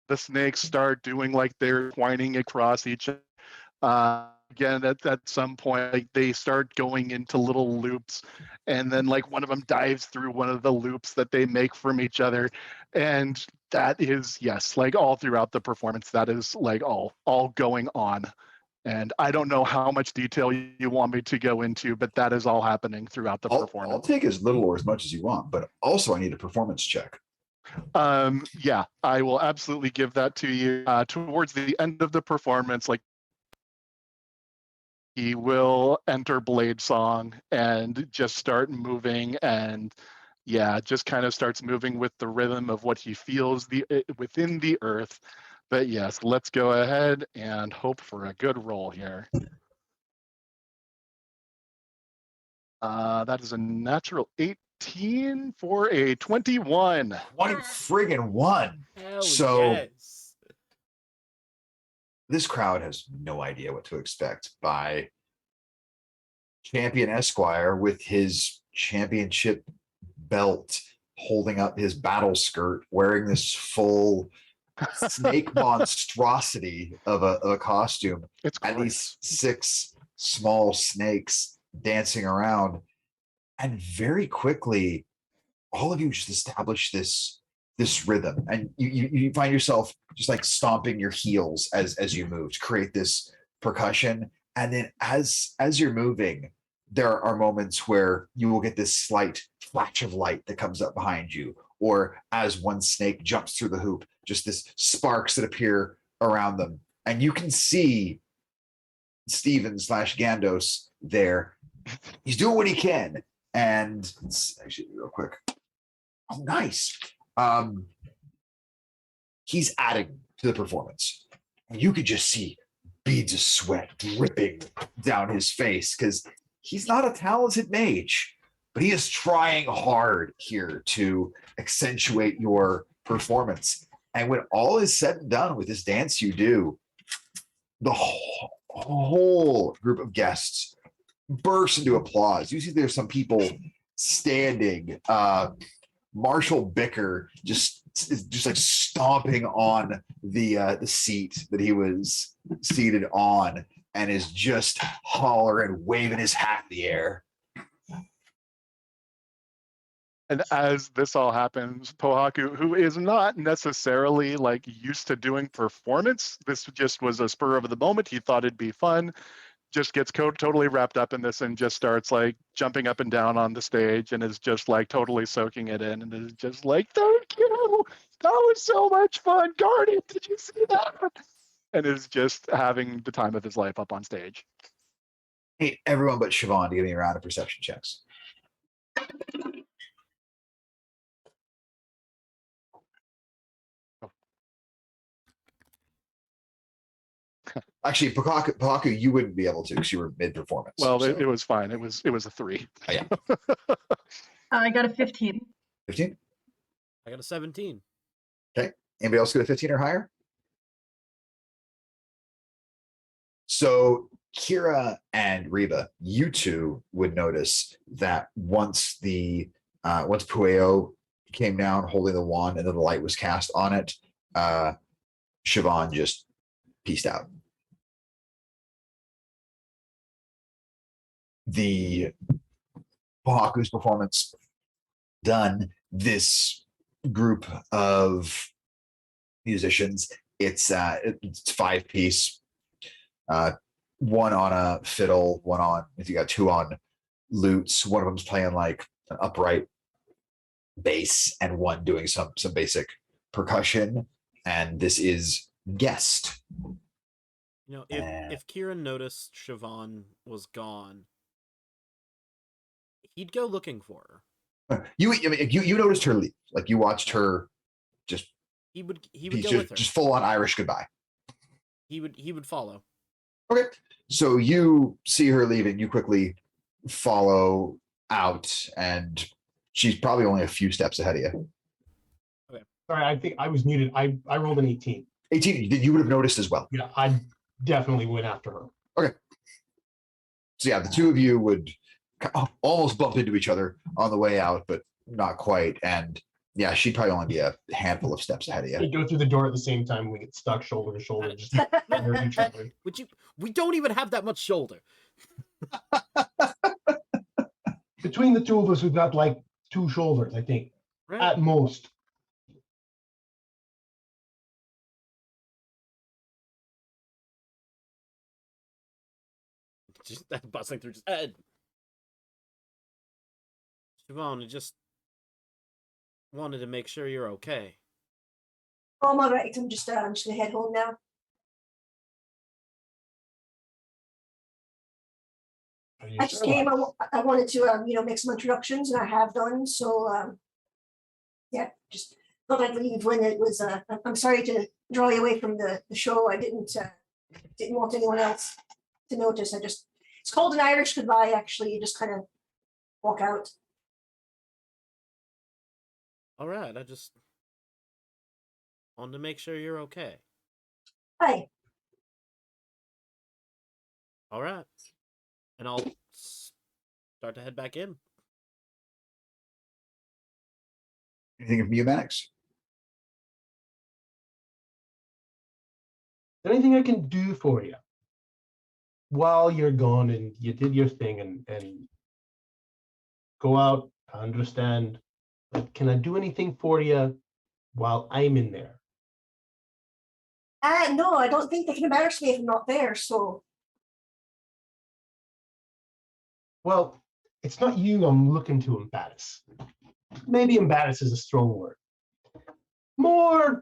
the snakes start doing like they're twining across each other. Again, at some point, like they start going into little loops, and then like one of them dives through one of the loops that they make from each other, and that is, yes, like all throughout the performance, that is like all going on. And I don't know how much detail you want me to go into, but that is all happening throughout the performance. I'll take as little or as much as you want, but also I need a performance check. Yeah, I will absolutely give that to you. Towards the end of the performance, like he will enter Blade Song and just start moving, and yeah, just kind of starts moving with the rhythm of what he feels within the earth. But yes, let's go ahead and hope for a good roll here. That is a natural 18 for a 21. 1. Hell So yes. this crowd has no idea what to expect by Champion Esquire with his championship belt, holding up his battle skirt, wearing this full snake monstrosity of a costume, It's and great. these 6 small snakes dancing around. And very quickly, all of you just establish this rhythm, and you find yourself just like stomping your heels as you move to create this percussion. And then as you're moving, there are moments where you will get this slight flash of light that comes up behind you, or as one snake jumps through the hoop, just this sparks that appear around them, and you can see Steven / Gandos there. He's doing what he can, and let's actually real quick. Oh, nice. He's adding to the performance. You could just see beads of sweat dripping down his face because he's not a talented mage, but he is trying hard here to accentuate your performance. And when all is said and done with this dance you do, the whole group of guests bursts into applause. You see there's some people standing. Marshall Bicker just like stomping on the seat that he was seated on and is just hollering, waving his hat in the air. And as this all happens, Pohaku, who is not necessarily like used to doing performance, this just was a spur of the moment. He thought it'd be fun, just gets totally wrapped up in this and just starts like jumping up and down on the stage and is just like totally soaking it in and is just like, thank you. That was so much fun. Guardian, did you see that? And is just having the time of his life up on stage. Hey, everyone but Siobhan to give me a round of perception checks. Actually, Pakaku, you wouldn't be able to because you were mid-performance. Well, so. it was fine. It was a 3. Oh, yeah. I got a 15. 15? I got a 17. Anybody else get a 15 or higher? So Kira and Reba, you two would notice that once Pueo came down holding the wand and then the light was cast on it, Siobhan just peaced out. The Pohaku's performance done, this group of musicians, it's 5-piece, one on a fiddle, one on, if you got 2 on lutes, one of them's playing like an upright bass and one doing some basic percussion, and this is Guest. You know, if Kieran noticed Siobhan was gone, he'd go looking for her. You noticed her leave, like you watched her just He would go with her. Just full on Irish goodbye. He would follow. Okay. So you see her leaving, you quickly follow out, and she's probably only a few steps ahead of you. Okay. Sorry, I think I was muted. I rolled an 18. 18, you would have noticed as well. Yeah, I definitely went after her. Okay. So yeah, the two of you would almost bump into each other on the way out, but not quite. And yeah, she'd probably only be a handful of steps ahead of you. We go through the door at the same time. We get stuck shoulder to shoulder. Just under each other. We don't even have that much shoulder. Between the two of us, we've got like 2 shoulders, I think, Right? at most. Just bustling through his head. Siobhan, I just wanted to make sure you're okay. Oh, I'm all right. I'm just gonna head home now. I just came. I wanted to make some introductions, and I have done so. Yeah, just thought I'd leave when it was. I'm sorry to draw you away from the show. I didn't want anyone else to notice. It's called an Irish goodbye. Actually, you just kind of walk out. All right, I just wanted to make sure you're okay. Hi. All right, and I'll start to head back in. Anything from you, Maddox? Is there anything I can do for you while you're gone and you did your thing and go out? I understand. But can I do anything for you while I'm in there? No, I don't think they can embarrass me if I'm not there. So. Well, it's not you I'm looking to embarrass. Maybe embarrass is a strong word. More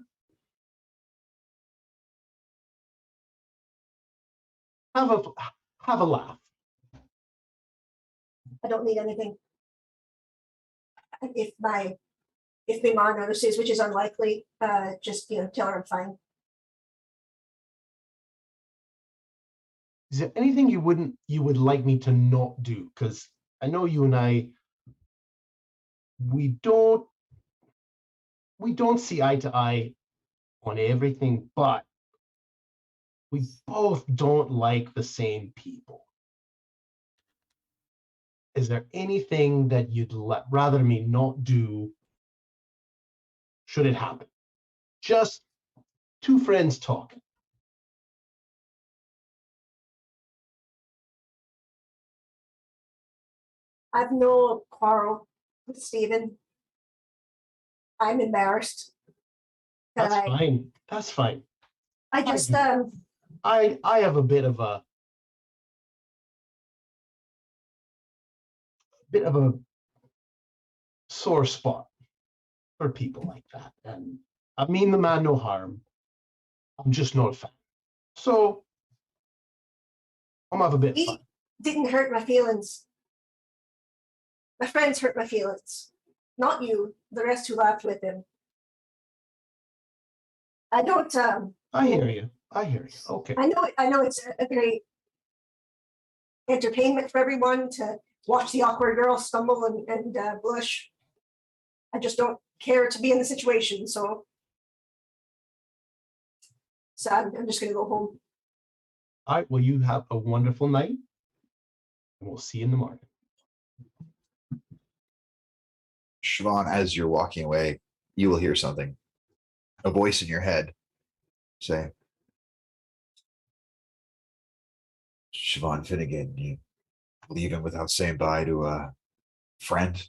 have a laugh. I don't need anything. If my mom notices, which is unlikely, just tell her I'm fine. Is there anything you would like me to not do? Because I know you and I, we don't see eye to eye on everything, but we both don't like the same people. Is there anything that you'd rather me not do should it happen? Just two friends talking. I've no quarrel with Stephen. I'm embarrassed. That's I, fine. That's fine. I just I have a bit of a sore spot for people like that. And I mean the man no harm. I'm just not a fan. So I'm have a bit of fun. he didn't hurt my feelings. My friends hurt my feelings. Not you, the rest who laughed with him. I don't I hear you. Okay. I know it's a great entertainment for everyone to watch the awkward girl stumble and blush. I just don't care to be in the situation, so I'm just gonna go home. All right. Well, you have a wonderful night, and we'll see you in the morning. Siobhan, as you're walking away, you will hear something. A voice in your head say, Siobhan Finnegan, you leave him without saying bye to a friend.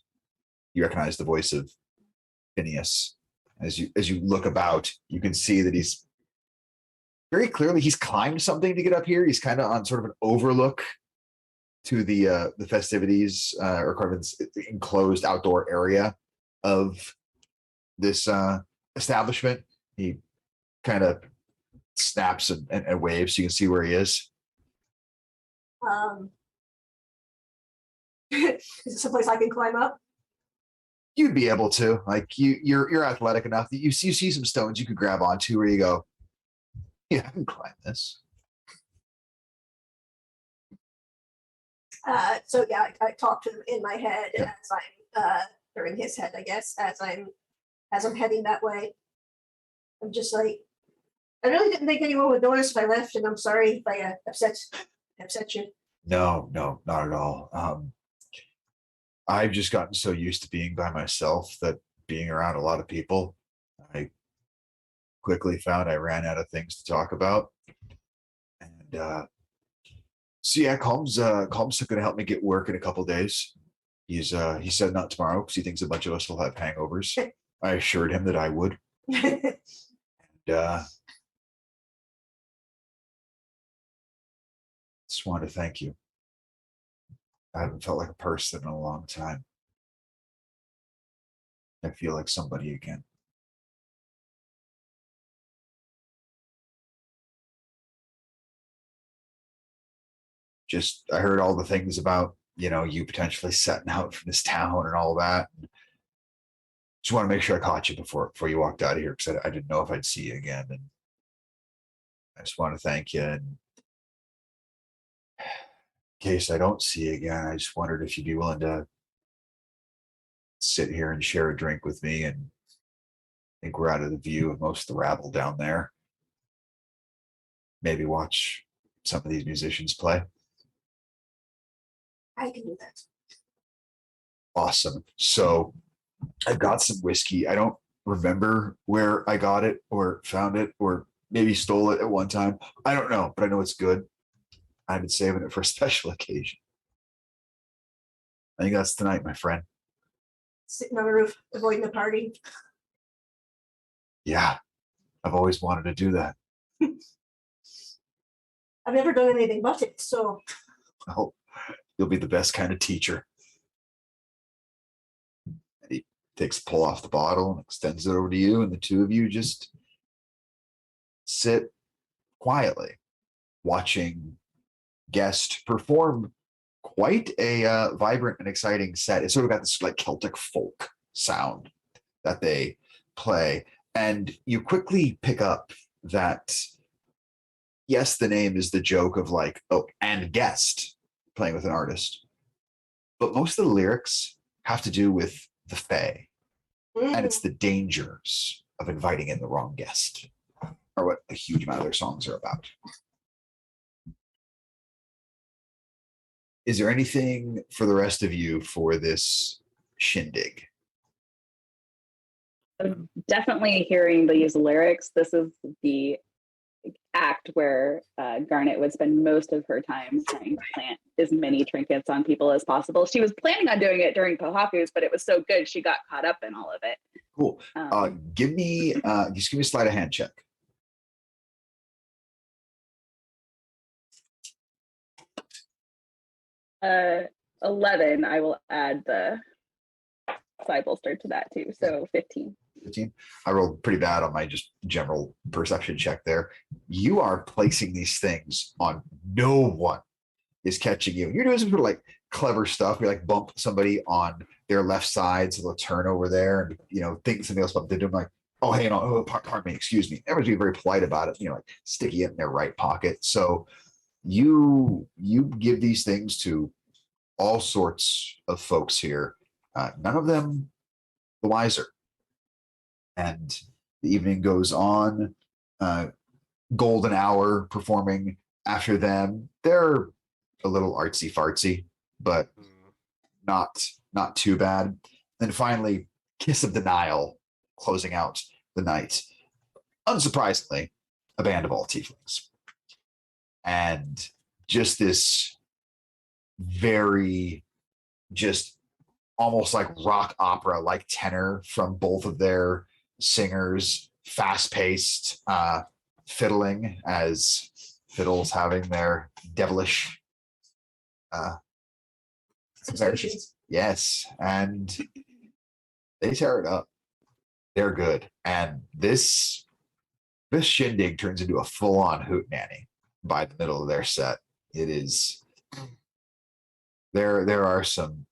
You recognize the voice of Phineas. As you look about, you can see that he's very clearly he's climbed something to get up here. He's kind of on sort of an overlook to the festivities or kind of the enclosed outdoor area of this establishment. He kind of snaps and waves so you can see where he is. Is it someplace I can climb up? You'd be able to, like you're athletic enough that you see some stones you could grab onto where you go, yeah, I can climb this. So yeah, I talk to him in my head Yeah. as I'm or in his head, I guess, as I'm heading that way. I'm just like, I really didn't think anyone would notice if I left, and I'm sorry if I upset you. No, not at all. I've just gotten so used to being by myself that being around a lot of people, I quickly found I ran out of things to talk about. And so yeah, Calm's going to help me get work in a couple days. He said not tomorrow because he thinks a bunch of us will have hangovers. I assured him that I would. And just wanted to thank you. I haven't felt like a person in a long time. I feel like somebody again. Just, I heard all the things about, you potentially setting out from this town and all that. Just want to make sure I caught you before you walked out of here because I didn't know if I'd see you again. And I just want to thank you. And in case I don't see you again, I just wondered if you'd be willing to sit here and share a drink with me. And I think we're out of the view of most of the rabble down there. Maybe watch some of these musicians play. I can do that. Awesome. So I've got some whiskey. I don't remember where I got it or found it or maybe stole it at one time. I don't know, but I know it's good. I've been saving it for a special occasion. I think that's tonight, my friend. Sitting on the roof, avoiding the party. Yeah, I've always wanted to do that. I've never done anything but it, so Oh, you'll be the best kind of teacher. And he takes a pull off the bottle and extends it over to you, and the two of you just sit quietly watching guest perform quite a vibrant and exciting set. It's sort of got this like Celtic folk sound that they play, and you quickly pick up that yes, the name is the joke of like, oh, and guest playing with an artist, but most of the lyrics have to do with the Fae, and it's the dangers of inviting in the wrong guest, are what a huge amount of their songs are about. Is there anything for the rest of you for this shindig? Definitely hearing these lyrics. This is the act where Garnet would spend most of her time trying to plant as many trinkets on people as possible. She was planning on doing it during Pohaku's, but it was so good she got caught up in all of it. Cool. Give me a sleight of hand check. Uh, 11. I will add the side bolster to that too. So 15. 15. I rolled pretty bad on my just general perception check there. You are placing these things on no one is catching you. You're doing some sort of like clever stuff. You like bump somebody on their left side so they'll turn over there and think something else, but they're doing like, oh hey, no, oh, pardon me, excuse me. Everyone's being very polite about it, like sticky it in their right pocket. So you give these things to all sorts of folks here. None of them the wiser. And the evening goes on. Golden Hour performing after them. They're a little artsy fartsy, but not too bad. Then finally, Kiss of Denial closing out the night. Unsurprisingly, a band of all tieflings. And just this very, just almost like rock opera like tenor from both of their singers, fast-paced fiddling as fiddles having their devilish yes, and they tear it up. They're good. And this shindig turns into a full-on hootenanny by the middle of their set. It is there are some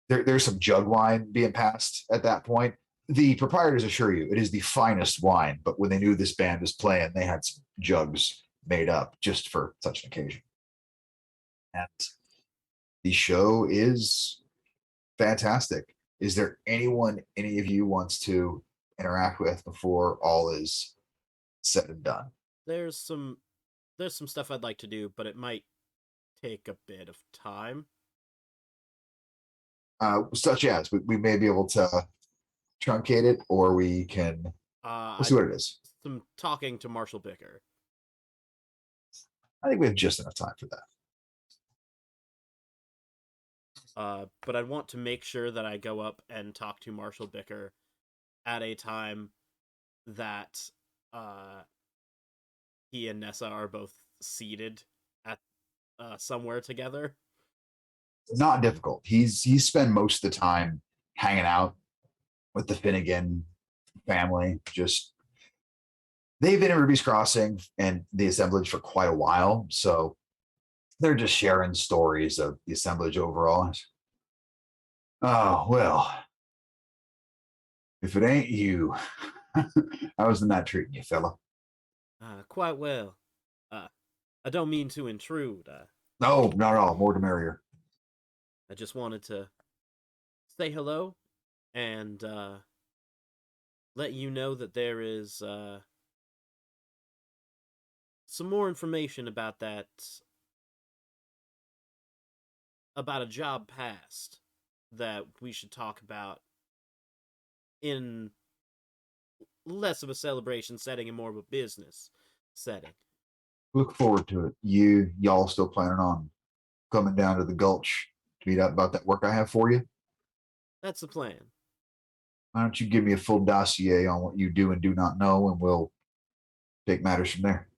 there's some jug wine being passed at that point. The proprietors assure you it is the finest wine, but when they knew this band was playing, they had some jugs made up just for such an occasion. And the show is fantastic. Is there anyone any of you wants to interact with before all is said and done? There's some stuff I'd like to do, but it might take a bit of time. Such as we may be able to truncate it, or we can we'll see what it is. Some talking to Marshall Bicker. I think we have just enough time for that. But I'd want to make sure that I go up and talk to Marshall Bicker at a time that he and Nessa are both seated at somewhere together. Not difficult. He's spent most of the time hanging out with the Finnegan family. Just they've been in Ruby's Crossing and the assemblage for quite a while, so they're just sharing stories of the assemblage overall. Oh well, if it ain't you, how's the night treating you, fella? Quite well. I don't mean to intrude. No, not at all. More the merrier. I just wanted to say hello and let you know that there is some more information about that, about a job past that we should talk about in less of a celebration setting and more of a business setting. Look forward to it. Y'all still planning on coming down to the Gulch to meet up about that work I have for you? That's the plan. Why don't you give me a full dossier on what you do and do not know, and we'll take matters from there.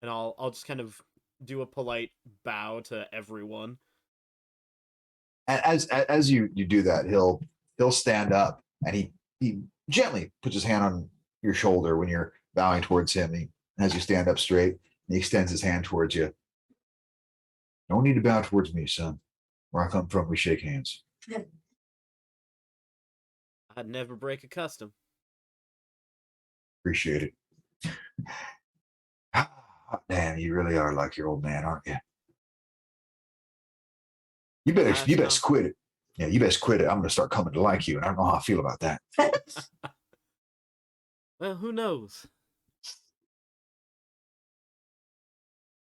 And I'll just kind of do a polite bow to everyone. As you do that, he'll stand up and he gently puts his hand on your shoulder when you're bowing towards him. He has you stand up straight, and he extends his hand towards you. No need to bow towards me, son. Where I come from, we shake hands. I'd never break a custom. Appreciate it. Damn, you really are like your old man, aren't you? You better quit it. Yeah, you best quit it. I'm gonna start coming to like you, and I don't know how I feel about that. Well, who knows?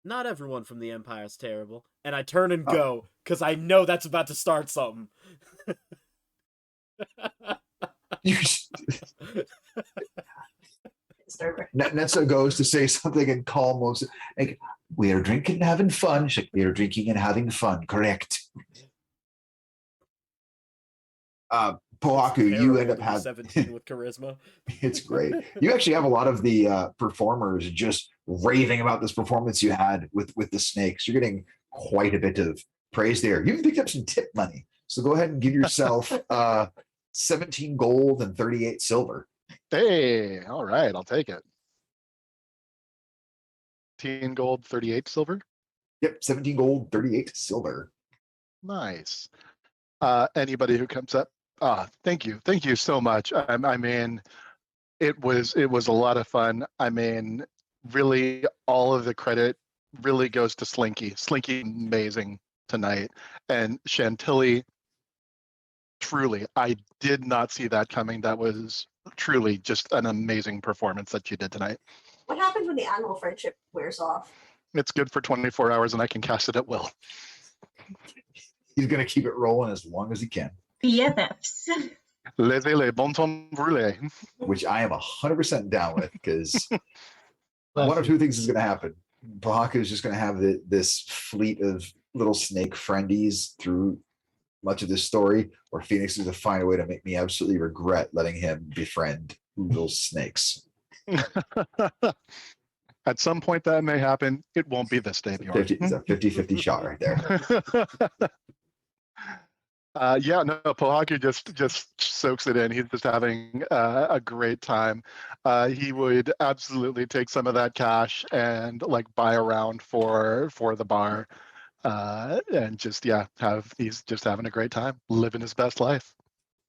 Not everyone from the Empire's terrible. And I turn and go, because I know that's about to start something. Netza goes to say something and calm most like, we are drinking and having fun. She's like, we are drinking and having fun, correct. Pohaku, you end up having 17 with charisma. It's great. You actually have a lot of the performers just raving about this performance you had with the snakes. You're getting quite a bit of praise there. You even picked up some tip money. So go ahead and give yourself 17 gold and 38 silver. Hey, all right, I'll take it. 10 gold, 38 silver. Yep, 17 gold, 38 silver. Nice. Anybody who comes up, thank you so much. I mean, it was a lot of fun. I mean, really, all of the credit really goes to Slinky. Slinky, amazing tonight, and Chantilly. Truly, I did not see that coming. That was truly just an amazing performance that you did tonight. What happens when the animal friendship wears off? It's good for 24 hours, and I can cast it at will. He's going to keep it rolling as long as he can. BFFs. Les bon temps brûlé. Which I am 100% down with, because one of two things is going to happen. Pohaku is just going to have this fleet of little snake friendies through much of this story, or Phoenix is going to find a way to make me absolutely regret letting him befriend little snakes. At some point that may happen. It won't be this day, Bjorn. It's a 50-50 shot right there. Yeah, no, Pohaku just soaks it in. He's just having a great time. He would absolutely take some of that cash and like buy a round for the bar, and just he's just having a great time, living his best life.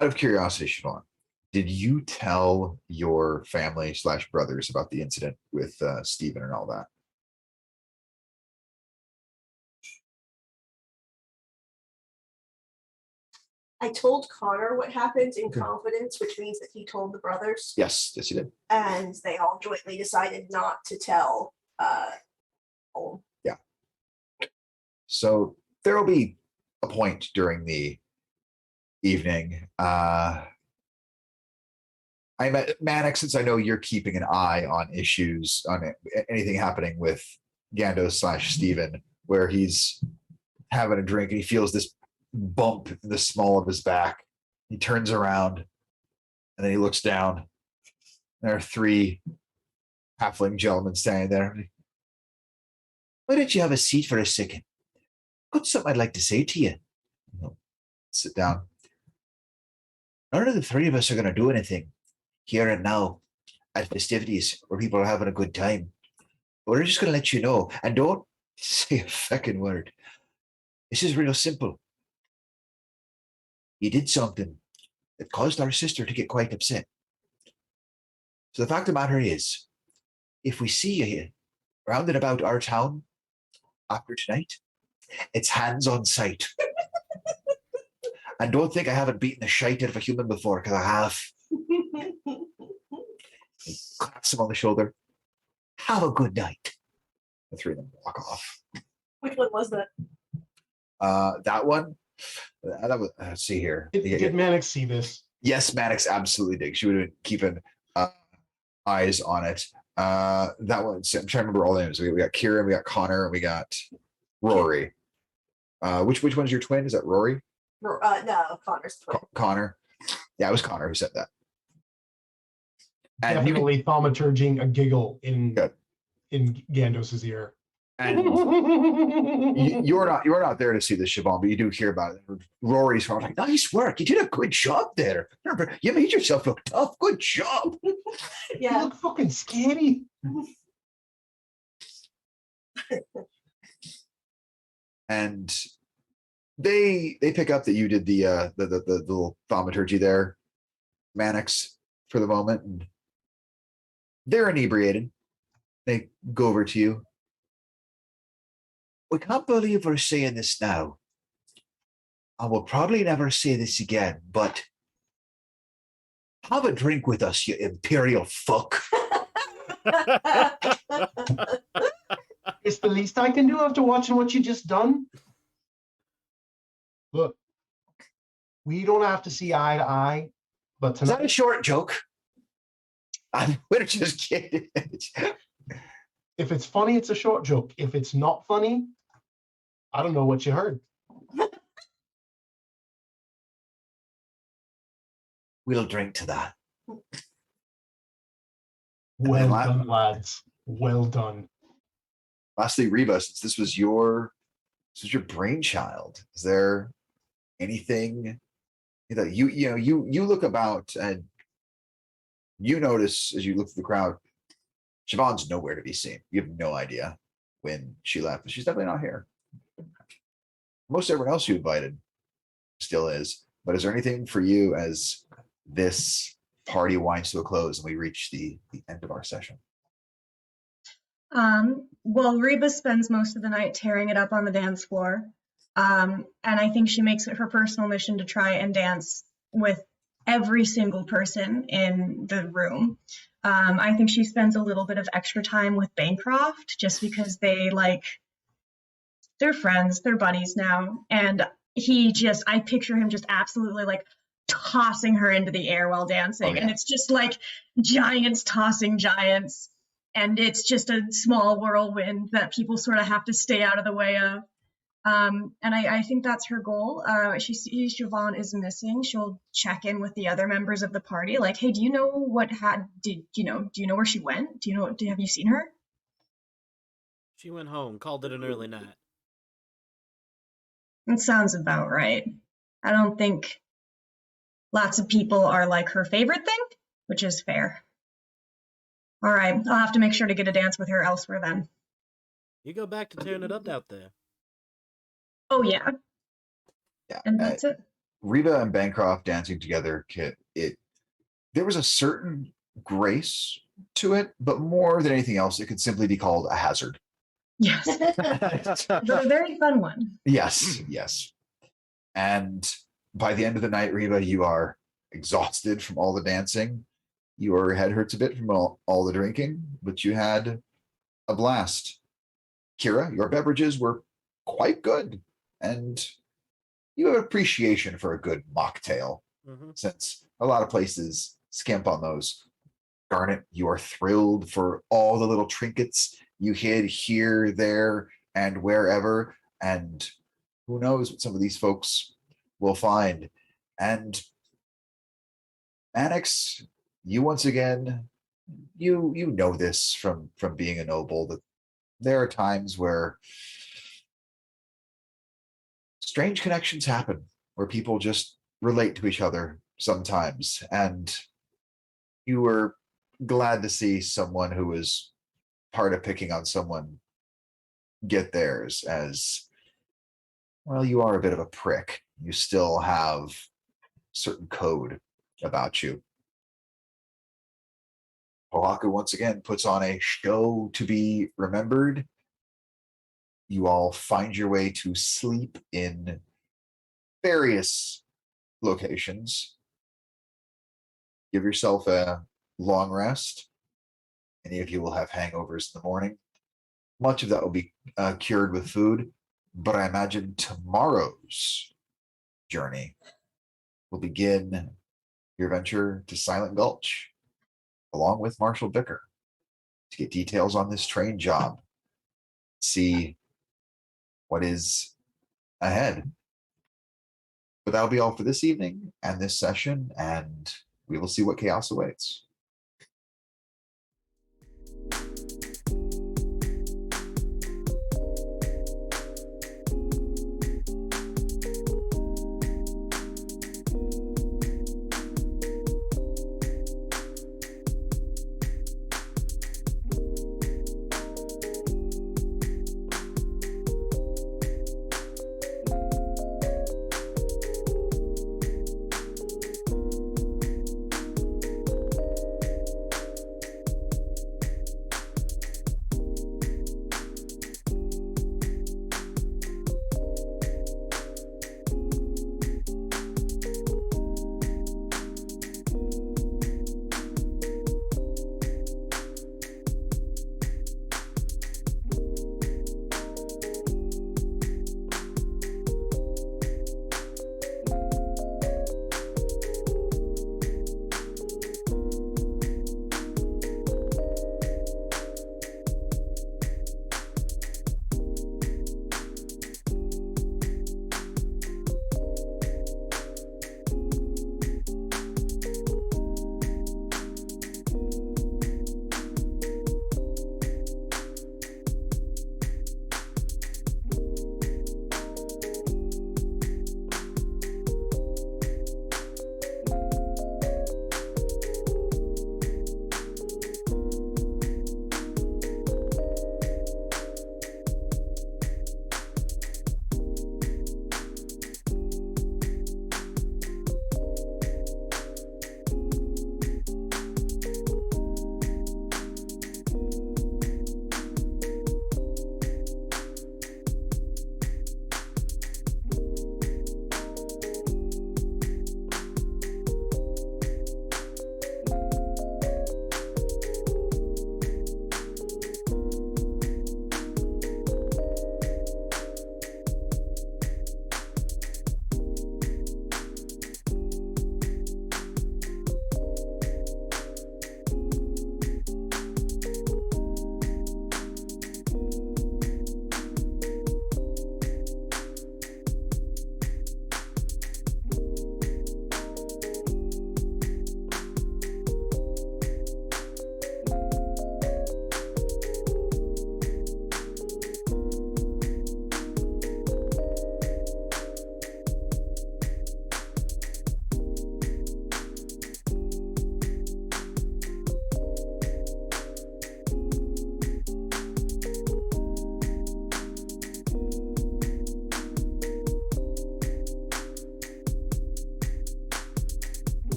Out of curiosity, Siobhan, did you tell your family / brothers about the incident with Stephen and all that? I told Connor what happened in confidence, which means that he told the brothers. Yes, he did. And they all jointly decided not to tell Holm. Yeah. So there will be a point during the evening. I met Manic, since I know you're keeping an eye on issues, on anything happening with Gando / Steven, where he's having a drink and he feels this bump in the small of his back. He turns around and then he looks down. There are 3 halfling gentlemen standing there. Why don't you have a seat for a second? Got something I'd like to say to you. Sit down. None of the 3 of us are going to do anything here and now at festivities where people are having a good time. We're just going to let you know, and don't say a fucking word. This is real simple. You did something that caused our sister to get quite upset. So the fact of the matter is, if we see you here, round and about our town after tonight, it's hands on sight. And don't think I haven't beaten the shite out of a human before, because I have. He claps him on the shoulder. Have a good night. The 3 of them walk off. Which one was that? That one. That was, let's see here. Did Mannix see this? Yes, Mannix absolutely did. She would have been keeping eyes on it. That one. I'm trying to remember all the names. We got Kieran, we got Connor, and we got Rory. Which one's your twin? Is that Rory? No, Connor's twin. Connor. Yeah, it was Connor who said that. And Definitely thaumaturging a giggle in Gandos's ear. And you're not there to see this, Siobhan, but you do hear about it. Rory's like, nice work. You did a good job there. Remember, you made yourself look tough. Good job. Yeah. You look fucking scary. And they pick up that you did the little thaumaturgy there, Mannix, for the moment. And They're inebriated. They go over to you. We can't believe we're saying this now. I will probably never say this again, but have a drink with us, you imperial fuck. It's the least I can do after watching what you just done. Look, we don't have to see eye to eye, but Is that a tonight, short joke? We're just kidding. if it's funny, it's a short joke. If it's not funny, I don't know what you heard. We'll drink to that. Well la- done, lads. Well done. Lastly, Reba, since this was your brainchild, is there anything that you look about and you notice as you look at the crowd, Siobhan's nowhere to be seen. You have no idea when she left, but she's definitely not here. Most everyone else you invited still is. But is there anything for you as this party winds to a close and we reach the end of our session? Well, Reba spends most of the night tearing it up on the dance floor. And I think she makes it her personal mission to try and dance with every single person in the room. I think she spends a little bit of extra time with Bancroft just because they're friends, they're buddies now. And I picture him just absolutely like tossing her into the air while dancing. Oh, yeah. And it's just like giants tossing giants. And it's just a small whirlwind that people sort of have to stay out of the way of. And I think that's her goal. She sees Siobhan is missing. She'll check in with the other members of the party, like, "Hey, do you know do you know where she went? Have you seen her?" She went home, called it an early night. That sounds about right. I don't think lots of people are like her favorite thing, which is fair. All right, I'll have to make sure to get a dance with her elsewhere then. You go back to tearing it up out there. Oh yeah, Yeah. and that's it. Reba and Bancroft dancing together, there was a certain grace to it, but more than anything else, it could simply be called a hazard. Yes, but a very fun one. Yes. And by the end of the night, Reba, you are exhausted from all the dancing. Your head hurts a bit from all the drinking, but you had a blast. Kira, your beverages were quite good, and you have appreciation for a good mocktail, since a lot of places skimp on those. Garnet, you are thrilled for all the little trinkets you hid here, there, and wherever, and who knows what some of these folks will find. And Annex, you once again, you know this from being a noble, that there are times where strange connections happen, where people just relate to each other sometimes, and you were glad to see someone who was part of picking on someone get theirs. As well, you are a bit of a prick. You still have certain code about you. Oahu once again puts on a show to be remembered. You all find your way to sleep in various locations. Give yourself a long rest. Any of you will have hangovers in the morning. Much of that will be cured with food, but I imagine tomorrow's journey will begin your venture to Silent Gulch, along with Marshall Vicker, to get details on this train job, see what is ahead. But that'll be all for this evening and this session, and we will see what chaos awaits.